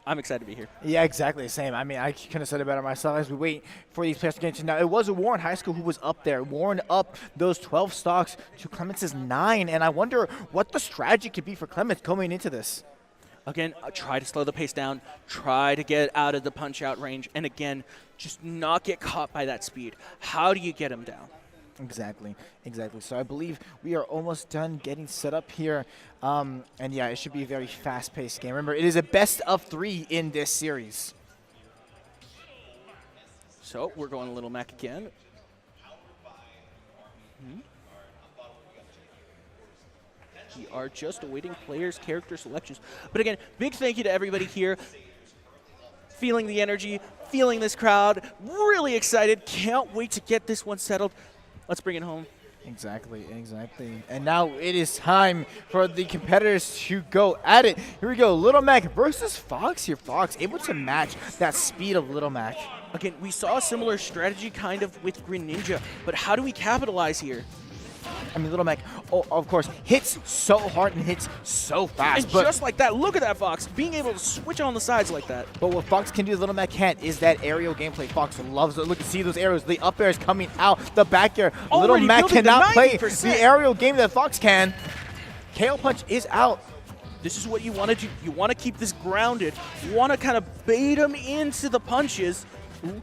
Speaker 1: I'm excited to be here.
Speaker 2: Yeah, exactly the same. I mean, I couldn't have said it better myself as we wait for these players to get into. Now, it was Warren High School who was up there. Warren up those 12 stocks to Clemence's 9. And I wonder what the strategy could be for Clemence going into this.
Speaker 1: Again, try to slow the pace down. Try to get out of the punch-out range. And again, just not get caught by that speed. How do you get him down?
Speaker 2: Exactly. So I believe we are almost done getting set up here. And yeah, it should be a very fast-paced game. Remember, it is a best of 3 in this series.
Speaker 1: So we're going Little Mac again. We are just awaiting players' character selections. But again, big thank you to everybody here. Feeling the energy, feeling this crowd, really excited. Can't wait to get this one settled. Let's bring it home.
Speaker 2: Exactly. And now it is time for the competitors to go at it. Here we go, Little Mac versus Fox here. Fox able to match that speed of Little Mac.
Speaker 1: Again, we saw a similar strategy kind of with Greninja, but how do we capitalize here?
Speaker 2: I mean, Little Mac, of course, hits so hard and hits so fast.
Speaker 1: And just like that, look at that Fox, being able to switch on the sides like that.
Speaker 2: But what Fox can do, Little Mac can't, is that aerial gameplay. Fox loves it. Look, see those arrows. The up air is coming out, the back air. Little Mac cannot play the aerial game that Fox can. KO Punch is out.
Speaker 1: This is what you want to do. You want to keep this grounded. You want to kind of bait him into the punches.
Speaker 2: Ooh.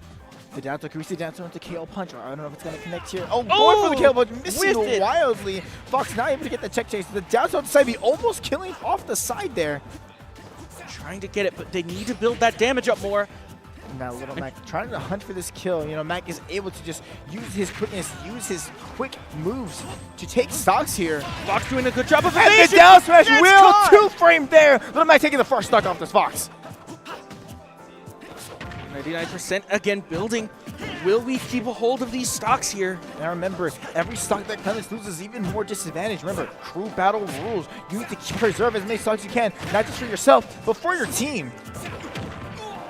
Speaker 2: The down to Karisi, down to KO Punch. I don't know if it's going to connect here. Oh, going for the KO Punch, missing wildly. Fox not able to get the check chase. The down to side B almost killing off the side there.
Speaker 1: Trying to get it, but they need to build that damage up more.
Speaker 2: Now Little Mac trying to hunt for this kill. Mac is able to just use his quickness, use his quick moves to take stocks here.
Speaker 1: Fox doing a good job of
Speaker 2: evasion. And the down smash will 2-frame there. Little Mac taking the first stock off this Fox.
Speaker 1: 99% again building. Will we keep a hold of these stocks here?
Speaker 2: Now remember, every stock that Clemence loses even more disadvantage. Remember, crew battle rules. You need to preserve as many stocks as you can, not just for yourself, but for your team.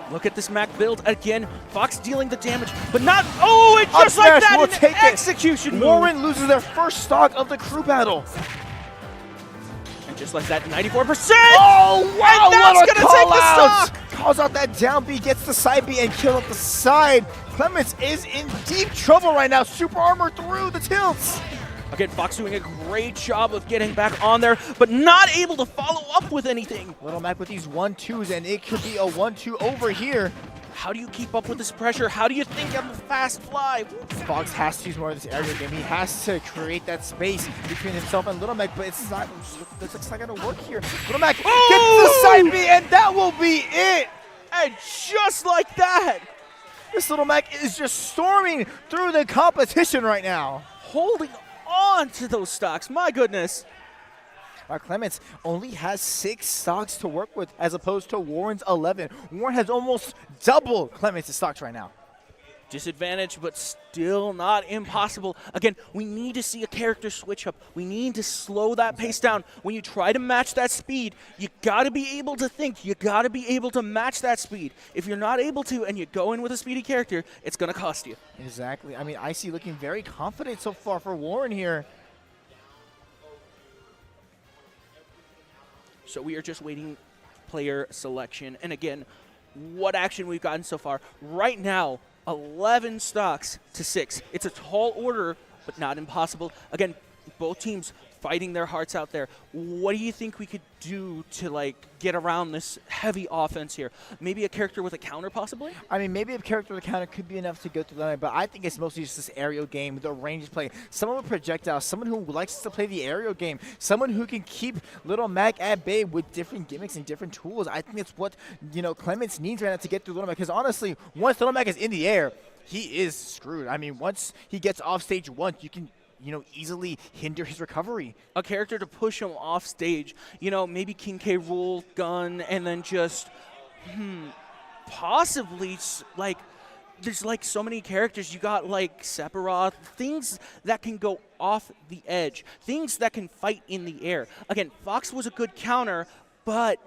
Speaker 1: Look at this Mac build again. Fox dealing the damage, but not. Oh, it just like that.
Speaker 2: Will take
Speaker 1: execution move.
Speaker 2: Warren loses their first stock of the crew battle.
Speaker 1: And just like that, 94%.
Speaker 2: Oh, wow.
Speaker 1: And that's going to take the stock.
Speaker 2: Calls out that down B, gets the side B, and kills up the side. Clemence is in deep trouble right now. Super armor through the tilts.
Speaker 1: Again, Fox doing a great job of getting back on there, but not able to follow up with anything.
Speaker 2: Little Mac with these 1-2s, and it could be a 1-2 over here.
Speaker 1: How do you keep up with this pressure? How do you think of a fast fly?
Speaker 2: Fox has to use more of this aerial game. He has to create that space between himself and Little Mac, but it's not. This looks like it'll work here. Little Mac gets the side B, and that will be it.
Speaker 1: And just like that,
Speaker 2: this Little Mac is just storming through the competition right now.
Speaker 1: Holding on to those stocks, my goodness.
Speaker 2: Clemence only has 6 stocks to work with as opposed to Warren's 11. Warren has almost double Clemence's stocks right now.
Speaker 1: Disadvantage, but still not impossible. Again, we need to see a character switch up. We need to slow that pace down. When you try to match that speed, you got to be able to think. You got to be able to match that speed. If you're not able to and you go in with a speedy character, it's going to cost you.
Speaker 2: Exactly. I mean, Icy looking very confident so far for Warren here.
Speaker 1: So we are just waiting player selection. And again, what action we've gotten so far. Right now, 11 stocks to 6. It's a tall order, but not impossible. Again, both teams fighting their hearts out there. What do you think we could do to like get around this heavy offense here? Maybe a character with a counter, possibly?
Speaker 2: I mean, maybe a character with a counter could be enough to go through the line, but I think it's mostly just this aerial game, the range play. Someone with projectiles, someone who likes to play the aerial game, someone who can keep Little Mac at bay with different gimmicks and different tools. I think it's what, you know, Clemens needs right now to get through Little Mac, because honestly, once Little Mac is in the air, he is screwed. I mean, once he gets off stage once, you can, you know, easily hinder his recovery.
Speaker 1: A character to push him off stage. You know, maybe King K. Rool, gun, and then just, possibly, like, there's like so many characters. You got like Sephiroth, things that can go off the edge, things that can fight in the air. Again, Fox was a good counter, but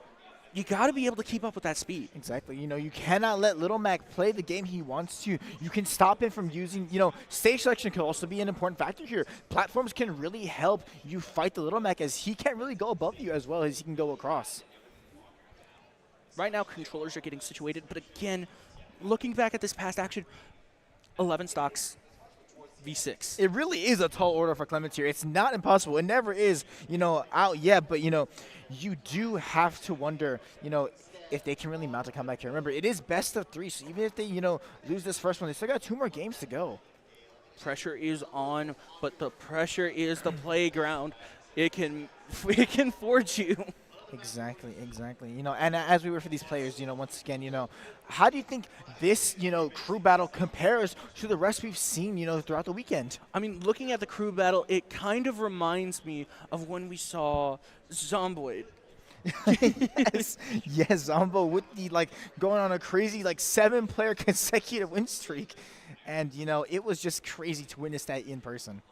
Speaker 1: you got to be able to keep up with that speed.
Speaker 2: Exactly. You know, you cannot let Little Mac play the game he wants to. You can stop him from using, you know, stage selection could also be an important factor here. Platforms can really help you fight the Little Mac, as he can't really go above you as well as he can go across.
Speaker 1: Right now, controllers are getting situated, but again, looking back at this past action, 11 stocks, V6.
Speaker 2: It really is a tall order for Clemens here. It's not impossible. It never is, you know, out yet, but, you know, you do have to wonder, you know, if they can really mount a comeback here. Remember, it is best of 3, so even if they, you know, lose this first one, they still got 2 more games to go.
Speaker 1: Pressure is on, but the pressure is the playground. It can forge you.
Speaker 2: Exactly, exactly. You know, and as we were for these players, you know, once again, you know, how do you think this, you know, crew battle compares to the rest we've seen, you know, throughout the weekend?
Speaker 1: I mean, looking at the crew battle, it kind of reminds me of when we saw Zomboid.
Speaker 2: Yes, Zombo with the, like, going on a crazy, like, 7-player consecutive win streak. And, you know, it was just crazy to witness that in person.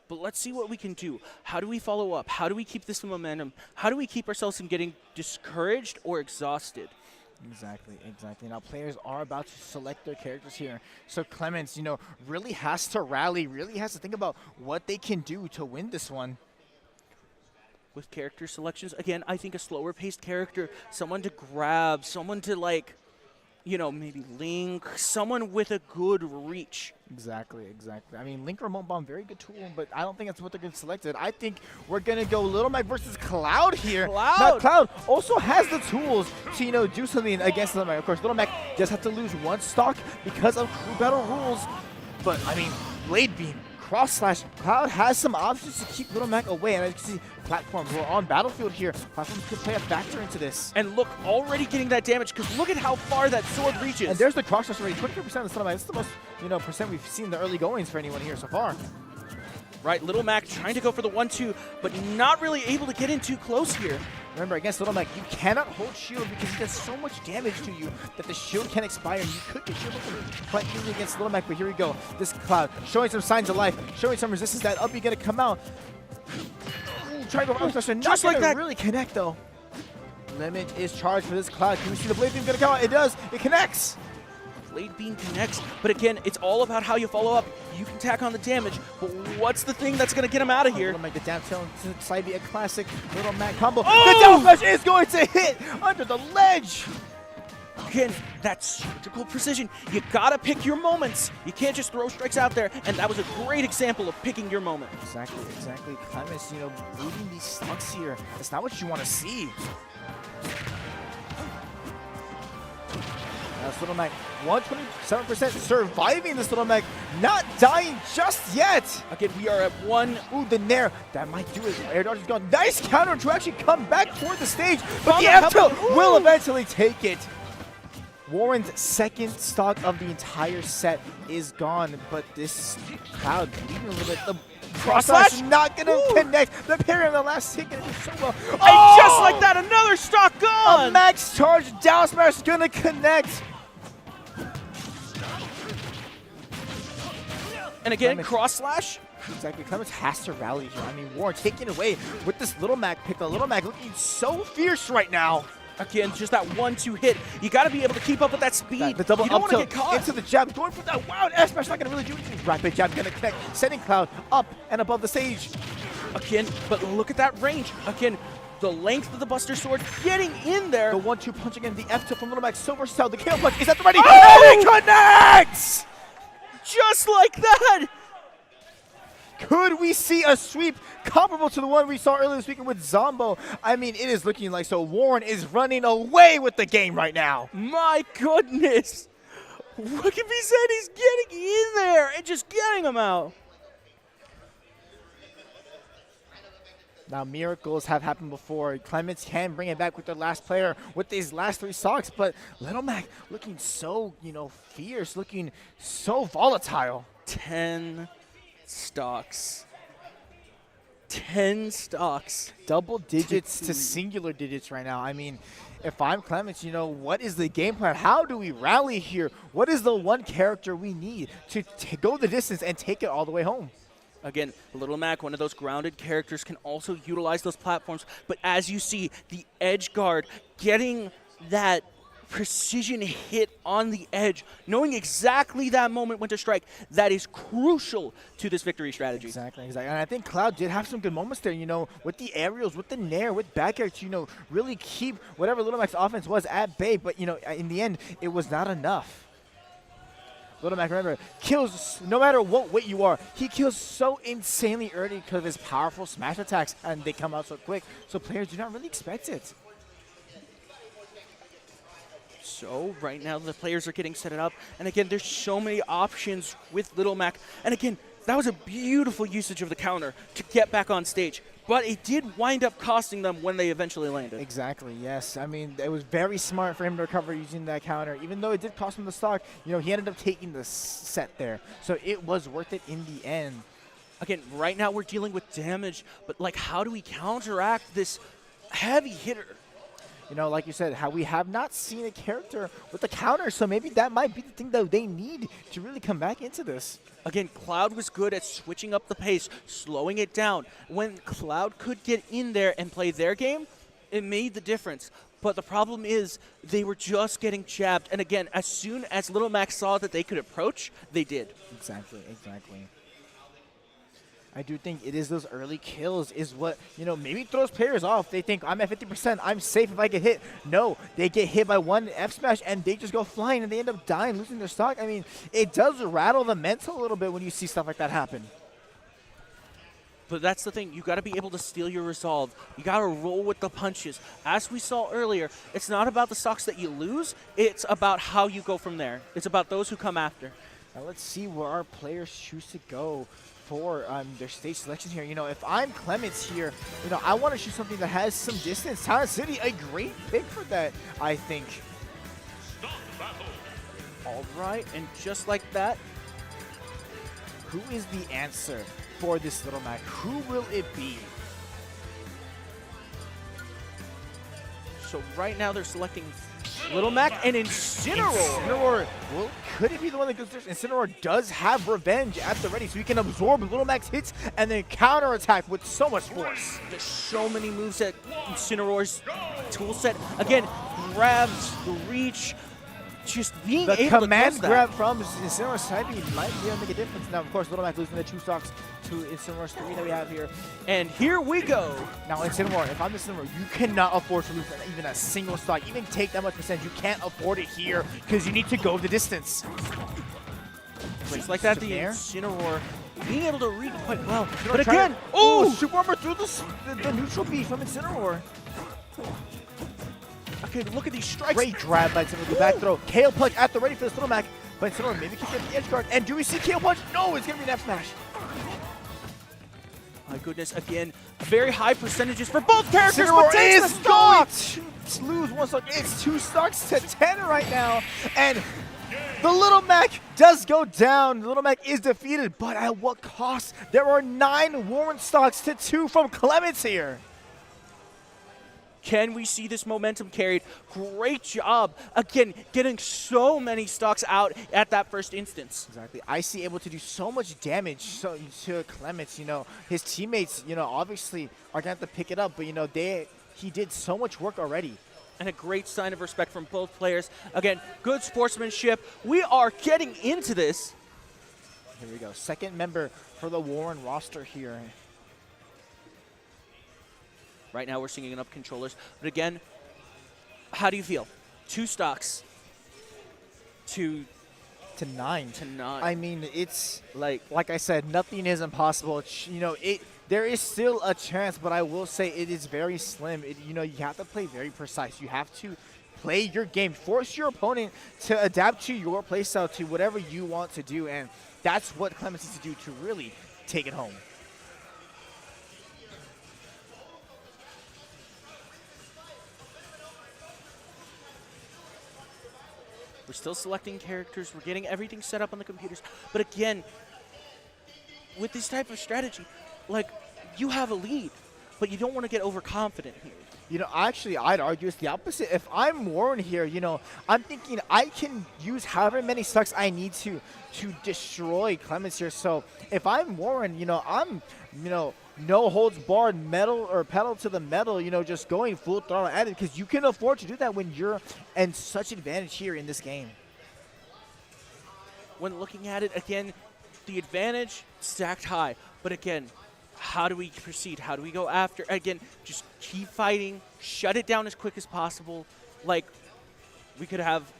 Speaker 1: But let's see what we can do. How do we follow up? How do we keep this momentum? How do we keep ourselves from getting discouraged or exhausted?
Speaker 2: Exactly, exactly. Now players are about to select their characters here. So Clemens, you know, really has to rally, really has to think about what they can do to win this one.
Speaker 1: With character selections, again, I think a slower paced character, someone to grab, someone to like, you know, maybe Link, someone with a good reach.
Speaker 2: Exactly, exactly. I mean, Link Remote Bomb, very good tool, but I don't think that's what they're going to select. I think we're going to go Little Mac versus Cloud here.
Speaker 1: Cloud!
Speaker 2: Now, Cloud also has the tools to, you know, do something against Little Mac. Of course, Little Mac just have to lose 1 stock because of crew battle rules. But, I mean, Blade Beam, Cross Slash, Cloud has some options to keep Little Mac away. And as you can see, platforms, we're on Battlefield here. Platforms could play a factor into this.
Speaker 1: And look, already getting that damage, because look at how far that sword reaches.
Speaker 2: And there's the Cross Slash already, 23% of the Little Mac. That's the most, you know, percent we've seen in the early goings for anyone here so far.
Speaker 1: Right, Little Mac trying to go for the 1-2, but not really able to get in too close here.
Speaker 2: Remember, against Little Mac, you cannot hold shield because he does so much damage to you that the shield can expire. You could get shield quite easily against Little Mac, but here we go. This Cloud showing some signs of life, showing some resistance. That up, you're going to come out. Ooh, trying to go for Not
Speaker 1: just like that.
Speaker 2: Really connect, though. Limit is charged for this Cloud. Can we see the Blade Beam going to come out? It does. It connects.
Speaker 1: Blade Beam connects, but again, it's all about how you follow up. You can tack on the damage, but what's the thing that's going to get him out of here?
Speaker 2: Little Mac, the down tilt to side B, a classic Little Mac combo.
Speaker 1: Oh!
Speaker 2: The down smash is going to hit under the ledge.
Speaker 1: Again, that surgical precision. You gotta pick your moments. You can't just throw strikes out there, and that was a great example of picking your moment.
Speaker 2: Exactly, exactly. Clemens, you know, losing these stocks here. That's not what you want to see. That's Little Mac, 127% surviving this Little Mac, not dying just yet.
Speaker 1: Again, we are at 1.
Speaker 2: Ooh, the Nair, that might do it. Air dodge is gone. Nice counter to actually come back toward the stage, but the F tilt will eventually take it. Warren's second stock of the entire set is gone, but this Cloud leaving a little bit. The cross slash not going to connect. The parry on the last hit going to do so well.
Speaker 1: And just like that, another stock gone.
Speaker 2: A max charge down smash is going to connect.
Speaker 1: And again,
Speaker 2: Clemens-
Speaker 1: cross slash.
Speaker 2: Exactly. Clemens has to rally here. I mean, Warren taking away with this Little Mac pick. The Little Mac looking so fierce right now.
Speaker 1: Again, just that 1-2 hit. You got to be able to keep up with that speed.
Speaker 2: The double
Speaker 1: you don't
Speaker 2: up
Speaker 1: want to
Speaker 2: tilt
Speaker 1: get caught.
Speaker 2: into the jab, going for that wild F smash. Not going to really do anything. Rapid jab going to connect, sending Cloud up and above the stage.
Speaker 1: Again, but look at that range. Again, the length of the Buster Sword getting in there.
Speaker 2: The 1-2 punch again, the F tilt from Little Mac, so versatile. The KO punch is at the ready.
Speaker 1: Oh!
Speaker 2: And it connects!
Speaker 1: Just like that.
Speaker 2: Could we see a sweep comparable to the one we saw earlier this weekend with Zombo? I mean, it is looking like so. Warren is running away with the game right now.
Speaker 1: My goodness. What can be said? He's getting in there and just getting him out.
Speaker 2: Now, miracles have happened before. Clemens can bring it back with the last player with these last 3 stocks, but Little Mac looking so, fierce, looking so volatile.
Speaker 1: 10 stocks. 10 stocks.
Speaker 2: Double digits to singular digits right now. I mean, if I'm Clemens, what is the game plan? How do we rally here? What is the one character we need to go the distance and take it all the way home?
Speaker 1: Again, Little Mac, one of those grounded characters, can also utilize those platforms. But as you see, the edge guard getting that precision hit on the edge, knowing exactly that moment when to strike, that is crucial to this victory strategy.
Speaker 2: Exactly. And I think Cloud did have some good moments there, with the aerials, with the nair, with back air to, really keep whatever Little Mac's offense was at bay. But, in the end, it was not enough. Little Mac, remember, kills no matter what weight you are. He kills so insanely early because of his powerful smash attacks, and they come out so quick. So players do not really expect it.
Speaker 1: So right now the players are getting set it up. And again, there's so many options with Little Mac. And again, that was a beautiful usage of the counter to get back on stage. But it did wind up costing them when they eventually landed.
Speaker 2: Exactly, yes. I mean, it was very smart for him to recover using that counter. Even though it did cost him the stock, he ended up taking the set there. So it was worth it in the end.
Speaker 1: Again, right now we're dealing with damage, but how do we counteract this heavy hitter?
Speaker 2: Like you said, how we have not seen a character with a counter, so maybe that might be the thing that they need to really come back into this.
Speaker 1: Again, Cloud was good at switching up the pace, slowing it down. When Cloud could get in there and play their game, it made the difference. But the problem is they were just getting jabbed. And again, as soon as Little Mac saw that they could approach, they did.
Speaker 2: Exactly. I do think it is those early kills is what, maybe throws players off. They think, I'm at 50%, I'm safe if I get hit. No, they get hit by one F smash and they just go flying and they end up dying, losing their stock. I mean, it does rattle the mental a little bit when you see stuff like that happen.
Speaker 1: But that's the thing. You got to be able to steal your resolve. You got to roll with the punches. As we saw earlier, it's not about the stocks that you lose. It's about how you go from there. It's about those who come after.
Speaker 2: Now let's see where our players choose to go for their stage selection here. If I'm Clemens here, I want to shoot something that has some distance. Town City, a great pick for that, I think.
Speaker 1: All right, and just like that,
Speaker 2: who is the answer for this Little Mac? Who will it be?
Speaker 1: so right now they're selecting Little Mac and Incineroar.
Speaker 2: Incineroar. Well, could it be the one that goes there? Incineroar does have revenge at the ready, so he can absorb Little Mac's hits and then counterattack with so much force.
Speaker 1: There's so many moves that Incineroar's toolset, again, grabs, the reach, just being
Speaker 2: The
Speaker 1: able
Speaker 2: command
Speaker 1: to
Speaker 2: grab from Incineroar's side B might be able to make a difference. Now, of course, Little Mac losing the 2 stocks to Incineroar's 3 that we have here.
Speaker 1: And here we go.
Speaker 2: Now, Incineroar, if I'm Incineroar, you cannot afford to lose even a single stock. Even take that much percentage, you can't afford it here because you need to go the distance.
Speaker 1: Just like that, the
Speaker 2: Air.
Speaker 1: Incineroar being able to read quite well.
Speaker 2: Incineroar
Speaker 1: But
Speaker 2: trying
Speaker 1: again,
Speaker 2: to-
Speaker 1: oh!
Speaker 2: Super Armor through the neutral B from Incineroar.
Speaker 1: Okay, look at these strikes.
Speaker 2: Great grab by Incineroar. The back throw. KO punch at the ready for this Little Mac. But Incineroar maybe can get the edge guard. And do we see KO punch? No, it's going to be an F smash.
Speaker 1: My goodness, again, very high percentages for both characters,
Speaker 2: Incineroar
Speaker 1: but takes
Speaker 2: is
Speaker 1: the stock.
Speaker 2: going to lose 1 stock. It's 2 stocks to 10 right now. And the Little Mac does go down. Little Mac is defeated, but at what cost? There are 9 Warren stocks to 2 from Clemens here.
Speaker 1: Can we see this momentum carried? Great job. Again, getting so many stocks out at that first instance.
Speaker 2: Exactly. Icy able to do so much damage to Clements. You know, his teammates, you know, obviously are going to have to pick it up, but, you know, he did so much work already.
Speaker 1: And a great sign of respect from both players. Again, good sportsmanship. We are getting into this.
Speaker 2: Here we go. Second member for the Warren roster here.
Speaker 1: Right now we're seeing enough controllers. But again, how do you feel? 2 stocks to
Speaker 2: 9.
Speaker 1: I
Speaker 2: mean, it's like I said, nothing is impossible. You know, there is still a chance, but I will say it is very slim. You know, you have to play very precise. You have to play your game. Force your opponent to adapt to your playstyle, to whatever you want to do, and that's what Clements needs to do to really take it home.
Speaker 1: We're still selecting characters. We're getting everything set up on the computers. But again, with this type of strategy, like, you have a lead, but you don't want to get overconfident here.
Speaker 2: You know, actually, I'd argue it's the opposite. If I'm Warren here, you know, I'm thinking I can use however many stocks I need to destroy Clements here. So if I'm Warren, you know, I'm, you know, no holds barred, metal or pedal to the metal, you know, just going full throttle at it, because you can afford to do that when you're in such advantage here in this game.
Speaker 1: When looking at it, again, the advantage stacked high. But again, how do we proceed? How do we go after? Again, just keep fighting, shut it down as quick as possible. Like, we could have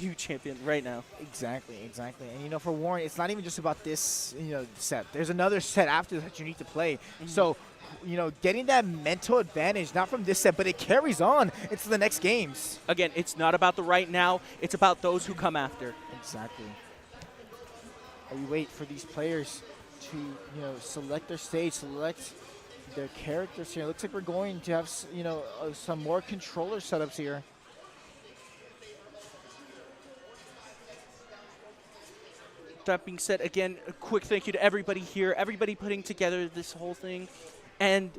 Speaker 1: new champion right now.
Speaker 2: Exactly. And, you know, for Warren, it's not even just about this, you know, set. There's another set after that you need to play. So, you know, getting that mental advantage, not from this set, but it carries on into the next games.
Speaker 1: Again, it's not about the right now. It's about those who come after.
Speaker 2: Exactly. And we wait for these players to, you know, select their stage, select their characters here. It looks like we're going to have, you know, some more controller setups here.
Speaker 1: That being said, again, a quick thank you to everybody here, everybody putting together this whole thing. And,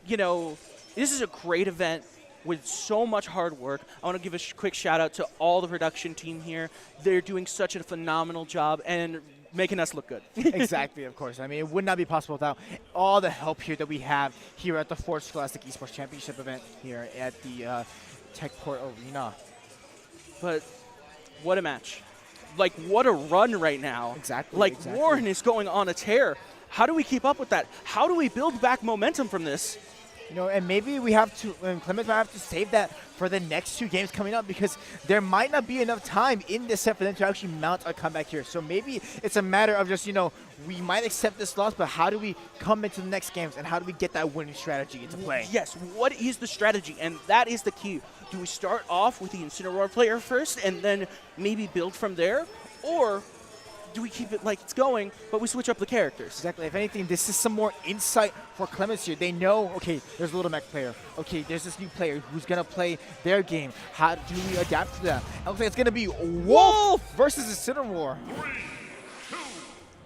Speaker 1: you know, this is a great event with so much hard work. I want to give a quick shout out to all the production team here. They're doing such a phenomenal job and making us look good.
Speaker 2: Exactly, of course. I mean, it would not be possible without all the help here that we have here at the Forge Scholastic Esports Championship event here at the Techport Arena.
Speaker 1: But what a match. Like, what a run right now.
Speaker 2: Exactly.
Speaker 1: Like, Warren is going on a tear. How do we keep up with that? How do we build back momentum from this?
Speaker 2: You know, and maybe we have to, and Clements might have to save that for the next 2 games coming up, because there might not be enough time in this set for them to actually mount a comeback here. So maybe it's a matter of just, you know, we might accept this loss, but how do we come into the next games, and how do we get that winning strategy into play?
Speaker 1: Yes, what is the strategy? And that is the key. Do we start off with the Incineroar player first and then maybe build from there? Or do we keep it like it's going, but we switch up the characters?
Speaker 2: Exactly. If anything, this is some more insight for Clements here. They know, okay, there's a Little Mac player. Okay, there's this new player who's going to play their game. How do we adapt to that? It looks like it's going to be Wolf versus Incineroar.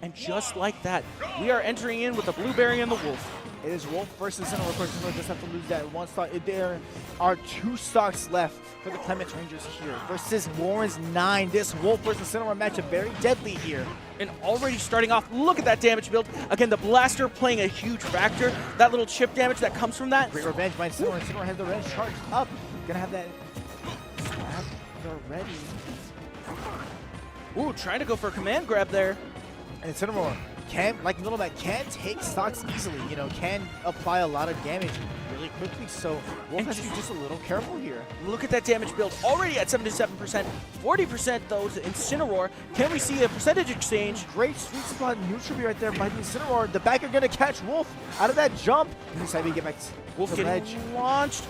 Speaker 1: And just like that, we are entering in with the Blueberry and the Wolf.
Speaker 2: It is Wolf versus Incineroar. Of course, Incineroar just have to lose that 1 stock. There are 2 stocks left for the Clements Rangers here versus Warren's 9. This Wolf versus Incineroar matchup very deadly here.
Speaker 1: And already starting off, look at that damage build. Again, the blaster playing a huge factor. That little chip damage that comes from that.
Speaker 2: Great revenge by Incineroar. Incineroar has the revenge charged up. Gonna have that stab already.
Speaker 1: Ooh, trying to go for a command grab there.
Speaker 2: And Incineroar can, like Little Mac, can take stocks easily, you know, can apply a lot of damage really quickly. So Wolf has to be just a little careful here.
Speaker 1: Look at that damage build already at 77%, 40% though to Incineroar. Can we see a percentage exchange?
Speaker 2: Great sweet spot neutral right there by the Incineroar. The backer gonna catch Wolf out of that jump. And this get back
Speaker 1: Wolf
Speaker 2: to the
Speaker 1: getting
Speaker 2: ledge.
Speaker 1: launched.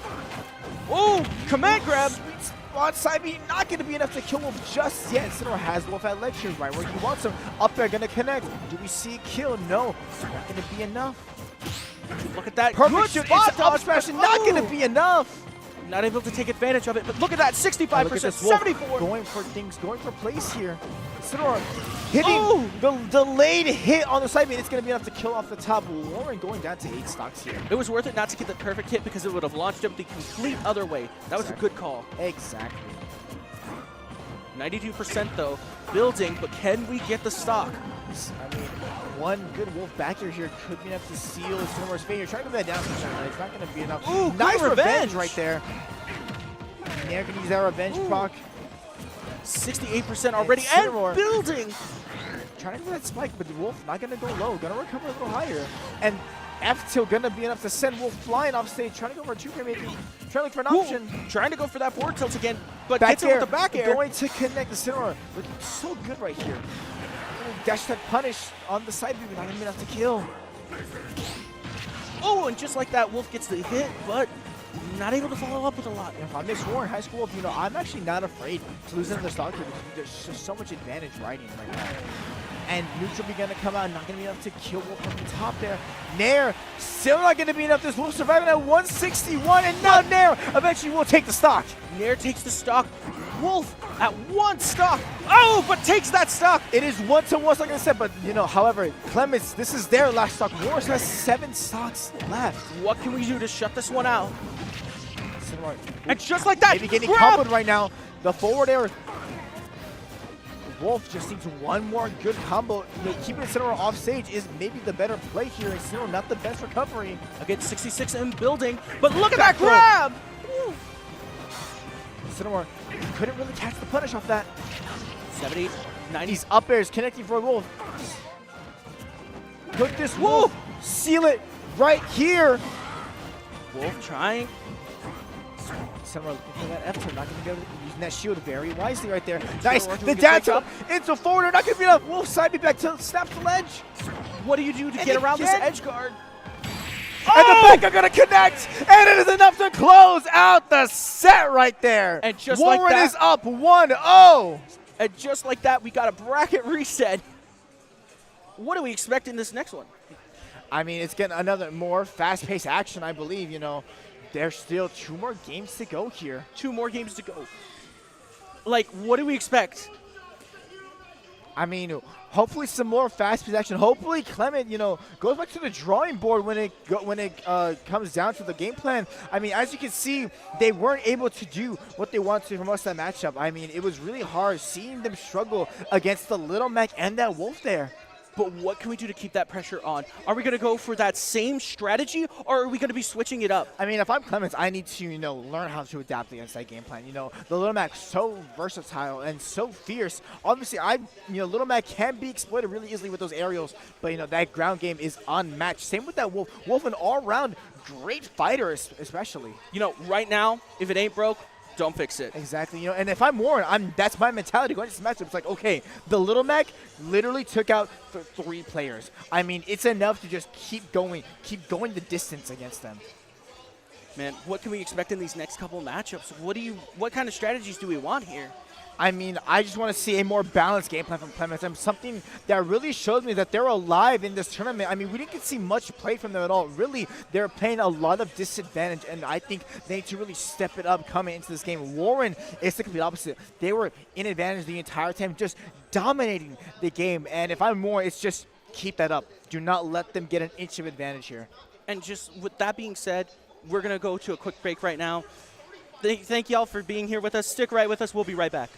Speaker 1: Oh, command grab.
Speaker 2: Sweet spot side B, not gonna be enough to kill Wolf just yet. Incineroar has Wolf at ledge here, right where he wants him. Up there, gonna connect. Do we see a kill? No, it's not gonna be enough.
Speaker 1: Look at that.
Speaker 2: Perfect
Speaker 1: Good
Speaker 2: shoot,
Speaker 1: spot
Speaker 2: it's up smash, and not gonna be enough.
Speaker 1: Not able to take advantage of it, but look at that, 65%,
Speaker 2: Look at this Wolf
Speaker 1: 74.
Speaker 2: going for things, going for plays here. Isidore hitting the delayed hit on the side beam. It's going to be enough to kill off the top. Warren going down to 8 stocks here.
Speaker 1: It was worth it not to get the perfect hit because it would have launched him the complete other way. That was a good call.
Speaker 2: Exactly.
Speaker 1: 92% though, building, but can we get the stock?
Speaker 2: I mean, one good Wolf backer here could be enough to seal Isinore's fate. You're trying to get that down some but it's not going to be enough.
Speaker 1: Ooh,
Speaker 2: nice
Speaker 1: good
Speaker 2: revenge
Speaker 1: revenge
Speaker 2: right there. Nair can use that revenge proc.
Speaker 1: 68% already, and
Speaker 2: Isidore
Speaker 1: building!
Speaker 2: trying to get that spike, but the Wolf not going to go low. Going to recover a little higher. And F-Tilt going to be enough to send Wolf flying off stage, trying to go for a 2K maybe. Trying to look for an option.
Speaker 1: Trying to go for that forward tilt again, but
Speaker 2: Back
Speaker 1: gets it
Speaker 2: air,
Speaker 1: with the back air.
Speaker 2: going to connect the Isidore. Looking so good right here. Dash that punish on the side beam, not even enough to kill.
Speaker 1: Oh, and just like that, Wolf gets the hit, but not able to follow up with a lot.
Speaker 2: If I'm Miss Warren, High School Wolf, you know, I'm actually not afraid to lose into the stock here because there's just so much advantage riding right now. And neutral be gonna come out, not gonna be enough to kill Wolf from the top there. Nair, still not gonna be enough. This Wolf surviving at 161, and now Nair eventually will take the stock.
Speaker 1: Nair takes the stock. Wolf at 1 stock. Oh, but takes that stock.
Speaker 2: It is 1-1, like I said, but you know, however, Clements, this is their last stock. Morris has 7 stocks left.
Speaker 1: What can we do to shut this one out?
Speaker 2: Isidore,
Speaker 1: And just like that,
Speaker 2: maybe getting
Speaker 1: grab!
Speaker 2: comboed right now. The forward air. Wolf just needs one more good combo. You know, keeping Isidore off stage is maybe the better play here. Isidore not the best recovery.
Speaker 1: Again, 66 in building, but look at
Speaker 2: Back
Speaker 1: that
Speaker 2: throw.
Speaker 1: grab!
Speaker 2: Isidore couldn't really catch the punish off that.
Speaker 1: 70, 90.
Speaker 2: He's up airs connecting for Wolf. Put this Wolf, seal it right here.
Speaker 1: Wolf trying.
Speaker 2: Isidore looking for that F-turn, not going to be able to using that shield very wisely right there. Nice,
Speaker 1: doing
Speaker 2: the
Speaker 1: good
Speaker 2: down
Speaker 1: pick
Speaker 2: tilt
Speaker 1: up.
Speaker 2: into forward, not going to be enough. Wolf side me back to snap the ledge.
Speaker 1: What do you do to
Speaker 2: And
Speaker 1: get around this
Speaker 2: again.
Speaker 1: edge guard?
Speaker 2: And the back are going to connect, and it is enough to close out the set right there.
Speaker 1: And just
Speaker 2: Warren
Speaker 1: like that-
Speaker 2: is up 1-0.
Speaker 1: And just like that, we got a bracket reset. What do we expect in this next one?
Speaker 2: I mean, it's getting another more fast-paced action, I believe. You know, there's still 2 more games to go here.
Speaker 1: 2 more games to go. Like, what do we expect?
Speaker 2: I mean, hopefully some more fast-paced action. Hopefully Clement, you know, goes back to the drawing board when it comes down to the game plan. I mean, as you can see, they weren't able to do what they wanted to from us that matchup. I mean, it was really hard seeing them struggle against the Little Mac and that Wolf there.
Speaker 1: But what can we do to keep that pressure on? Are we going to go for that same strategy, or are we going to be switching it up?
Speaker 2: I mean, if I'm Clemens, I need to, you know, learn how to adapt against that game plan. You know, the Little Mac so versatile and so fierce. Obviously, Little Mac can be exploited really easily with those aerials, but, you know, that ground game is unmatched. Same with that Wolf. Wolf, an all-round great fighter, especially.
Speaker 1: You know, right now, if it ain't broke, don't fix it.
Speaker 2: Exactly, you know, and if I'm Warren, that's my mentality going into this matchup. It's like, okay, the Little Mac literally took out 3 players. I mean, it's enough to just keep going the distance against them.
Speaker 1: Man, what can we expect in these next couple matchups? What kind of strategies do we want here?
Speaker 2: I mean, I just want to see a more balanced game plan from Clemens. And something that really shows me that they're alive in this tournament. I mean, we didn't get to see much play from them at all. Really, they're playing a lot of disadvantage, and I think they need to really step it up coming into this game. Warren is the complete opposite. They were in advantage the entire time, just dominating the game. And if I'm Warren, it's just keep that up. Do not let them get an inch of advantage here.
Speaker 1: And just with that being said, we're going to go to a quick break right now. Thank y'all for being here with us. Stick right with us. We'll be right back.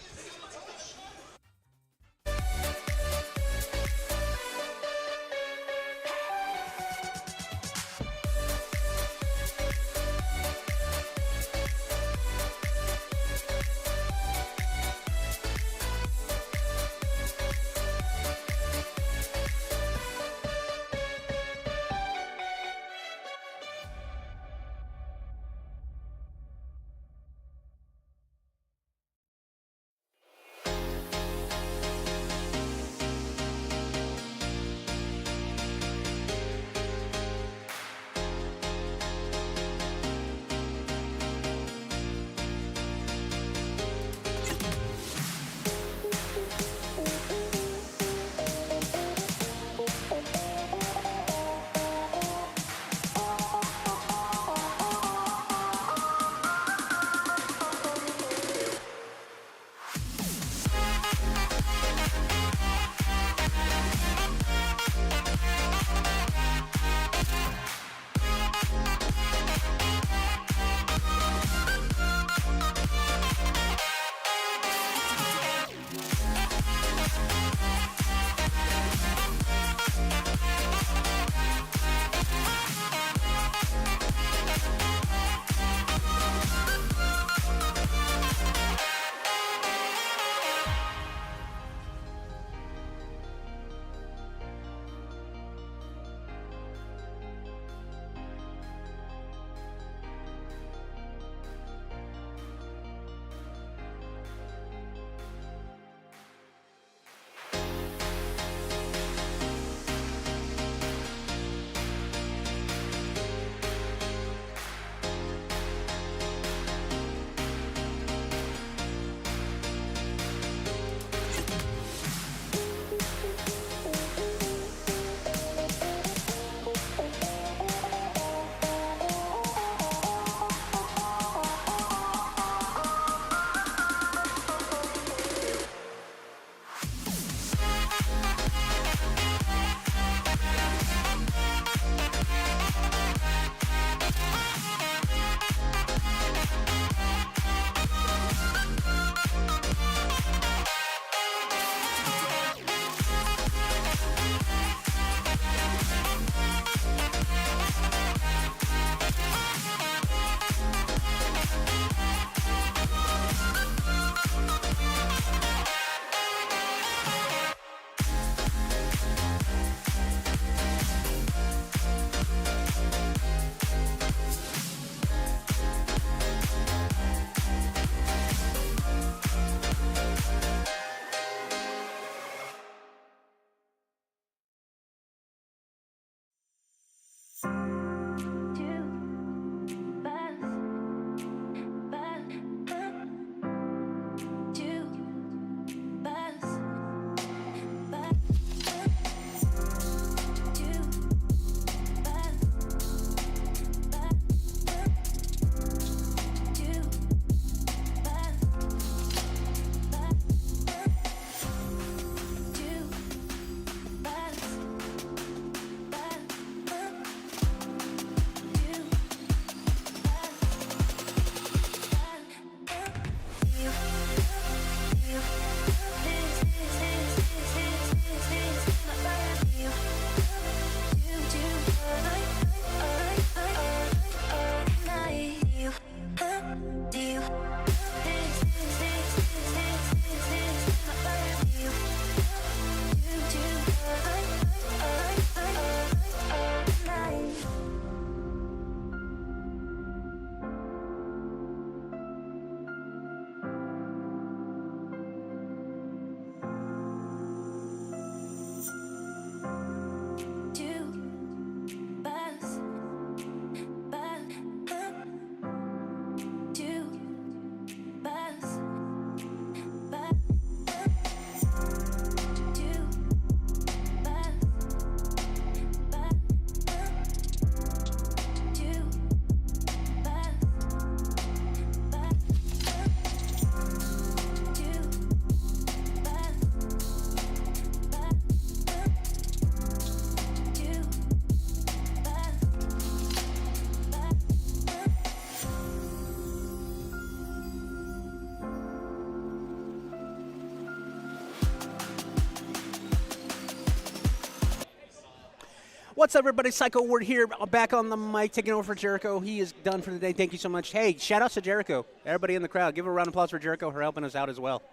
Speaker 8: What's up, everybody? Psycho Ward here, back on the mic, taking over for Jericho. He is done for the day. Thank you so much. Hey, shout outs to Jericho. Everybody in the crowd, give a round of applause for Jericho for helping us out as well.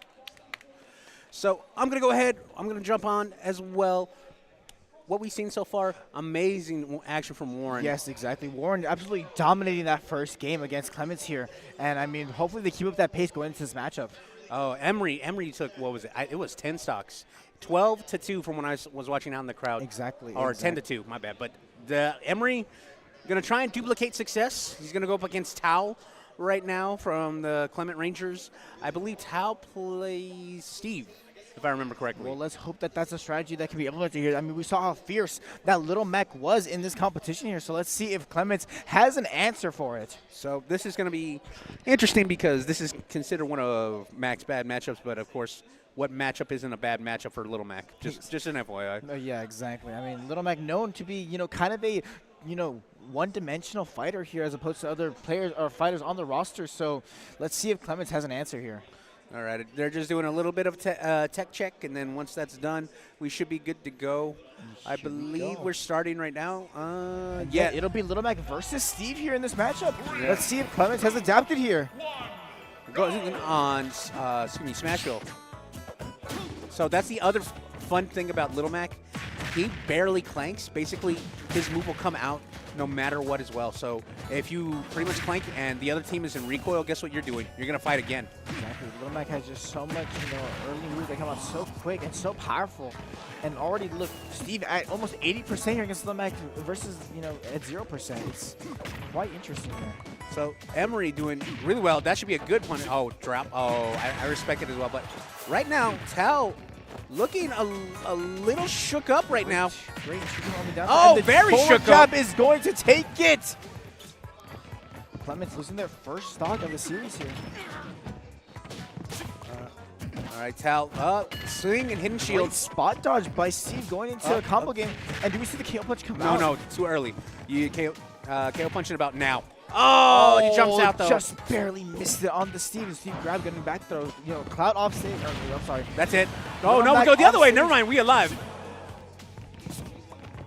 Speaker 8: So I'm going to go ahead. I'm going to jump on as well. What we've seen so far, amazing action from Warren.
Speaker 2: Yes, exactly. Warren absolutely dominating that first game against Clements here. And, I mean, hopefully they keep up that pace going into this matchup.
Speaker 8: Oh, Emery took, what was it? It was 10 stocks. 12-2 from when I was watching out in the crowd.
Speaker 2: Exactly.
Speaker 8: Or 10-2, my bad. But the Emery going to try and duplicate success. He's going to go up against Tao right now from the Clement Rangers. I believe Tao plays Steve, if I remember correctly.
Speaker 2: Well, let's hope that that's a strategy that can be implemented here. I mean, we saw how fierce that Little Mac was in this competition here, so let's see if Clements has an answer for it.
Speaker 8: So this is going to be interesting because this is considered one of Mac's bad matchups, but of course, what matchup isn't a bad matchup for Little Mac? Just an FYI.
Speaker 2: Yeah, exactly. I mean, Little Mac known to be, kind of a, one-dimensional fighter here as opposed to other players or fighters on the roster. So let's see if Clements has an answer here.
Speaker 8: All right, they're just doing a little bit of tech check, and then once that's done, we should be good to go. I believe we're starting right now.
Speaker 2: Yeah, it'll be Little Mac versus Steve here in this matchup. Yeah. Let's see if Clements has adapted here.
Speaker 8: Going on, Smashville. So that's the other fun thing about Little Mac. He barely clanks. Basically, his move will come out no matter what as well. So if you pretty much clank and the other team is in recoil, guess what you're doing? You're going to fight again.
Speaker 2: Exactly. Little Mac has just so much, early moves that come out so quick and so powerful. And already, look, Steve at almost 80% here against Little Mac versus, at 0%. It's quite interesting there.
Speaker 8: So Emery doing really well. That should be a good one. Oh, drop. Oh, I respect it as well. But right now, Tao looking a little shook up right now.
Speaker 2: Great shooting on the down.
Speaker 8: Oh, very shook up.
Speaker 2: Is going to take it. Clements losing their first stock of the series here.
Speaker 8: All right, Tao up, swing and hidden shield.
Speaker 2: Great spot dodge by Steve going into a combo game. And do we see the KO punch come out?
Speaker 8: No, too early. You KO punching about now. Oh, he jumps out though.
Speaker 2: Just barely missed it on the Steve. And Steve grabbed getting back throw. Cloud off stage. I'm sorry.
Speaker 8: That's it. Oh, no, we go the other way. Never mind. We alive.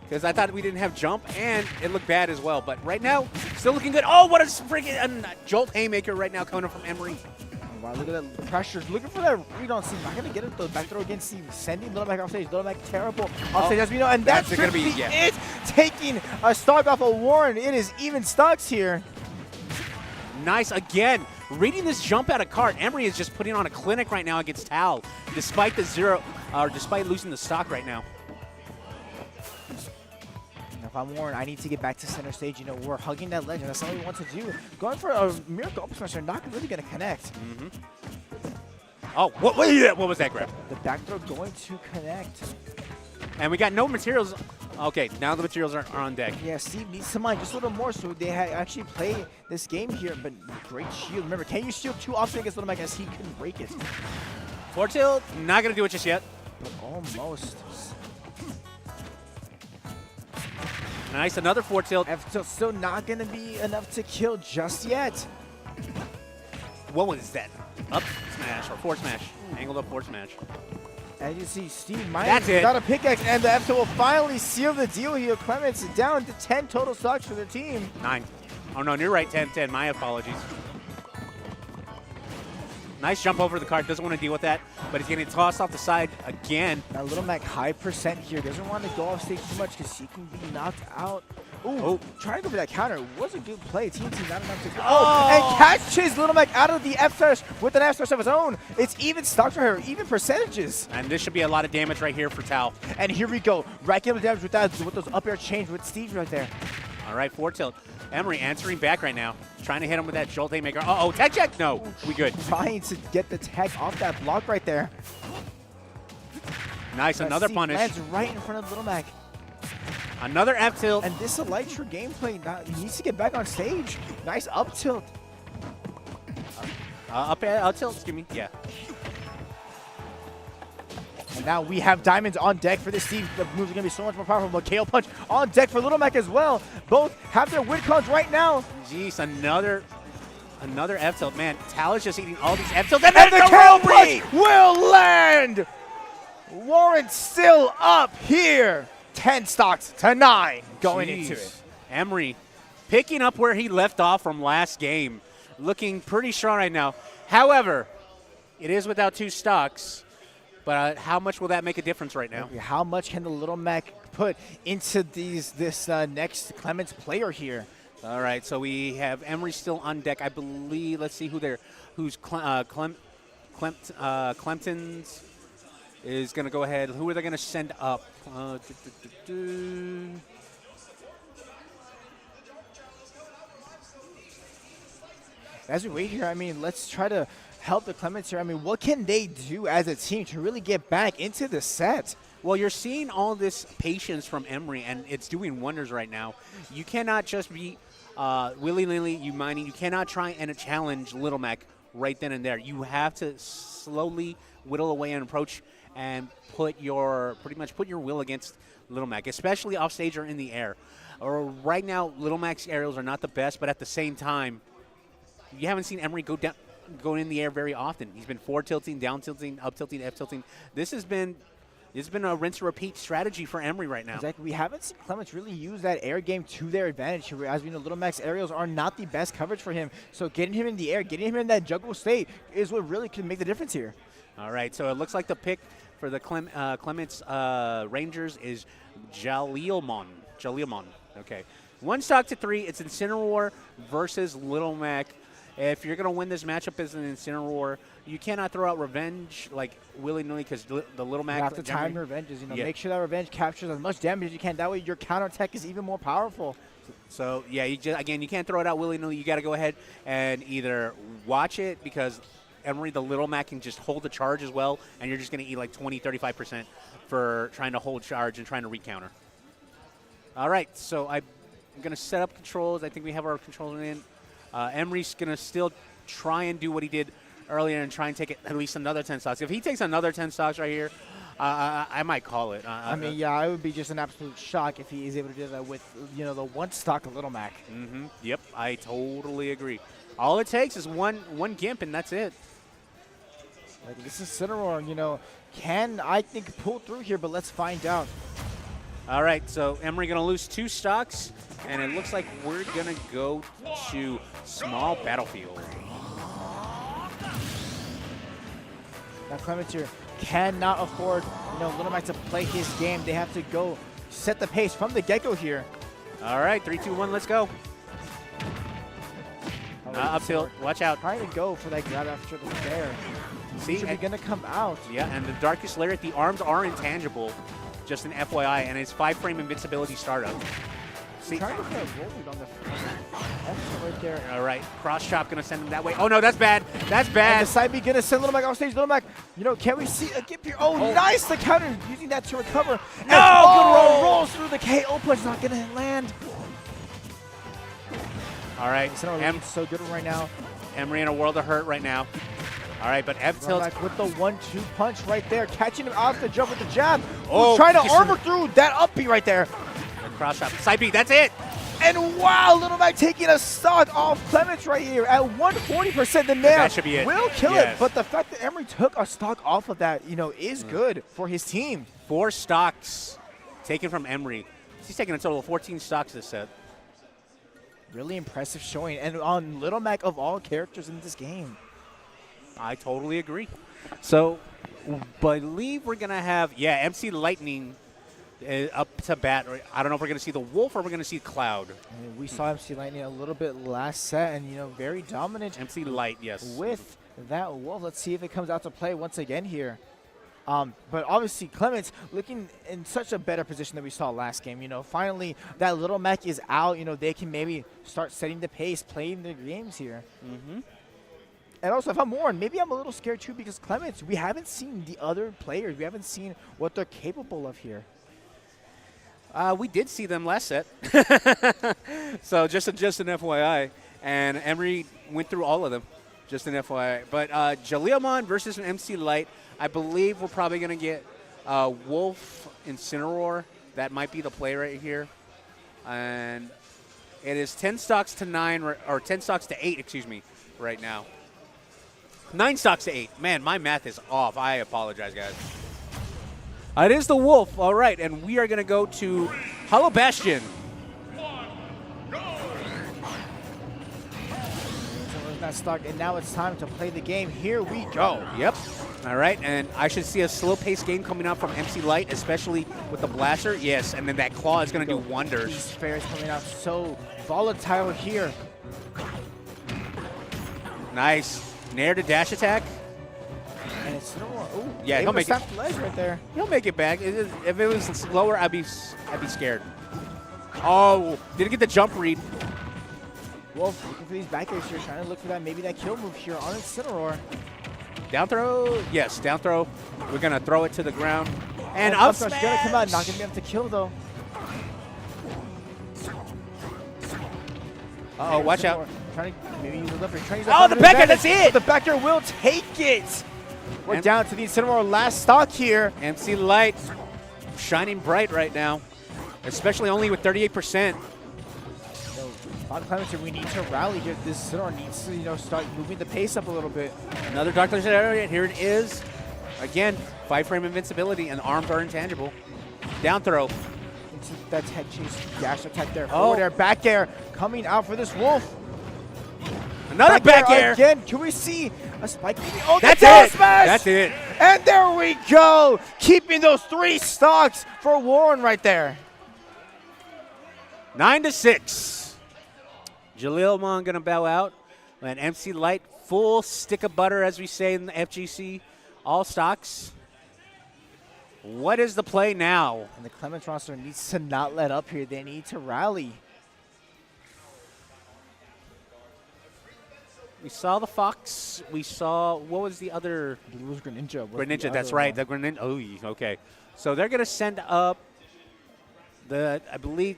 Speaker 8: Because I thought we didn't have jump, and it looked bad as well. But right now, still looking good. Oh, what a freaking jolt haymaker right now coming from Emery.
Speaker 2: Wow, look at that pressure. Looking for that read on Steve. Not going to get it though. Back throw against Steve. Sending Little Mac off stage. Little Mac terrible off stage as we know. And that's going to be it. Taking a stock off of Warren. It is even stocks here.
Speaker 8: Nice again. Reading this jump out of cart. Emery is just putting on a clinic right now against Tal, despite despite losing the stock right now.
Speaker 2: If I'm Warren, I need to get back to center stage. We're hugging that ledge, and that's all we want to do. Going for a miracle up smash, they're not really going to connect.
Speaker 8: Oh, what was that grab?
Speaker 2: The back throw going to connect.
Speaker 8: And we got no materials. Okay, now the materials are on deck.
Speaker 2: Yeah, Steve needs to mine just a little more so they actually play this game here. But great shield. Remember, can you shield too often against Little Mac as he couldn't break it?
Speaker 8: Forward tilt, not going to do it just yet.
Speaker 2: But almost.
Speaker 8: Nice, another forward tilt.
Speaker 2: F tilt still not going to be enough to kill just yet.
Speaker 8: What was that? Up smash or forward smash. Angled up forward smash.
Speaker 2: As you see, Steve might got a pickaxe, and the F tilt will finally seal the deal here. Clements down to 10 total stocks for their team.
Speaker 8: 9. Oh, no, you're right, 10. My apologies. Nice jump over the cart. Doesn't want to deal with that, but he's getting tossed off the side again.
Speaker 2: Now, Little Mac high percent here. Doesn't want to go off stage too much because he can be knocked out. Ooh, trying to go for that counter. It was a good play. TNT not enough to go. Oh, and catches Little Mac out of the F-Smash with an F-Smash of his own. It's even stocks for her, even percentages.
Speaker 8: And this should be a lot of damage right here for Tao.
Speaker 2: And here we go. Racking up the damage with those up air chains with Steve right there.
Speaker 8: All right, forward tilt. Emery answering back right now. Trying to hit him with that jolt haymaker. Uh-oh, tech check? No, we good.
Speaker 2: Trying to get the tech off that block right there.
Speaker 8: Nice, another punish.
Speaker 2: Lands right in front of Little Mac.
Speaker 8: Another F tilt.
Speaker 2: And this Elytra gameplay, he needs to get back on stage. Nice up tilt.
Speaker 8: Up tilt, excuse me. Yeah.
Speaker 2: And now we have diamonds on deck for this Steve. The moves are going to be so much more powerful. But KO punch on deck for Little Mac as well. Both have their win cons right now.
Speaker 8: Jeez, another F tilt. Man, Tal is just eating all these F tilts.
Speaker 2: And the KO punch will land. Warren still up here. 10 stocks to 9 going into it.
Speaker 8: Emery picking up where he left off from last game. Looking pretty strong right now. However, it is without 2 stocks. But how much will that make a difference right now?
Speaker 2: How much can the Little Mac put into this next Clements player here?
Speaker 8: All right, so we have Emery still on deck. I believe, let's see who's Clemton's is going to go ahead. Who are they going to send up?
Speaker 2: As we wait here, I mean, let's try to help the Clements here. I mean, what can they do as a team to really get back into the set?
Speaker 8: Well, you're seeing all this patience from Emery, and it's doing wonders right now. You cannot just be willy-nilly you cannot try and challenge Little Mac right then and there. You have to slowly whittle away and approach and pretty much put your will against Little Mac, especially off stage or in the air. Right now, Little Mac's aerials are not the best, but at the same time, you haven't seen Emery go in the air very often. He's been forward tilting, down tilting, up tilting, F tilting. This has been a rinse and repeat strategy for Emery right now.
Speaker 2: Exactly. We haven't seen Clements really use that air game to their advantage here. As we know, Little Mac's aerials are not the best coverage for him. So getting him in the air, getting him in that juggle state is what really can make the difference here.
Speaker 8: All right, so it looks like the pick for the Clements Rangers is Jalielmon. Okay. 1 stock to 3. It's Incineroar versus Little Mac. If you're going to win this matchup as an Incineroar, you cannot throw out Revenge like willy-nilly because the Little Mac.
Speaker 2: You have to time your Revenges. Make sure that Revenge captures as much damage as you can. That way your counter attack is even more powerful.
Speaker 8: So, yeah, you can't throw it out willy-nilly. You got to go ahead and either watch it because Emery, the Little Mac, can just hold the charge as well, and you're just going to eat like 20, 35% for trying to hold charge and trying to recounter. All right, so I'm going to set up controls. I think we have our controls in. Emery's going to still try and do what he did earlier and try and take at least another 10 stocks. If he takes another 10 stocks right here, I might call it.
Speaker 2: I mean, yeah, I would be just an absolute shock if he is able to do that with, the 1 stock of Little Mac.
Speaker 8: Mm-hmm. Yep, I totally agree. All it takes is one Gimp, and that's it.
Speaker 2: Like, this is Incineroar, can, I think, pull through here, but let's find out.
Speaker 8: All right, so Emery going to lose 2 stocks, and it looks like we're going to go to small battlefield.
Speaker 2: Now Clements here cannot afford, Little Mac to play his game. They have to go set the pace from the get-go here.
Speaker 8: All right, 3, 2, 1, let's go. Up tilt, watch out.
Speaker 2: Trying to go for that grab after the fair.
Speaker 8: See,
Speaker 2: should be going to come out.
Speaker 8: Yeah, and the Darkest Lair, the arms are intangible. Just an FYI, and it's 5-frame invincibility startup. See,
Speaker 2: trying to get a roll read on the F right there.
Speaker 8: All right, cross chop gonna send him that way. Oh no, that's bad. That's bad.
Speaker 2: And the side B gonna send Little Mac off stage. Little Mac, can we see a Gimp here? Oh, nice! The counter using that to recover.
Speaker 8: No!
Speaker 2: Good rolls through the KO punch, not gonna land.
Speaker 8: All right,
Speaker 2: so good right now.
Speaker 8: Emery in a world of hurt right now. All right, but F tilt
Speaker 2: with the 1-2 punch right there, catching him off the jump with the jab.
Speaker 8: Oh,
Speaker 2: trying to armor through that up B right there.
Speaker 8: Cross shot, side B, that's it.
Speaker 2: And wow, Little Mac taking a stock off Clements right here at 140%. The nail
Speaker 8: that should be it.
Speaker 2: Will kill it, but the fact that Emery took a stock off of that, is good for his team.
Speaker 8: 4 stocks taken from Emery. He's taking a total of 14 stocks this set.
Speaker 2: Really impressive showing, and on Little Mac of all characters in this game.
Speaker 8: I totally agree. So, believe we're going to have, MC Lightning up to bat. I don't know if we're going to see the Wolf or we're going to see Cloud.
Speaker 2: I mean, we saw MC Lightning a little bit last set, and, very dominant.
Speaker 8: MC Light, yes.
Speaker 2: With that Wolf. Let's see if it comes out to play once again here. But obviously, Clements looking in such a better position than we saw last game. Finally, that Little Mac is out. They can maybe start setting the pace, playing their games here.
Speaker 8: Mm-hmm.
Speaker 2: And also, if I'm Warren, maybe I'm a little scared too because Clements, we haven't seen the other players. We haven't seen what they're capable of here.
Speaker 8: We did see them last set. So just an FYI. And Emery went through all of them. Just an FYI. But Jalielmon versus an MC Light. I believe we're probably going to get Wolf Incineroar. That might be the play right here. And it is 10 stocks to 9, or 10 stocks to 8, excuse me, right now. 9 stocks to 8. Man, my math is off. I apologize, guys. It is the Wolf. All right, and we are going to go to Hollow Bastion.
Speaker 2: Not stuck, and now it's time to play the game. Here we go.
Speaker 8: Yep. All right, and I should see a slow-paced game coming out from MC Light, especially with the blaster. Yes, and then that claw is going to do
Speaker 2: These
Speaker 8: wonders.
Speaker 2: spares coming out so volatile here.
Speaker 8: Nice. Nair to dash attack.
Speaker 2: And it's still, ooh,
Speaker 8: Yeah, he'll make it.
Speaker 2: the ledge right there.
Speaker 8: He'll make it back. If it was slower, I'd be scared. Oh, didn't get the jump read.
Speaker 2: Wolf looking for these back airs here, trying to look for that, maybe that kill move here on Incineroar.
Speaker 8: Down throw. Yes, down throw. We're going to throw it to the ground. And
Speaker 2: Oh,
Speaker 8: up
Speaker 2: smash
Speaker 8: smash.
Speaker 2: gonna come out, not gonna be able to kill though.
Speaker 8: Uh-oh, watch out.
Speaker 2: Trying to maybe use the lever. Trying to use
Speaker 8: Oh, the back air, that's it.
Speaker 2: The back air will take it. We're
Speaker 8: And-
Speaker 2: down to the Incineroar last stock here.
Speaker 8: MC Light shining bright right now, especially only with 38%.
Speaker 2: Bob Clements here, we need to rally here. This Incineroar needs to, start moving the pace up a little bit.
Speaker 8: Another Dark Laser area. Here it is. Again, 5-frame invincibility, and arms are intangible. Down throw.
Speaker 2: Into that head chase dash attack there.
Speaker 8: Oh.
Speaker 2: Forward air, back air coming out for this Wolf.
Speaker 8: Another back air.
Speaker 2: Again. Can we see a spike? Oh,
Speaker 8: That's
Speaker 2: the down
Speaker 8: it.
Speaker 2: smash!
Speaker 8: That's it.
Speaker 2: And there we go. Keeping those 3 stocks for Warren right there.
Speaker 8: 9-6. Jalil Mon gonna bow out, and MC Light full stick of butter, as we say in the FGC. All stocks. What is the play now?
Speaker 2: And the Clements roster needs to not let up here. They need to rally.
Speaker 8: We saw the Fox. We saw, what was the other?
Speaker 2: Blue was Greninja.
Speaker 8: Greninja, that's right. The Greninja. Oh, okay. So they're going to send up I believe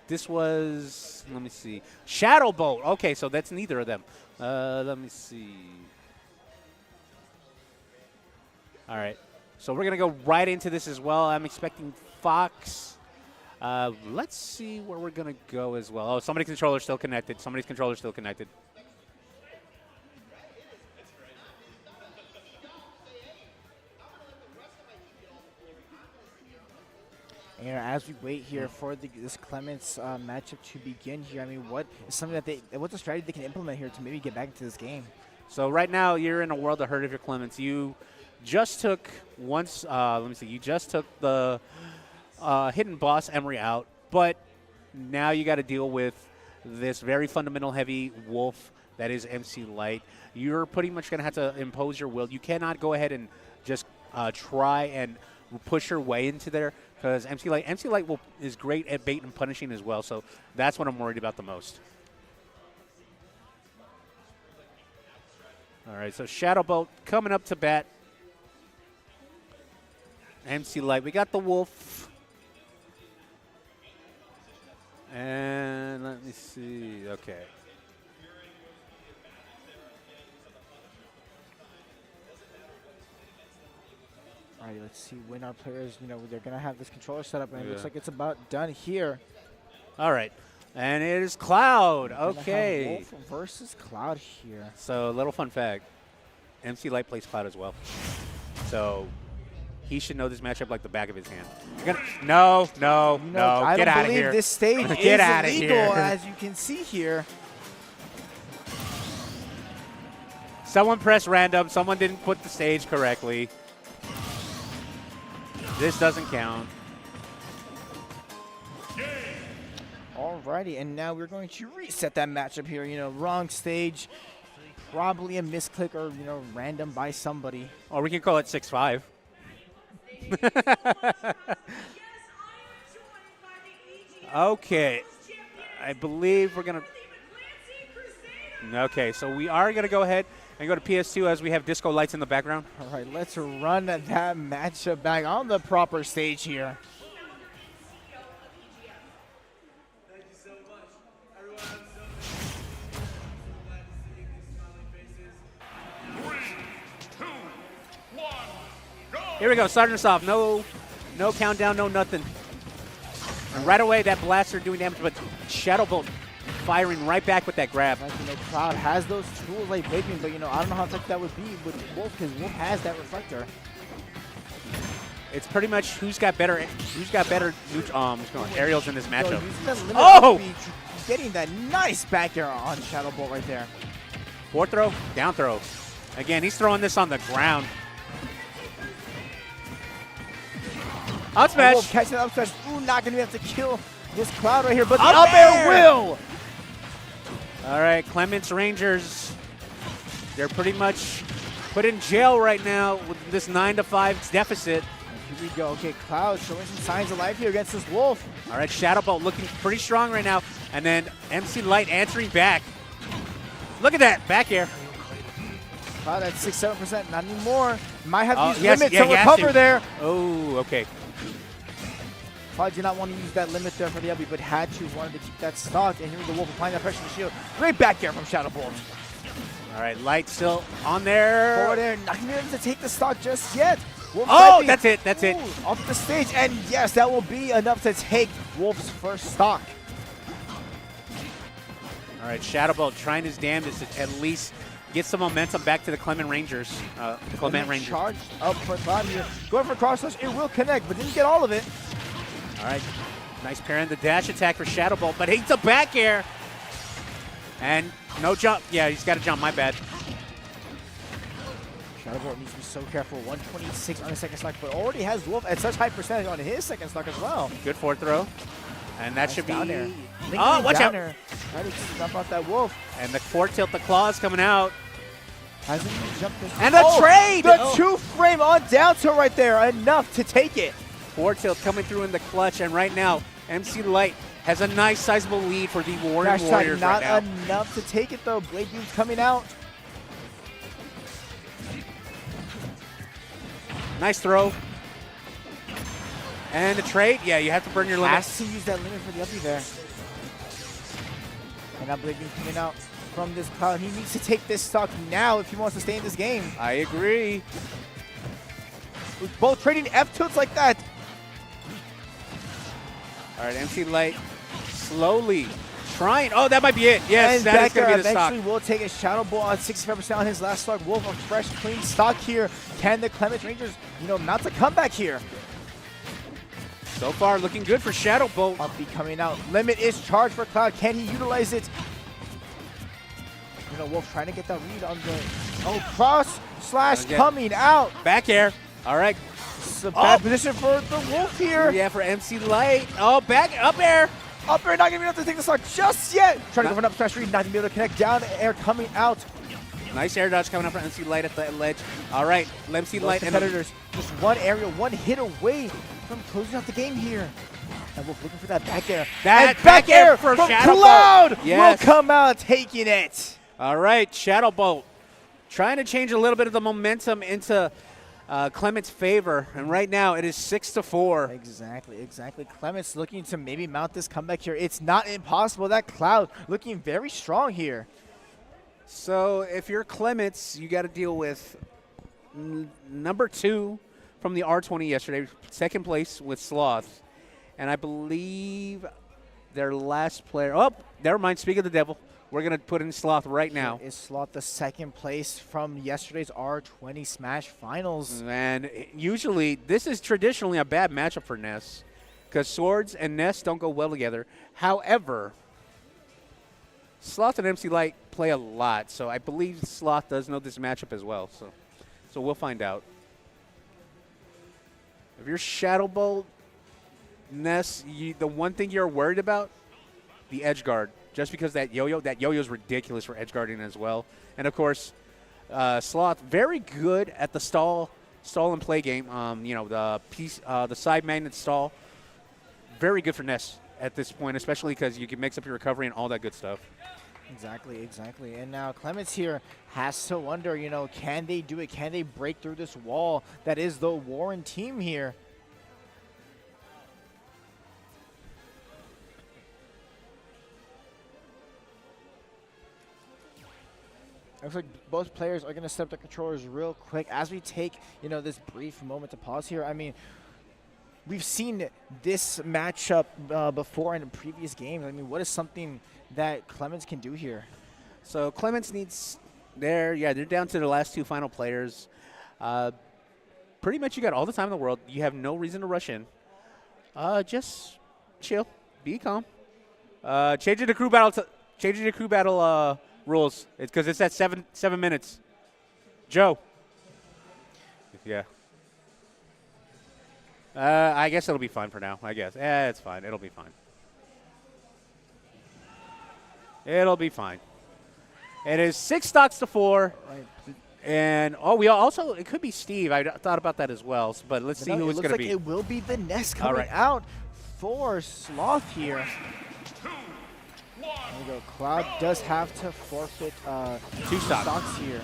Speaker 8: this was, let me see, Shadow Bolt. Okay, so that's neither of them. Let me see. All right. So we're going to go right into this as well. I'm expecting Fox. Let's see where we're going to go as well. Oh, somebody's controller's still connected. Somebody's controller's still connected.
Speaker 2: And as we wait here for this Clements matchup to begin here, I mean, what is something that what's a strategy they can implement here to maybe get back into this game?
Speaker 8: So right now you're in a world of hurt if you're Clements. You just took you just took the hidden boss Emery out, but now you got to deal with this very fundamental heavy Wolf that is MC Light. You're pretty much going to have to impose your will. You cannot go ahead and just try and push your way into there, because MC Light is great at bait and punishing as well. So that's what I'm worried about the most. All right, so Shadow Bolt coming up to bat. MC Light, we got the Wolf. And let me see, okay.
Speaker 2: All right, let's see when our players, they're going to have this controller set up, and it looks like it's about done here.
Speaker 8: All right, and it is Cloud,
Speaker 2: Gonna have
Speaker 8: okay.
Speaker 2: Wolf versus Cloud here.
Speaker 8: So, little fun fact, MC Light plays Cloud as well. So, he should know this matchup like the back of his hand. No,
Speaker 2: I
Speaker 8: get
Speaker 2: don't
Speaker 8: out of
Speaker 2: believe
Speaker 8: here.
Speaker 2: this stage
Speaker 8: Get
Speaker 2: is
Speaker 8: outta
Speaker 2: illegal,
Speaker 8: here.
Speaker 2: as you can see here.
Speaker 8: Someone pressed random, someone didn't put the stage correctly. This doesn't count.
Speaker 2: Alrighty, and now we're going to reset that matchup here. Wrong stage, probably a misclick or random by somebody.
Speaker 8: Or we can call it 6-5. Okay, I believe we're gonna. Okay, so we are gonna go ahead and go to PS2 as we have disco lights in the background.
Speaker 2: All right, let's run that matchup back on the proper stage here.
Speaker 8: Here we go, starting us off. No countdown, no nothing. And right away, that blaster doing damage, but Shadow Bolt firing right back with that grab.
Speaker 2: Like, Cloud has those tools like Vaping, but I don't know how effective that would be with Wolf, because Wolf has that reflector.
Speaker 8: It's pretty much who's got better aerials in this
Speaker 2: So
Speaker 8: matchup.
Speaker 2: using that limit
Speaker 8: Oh!
Speaker 2: speed, getting that nice back air on Shadow Bolt right there.
Speaker 8: Forward throw, down throw. Again, he's throwing this on the ground. Up smash.
Speaker 2: Wolf catching the up smash. Ooh, not going to be able to kill this Cloud right here, but the
Speaker 8: Up
Speaker 2: up air
Speaker 8: air!
Speaker 2: will.
Speaker 8: All right, Clements Rangers, they're pretty much put in jail right now with this 9-5 deficit.
Speaker 2: Here we go. Okay, Cloud showing some signs of life here against this Wolf.
Speaker 8: All right, Shadow Bolt looking pretty strong right now. And then MC Light answering back. Look at that, back air.
Speaker 2: Cloud at 6-7%, not anymore. Might have
Speaker 8: Oh,
Speaker 2: to use
Speaker 8: yes,
Speaker 2: limit
Speaker 8: yeah,
Speaker 2: to
Speaker 8: he has
Speaker 2: recover
Speaker 8: to.
Speaker 2: there.
Speaker 8: Oh, okay.
Speaker 2: Cloud did not want to use that limit there for the LB, but had to, wanted to keep that stock. And here we go, Wolf applying that pressure to the shield. Great back air from Shadow Bolt.
Speaker 8: All right, Light still on there.
Speaker 2: Forward air, not going to be able to take the stock just yet. Wolf
Speaker 8: Oh,
Speaker 2: sniping.
Speaker 8: that's it, that's it.
Speaker 2: Ooh, off the stage, and yes, that will be enough to take Wolf's first stock.
Speaker 8: All right, Shadow Bolt trying his damnedest to at least get some momentum back to the Clement Rangers. Clement Rangers.
Speaker 2: Charged up for Cloud here. Going for cross slash, it will connect, but didn't get all of it.
Speaker 8: All right, nice pair in the dash attack for Shadow Bolt, but hates a back air. And no jump. Yeah, he's got to jump, my bad.
Speaker 2: Shadow Bolt needs to be so careful. 126 on his second stock, but already has Wolf at such high percentage on his second stock as well.
Speaker 8: Good forward throw. And that
Speaker 2: Nice
Speaker 8: should be
Speaker 2: down there.
Speaker 8: Oh, watch out.
Speaker 2: There. Try to jump off that Wolf.
Speaker 8: And the forward tilt, the claws coming out.
Speaker 2: Hasn't even jumped this.
Speaker 8: And the trade!
Speaker 2: The
Speaker 8: Oh.
Speaker 2: 2-frame on down tilt right there. Enough to take it.
Speaker 8: Forward tilt coming through in the clutch, and right now, MC Light has a nice sizable lead for the Warrior
Speaker 2: Crash tag
Speaker 8: Warriors
Speaker 2: not
Speaker 8: right now.
Speaker 2: enough to take it though. Blade Beam's coming out.
Speaker 8: Nice throw. And the trade, yeah, you have to burn your limit.
Speaker 2: Has to use that limit for the uppy there. And now Blade Beam coming out from this Cloud. He needs to take this stock now if he wants to stay in this game.
Speaker 8: I agree.
Speaker 2: With both trading F tilts like that.
Speaker 8: All right, MC Light slowly trying. Oh, that might be it. Yes,
Speaker 2: And
Speaker 8: that is going to
Speaker 2: Becker
Speaker 8: be the stock.
Speaker 2: eventually will take a Shadow Ball at 65% on his last stock. Wolf, a fresh, clean stock here. Can the Clement Rangers, mount a comeback here?
Speaker 8: So far, looking good for Shadow Bolt.
Speaker 2: Uppy coming out. Limit is charged for Cloud. Can he utilize it? Wolf trying to get that read on the... Oh, cross slash
Speaker 8: Again.
Speaker 2: coming out.
Speaker 8: Back air. All right.
Speaker 2: It's a bad position for the Wolf here.
Speaker 8: Yeah, for MC Light. Oh, back up air.
Speaker 2: Up air, not going to be able to take the stock just yet. Trying to go for an up smash read, not going to be able to connect. Down air coming out.
Speaker 8: Nice air dodge coming up for MC Light at the ledge. All right, MC
Speaker 2: Both
Speaker 8: Light and
Speaker 2: competitors just one aerial, one hit away from closing out the game here. And Wolf looking for that back air.
Speaker 8: That
Speaker 2: and
Speaker 8: back air for
Speaker 2: from
Speaker 8: Shadow
Speaker 2: Cloud
Speaker 8: Bolt. Yes.
Speaker 2: will come out taking it.
Speaker 8: All right, Shadow Bolt trying to change a little bit of the momentum into Clement's favor, and right now it is 6-4.
Speaker 2: Exactly. Clements looking to maybe mount this comeback here. It's not impossible. That Cloud looking very strong here.
Speaker 8: So if you're Clements, you got to deal with number 2 from the R20 yesterday, second place with Sloth, and I believe their last player. Oh, never mind. Speak of the devil. We're going to put in Sloth right now.
Speaker 2: Is Sloth the second place from yesterday's R20 Smash Finals?
Speaker 8: And usually, this is traditionally a bad matchup for Ness because Swords and Ness don't go well together. However, Sloth and MC Light play a lot, so I believe Sloth does know this matchup as well. So we'll find out. If you're Shadow Bolt, Ness, the one thing you're worried about, the edge guard. Just because that yo-yo is ridiculous for edge guarding as well. And of course, Sloth very good at the stall and play game. The side magnet stall, very good for Ness at this point, especially because you can mix up your recovery and all that good stuff.
Speaker 2: Exactly. And now Clements here has to wonder, can they do it? Can they break through this wall that is the Warren team here? Looks like both players are going to step the controllers real quick as we take, this brief moment to pause here. I mean, we've seen this matchup before in previous games. I mean, what is something that Clements can do here?
Speaker 8: So Clements needs they're down to the last 2 final players. pretty much you got all the time in the world. You have no reason to rush in. Just chill, be calm. Changing the crew battle rules. It's because it's at 7 minutes. Joe. Yeah. I guess it'll be fine for now. I guess. It's fine. It'll be fine. It'll be fine. It is 6 stocks to 4. And, we also, it could be Steve. I thought about that as well. But let's see who it's going to be.
Speaker 2: It will be the NECC coming out for Sloth here. There we go. Cloud does have to forfeit
Speaker 8: 2
Speaker 2: stocks here.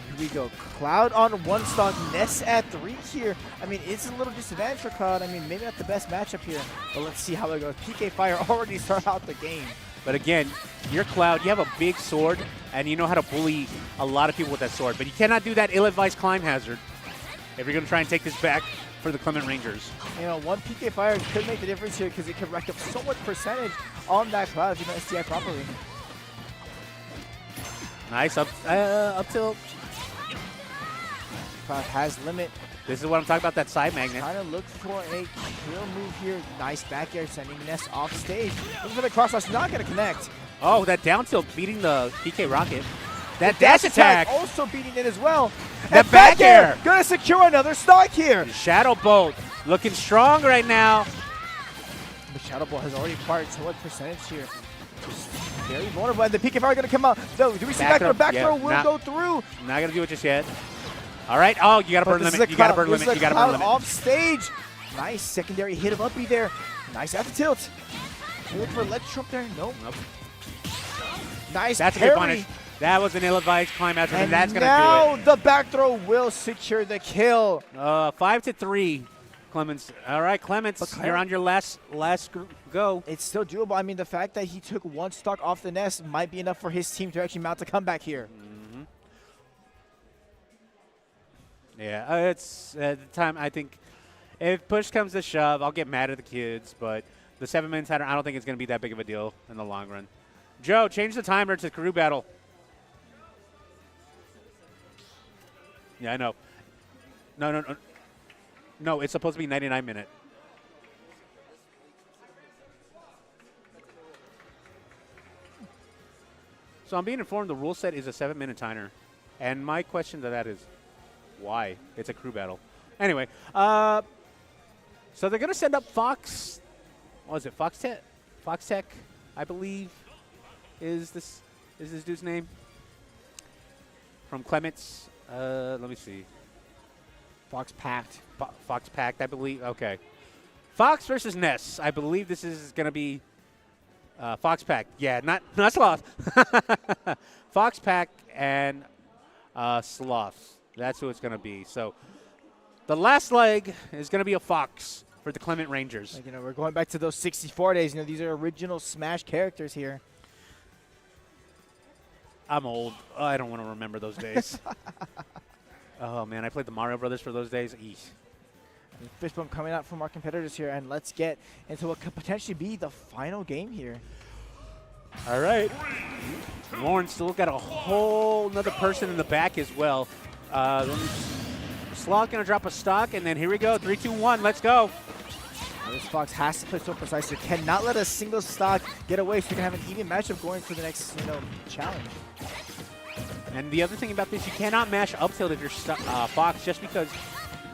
Speaker 2: Here we go. Cloud on 1 stock, NECC at 3 here. I mean, it's a little disadvantage for Cloud. I mean, maybe not the best matchup here, but let's see how it goes. PK Fire already started out the game.
Speaker 8: But again, you're Cloud. You have a big sword, and you know how to bully a lot of people with that sword. But you cannot do that ill-advised climb hazard if you're going to try and take this back for the Clement Rangers.
Speaker 2: You know, 1 PK Fire could make the difference here because it could rack up so much percentage on that Cloud if you don't STI properly.
Speaker 8: Nice up tilt.
Speaker 2: Cloud has limit.
Speaker 8: This is what I'm talking about, that side magnet.
Speaker 2: Trying to look for a kill move here. Nice back air, sending NECC off stage. Looking for the cross slash, not going to connect.
Speaker 8: Oh, that down tilt beating the PK Rocket. That dash attack
Speaker 2: also beating it as well.
Speaker 8: That back air.
Speaker 2: Going to secure another stock here.
Speaker 8: Shadow Bolt looking strong right now.
Speaker 2: The Shadow Bolt has already acquired so much percentage here. Just very vulnerable. And the PK Fire going to come out. No, do we see back throw? Back throw will go through.
Speaker 8: Not going to do it just yet. All right. Oh, you got to burn limit. You got to burn limit. You got to burn limit.
Speaker 2: Off stage. Nice secondary hit of uppy there. Nice after tilt. Look for ledge trump there. Nope. Nice
Speaker 8: That's
Speaker 2: parry.
Speaker 8: a good punish. That was an ill-advised climb hazard, and that's going to do
Speaker 2: now
Speaker 8: it.
Speaker 2: The back throw will secure the kill.
Speaker 8: 5-3, Clements. All right, Clements, you're on your last go.
Speaker 2: It's still doable. I mean, the fact that he took 1 stock off the NECC might be enough for his team to actually mount a comeback here.
Speaker 8: Yeah, it's at the time, I think, if push comes to shove, I'll get mad at the kids, but the 7 minutes, I don't think it's going to be that big of a deal in the long run. Joe, change the timer to crew battle. Yeah, I know. No, it's supposed to be 99-minute. So I'm being informed the rule set is a 7-minute timer. And my question to that is, why? It's a crew battle. Anyway, so they're going to send up Fox. What is it? Fox Tech, I believe, is this dude's name? From Clements. Let me see.
Speaker 2: Fox Pact.
Speaker 8: Fox Pact, I believe. Okay. Fox versus NECC. I believe this is going to be Fox Pact. Yeah, not Sloth. Fox Pact and Sloth. That's who it's going to be. So the last leg is going to be a Fox for the Clement Rangers.
Speaker 2: Like, we're going back to those 64 days. These are original Smash characters here.
Speaker 8: I'm old. I don't want to remember those days. Oh, man, I played the Mario Brothers for those days. Eesh.
Speaker 2: Fist bump coming out from our competitors here, and let's get into what could potentially be the final game here.
Speaker 8: All right. Lauren still got a whole nother person in the back as well. Sloth going to drop a stock, and then here we go. 3, 2, 1. Let's go.
Speaker 2: This Fox has to play so precisely. Cannot let a single stock get away so you can have an even matchup going for the next challenge.
Speaker 8: And the other thing about this, you cannot mash up tilt if you're Fox, just because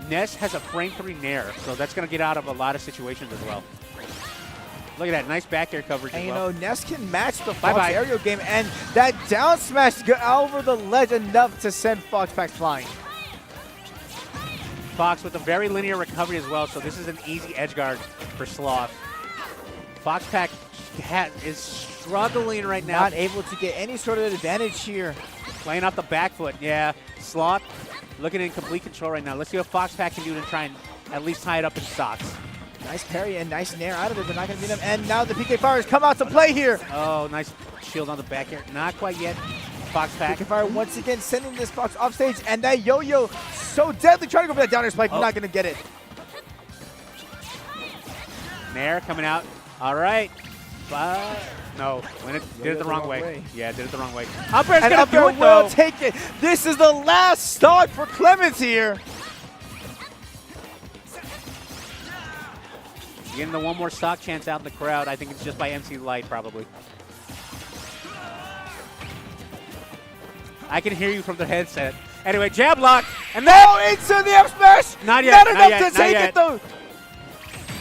Speaker 8: NECC has a frame 3 nair, so that's going to get out of a lot of situations as well. Look at that, nice back air coverage
Speaker 2: and
Speaker 8: as well.
Speaker 2: NECC can match the Fox aerial game, and that down smash got over the ledge enough to send Fox Pack flying.
Speaker 8: Fox with a very linear recovery as well, so this is an easy edge guard for Sloth. Fox Pack is struggling right now.
Speaker 2: Not able to get any sort of advantage here.
Speaker 8: Playing off the back foot, yeah. Sloth looking in complete control right now. Let's see what Fox Pack can do to try and at least tie it up in stocks.
Speaker 2: Nice parry and nice nair out of it. They're not going to beat him. And now the PK Fires come out to play here.
Speaker 8: Oh, nice shield on the back air. Not quite yet. Fox Pack.
Speaker 2: PK Fire once again sending this Fox off stage. And that yo-yo so deadly. Trying to go for that down air spike, but not going to get it.
Speaker 8: Nair coming out. All right. No, did it the wrong way. Yeah, did it the wrong way.
Speaker 2: And
Speaker 8: Upper's gonna
Speaker 2: up
Speaker 8: do
Speaker 2: air
Speaker 8: it
Speaker 2: will
Speaker 8: though.
Speaker 2: take it. This is the last stock for Clemens here.
Speaker 8: Getting the one more stock chance out in the crowd. I think it's just by MC Light, probably. I can hear you from the headset. Anyway, jab lock, and then
Speaker 2: Into the F smash.
Speaker 8: Not yet,
Speaker 2: Not
Speaker 8: not
Speaker 2: enough
Speaker 8: yet,
Speaker 2: to
Speaker 8: not
Speaker 2: take
Speaker 8: yet.
Speaker 2: it though.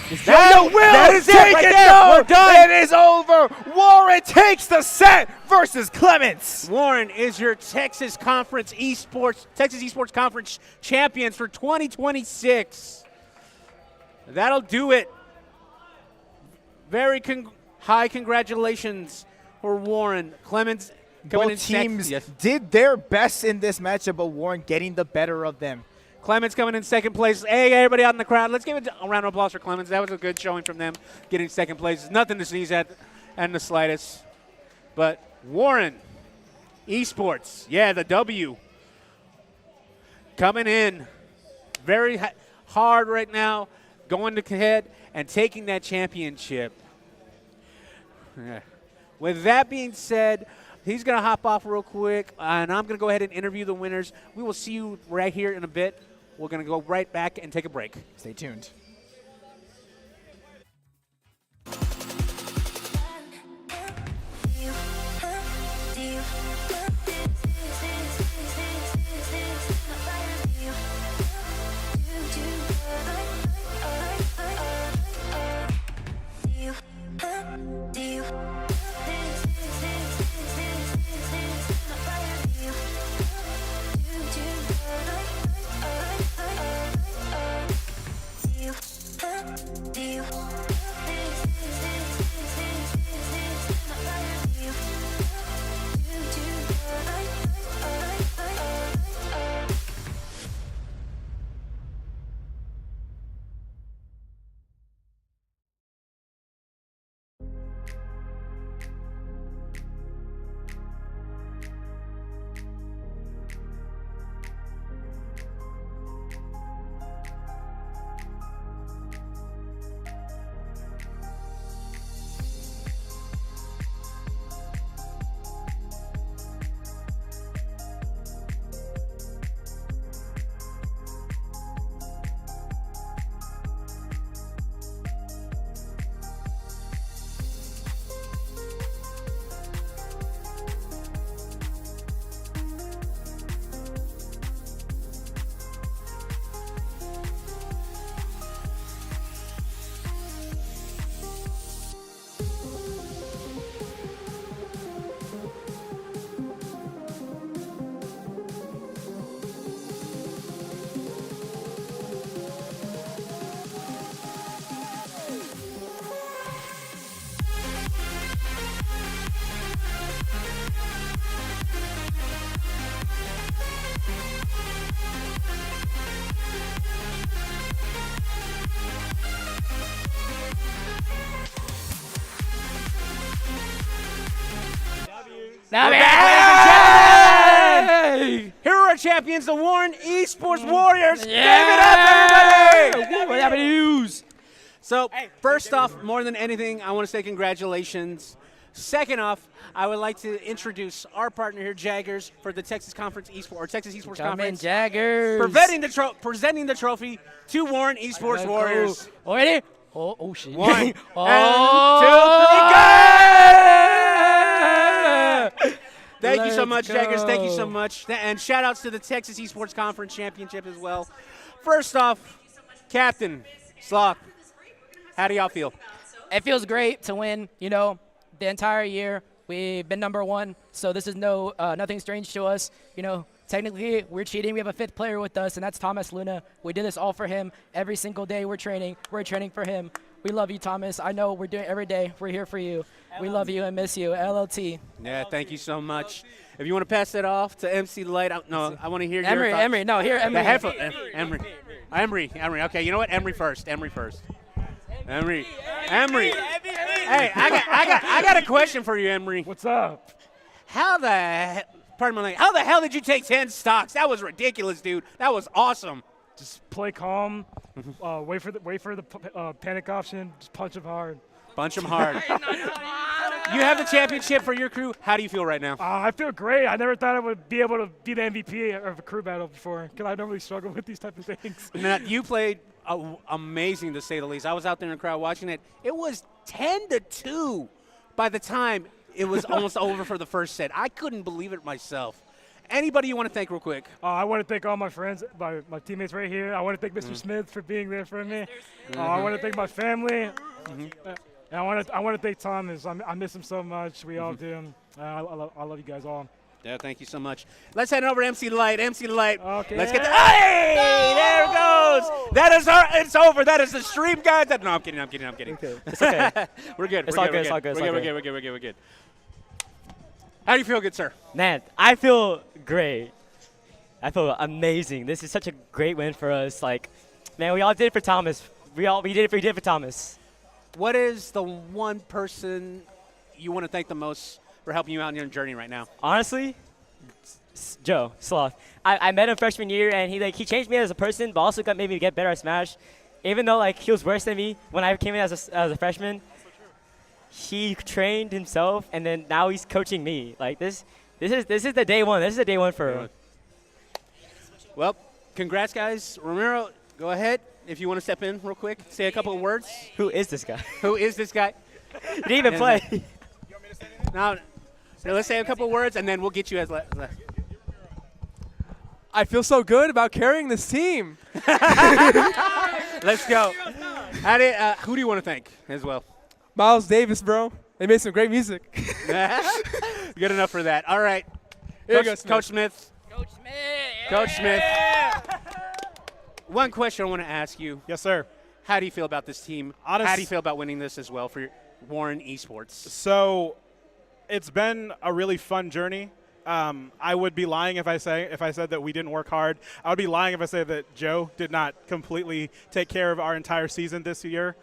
Speaker 8: that is it
Speaker 2: take
Speaker 8: right
Speaker 2: it
Speaker 8: there.
Speaker 2: though.
Speaker 8: We're done.
Speaker 2: It is over. Warren takes the set versus Clemens.
Speaker 8: Warren is your Texas Esports Conference champions for 2026. That'll do it. Very high congratulations for Warren. Clemens coming in
Speaker 2: Both teams
Speaker 8: Yes.
Speaker 2: did their best in this matchup, but Warren getting the better of them.
Speaker 8: Clemens coming in second place. Hey, everybody out in the crowd, let's give it a round of applause for Clemens. That was a good showing from them, getting second place. Nothing to sneeze at in the slightest. But Warren Esports, yeah, the W. Coming in very hard right now, going to head and taking that championship. Yeah. With that being said, he's going to hop off real quick, and I'm going to go ahead and interview the winners. We will see you right here in a bit. We're going to go right back and take a break.
Speaker 2: Stay tuned.
Speaker 8: Here are our champions, the Warren Esports Warriors. Give it up, everybody! So, first off, more than anything, I want to say congratulations. Second off, I would like to introduce our partner here, Jaggers, for the Texas Esports Conference.
Speaker 9: Jaggers.
Speaker 8: Presenting the trophy to Warren Esports Warriors.
Speaker 9: Already? Oh shit.
Speaker 8: 1, and 2, 3, go! Thank you so much, Jaggers. Thank you so much. And shout outs to the Texas Esports Conference Championship as well. First off, Captain Slock, how do y'all feel?
Speaker 9: It feels great to win, the entire year. We've been #1, so this is nothing strange to us. Technically, we're cheating. We have a 5th player with us, and that's Thomas Luna. We did this all for him. Every single day we're training. We're training for him. We love you, Thomas. I know we're doing it every day. We're here for you. We love you and miss you. LLT.
Speaker 8: Yeah, thank you so much. If you want to pass that off to MC Light, I want to hear your thoughts.
Speaker 9: Emery, no, here, Emery.
Speaker 8: The headphone, Emery. Okay, you know what? Emery first. Emery. Hey, I got a question for you, Emery.
Speaker 10: What's up?
Speaker 8: How the hell did you take 10 stocks? That was ridiculous, dude. That was awesome.
Speaker 10: Just play calm. Wait for the panic option. Just punch him hard.
Speaker 8: Bunch them hard. You have the championship for your crew. How do you feel right now?
Speaker 10: I feel great. I never thought I would be able to be the MVP of a crew battle before, because I normally struggle with these type of things.
Speaker 8: Now, you played amazing, to say the least. I was out there in the crowd watching it. It was 10-2 by the time it was almost over for the first set. I couldn't believe it myself. Anybody you want to thank real quick?
Speaker 10: I want to thank all my friends, my teammates right here. I want to thank Mr. Smith for being there for me. I want to thank my family. And I want to thank Thomas. I miss him so much. We all do. I love you guys all.
Speaker 8: Yeah, thank you so much. Let's head over to MC Light. MC Light.
Speaker 10: Okay.
Speaker 8: Let's get the. Hey! There it goes. That is our. It's over. That is the stream, guys. No, I'm kidding.
Speaker 11: Okay. It's okay.
Speaker 8: We're good.
Speaker 11: It's all good.
Speaker 8: We're good. How do you feel, good sir?
Speaker 11: Man, I feel great. I feel amazing. This is such a great win for us. Like, man, we all did it for Thomas. We did it for Thomas.
Speaker 8: What is the one person you want to thank the most for helping you out on your journey right now?
Speaker 11: Honestly, Joe Sloth. I met him freshman year, and he changed me as a person, but also made me get better at Smash. Even though he was worse than me when I came in as a freshman, he trained himself, and then now he's coaching me. Like this is the day one. This is the day one for him.
Speaker 8: Well, congrats, guys. Romero, go ahead. If you want to step in real quick, say a couple of words.
Speaker 11: Who is this guy?
Speaker 8: Who is this guy?
Speaker 11: He didn't even play.
Speaker 8: Now, let's say a couple of words, and then we'll get you as last.
Speaker 12: I feel so good about carrying this team.
Speaker 8: Let's go. Who do you want to thank as well?
Speaker 12: Miles Davis, bro. They made some great music.
Speaker 8: Good enough for that. All right.
Speaker 12: Here goes
Speaker 8: Coach Smith.
Speaker 9: Coach Smith.
Speaker 8: Coach Smith. One question I want to ask you.
Speaker 13: Yes, sir.
Speaker 8: How do you feel about this team? How do you feel about winning this as well for Warren Esports?
Speaker 13: So it's been a really fun journey. I would be lying if I said that we didn't work hard. I would be lying if I said that Joe did not completely take care of our entire season this year.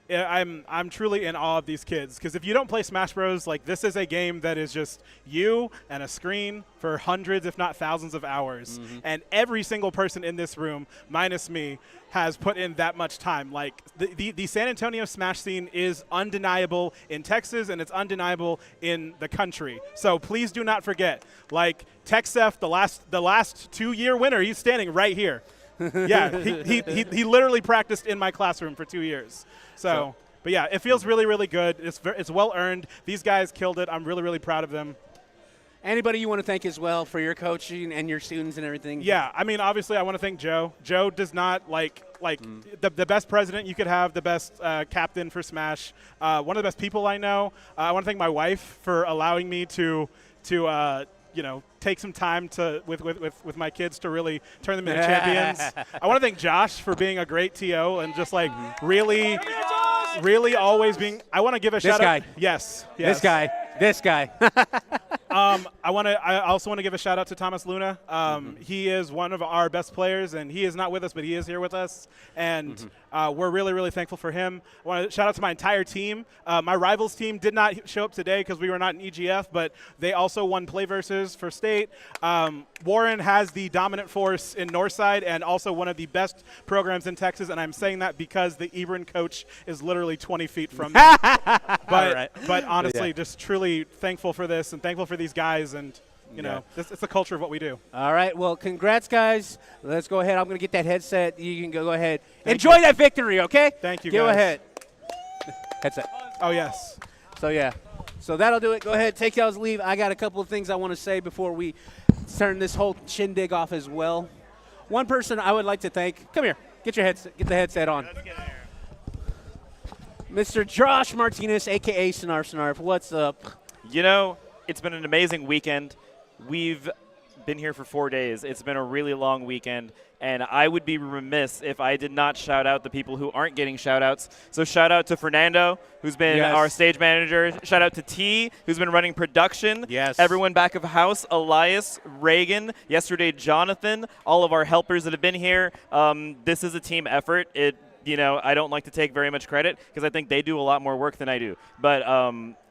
Speaker 13: I'm truly in awe of these kids, because if you don't play Smash Bros, this is a game that is just you and a screen for hundreds, if not thousands of hours. And every single person in this room, minus me, has put in that much time. The San Antonio Smash scene is undeniable in Texas, and it's undeniable in the country. So please do not forget, TechSef, the last 2-year winner, he's standing right here. Yeah, he literally practiced in my classroom for 2 years. So, but yeah, it feels really, really good. It's well earned. These guys killed it. I'm really, really proud of them.
Speaker 8: Anybody you want to thank as well for your coaching and your students and everything?
Speaker 13: Yeah, I mean, obviously, I want to thank Joe. Joe does not the best president you could have, the best captain for Smash, one of the best people I know. I want to thank my wife for allowing me to take some time with my kids to really turn them into champions. I want to thank Josh for being a great TO and just really always being. I want to give a shout out. Yes.
Speaker 8: This guy.
Speaker 13: I also want to give a shout out to Thomas Luna. He is one of our best players, and he is not with us, but he is here with us, and we're really, really thankful for him. I want to shout out to my entire team. My rivals team did not show up today because we were not in EGF, but they also won Play Versus for state. Warren has the dominant force in Northside and also one of the best programs in Texas, and I'm saying that because the Ebron coach is literally 20 feet from me. But honestly, just truly thankful for this and thankful for these guys, and it's the culture of what we do.
Speaker 8: All right, well, congrats, guys. Let's go ahead. I'm going to get that headset. You can go ahead. Enjoy that victory, okay?
Speaker 13: Thank you,
Speaker 8: guys. Go ahead.
Speaker 13: Headset. Oh, yes.
Speaker 8: So that'll do it. Go ahead, take y'all's leave. I got a couple of things I want to say before we turn this whole shindig off as well. One person I would like to thank. Come here. Get the headset on. Mr. Josh Martinez, a.k.a. Snarf. What's up?
Speaker 14: It's been an amazing weekend. We've been here for 4 days. It's been a really long weekend, and I would be remiss if I did not shout out the people who aren't getting shout-outs. So shout out to Fernando, who's been our stage manager. Shout out to T, who's been running production.
Speaker 8: Yes.
Speaker 14: Everyone back of house, Elias, Reagan, yesterday Jonathan, all of our helpers that have been here. This is a team effort. I don't like to take very much credit because I think they do a lot more work than I do. But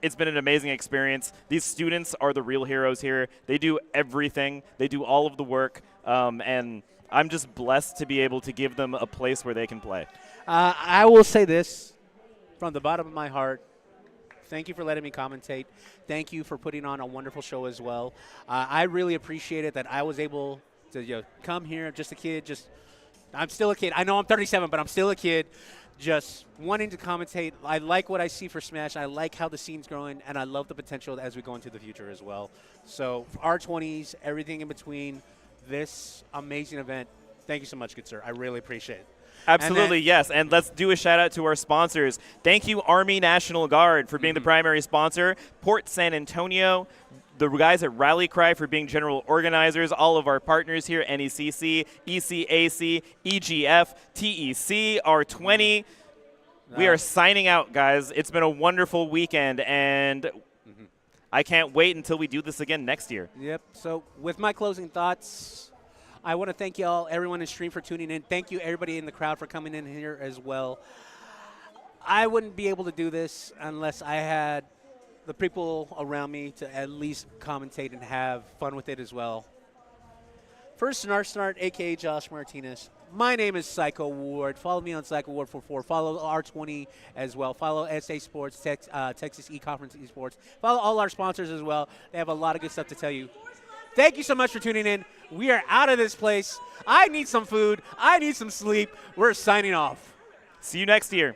Speaker 14: it's been an amazing experience. These students are the real heroes here. They do everything. They do all of the work. And I'm just blessed to be able to give them a place where they can play.
Speaker 8: I will say this. from the bottom of my heart, thank you for letting me commentate. Thank you for putting on a wonderful show as well. I really appreciate it that I was able to come here, just a kid, I'm still a kid. I know I'm 37, but I'm still a kid, just wanting to commentate. I like what I see for Smash. I like how the scene's growing, and I love the potential as we go into the future as well. So R20s, everything in between, this amazing event, thank you so much, good sir. I really appreciate it.
Speaker 14: Absolutely, yes. And let's do a shout out to our sponsors. Thank you, Army National Guard, for being the primary sponsor. Port San Antonio, the guys at Rally Cry for being general organizers, all of our partners here, NECC, ECAC, EGF, TEC, R20. We are signing out, guys. It's been a wonderful weekend, and I can't wait until we do this again next year.
Speaker 8: Yep. So with my closing thoughts, I want to thank you all, everyone in stream, for tuning in. Thank you, everybody in the crowd, for coming in here as well. I wouldn't be able to do this unless I had the people around me to at least commentate and have fun with it as well. First Snart, a.k.a. Josh Martinez. My name is Psycho Ward. Follow me on Psycho Ward 44. Follow R20 as well. Follow SA Sports, Texas E-Conference Esports. Follow all our sponsors as well. They have a lot of good stuff to tell you. Thank you so much for tuning in. We are out of this place. I need some food. I need some sleep. We're signing off.
Speaker 14: See you next year.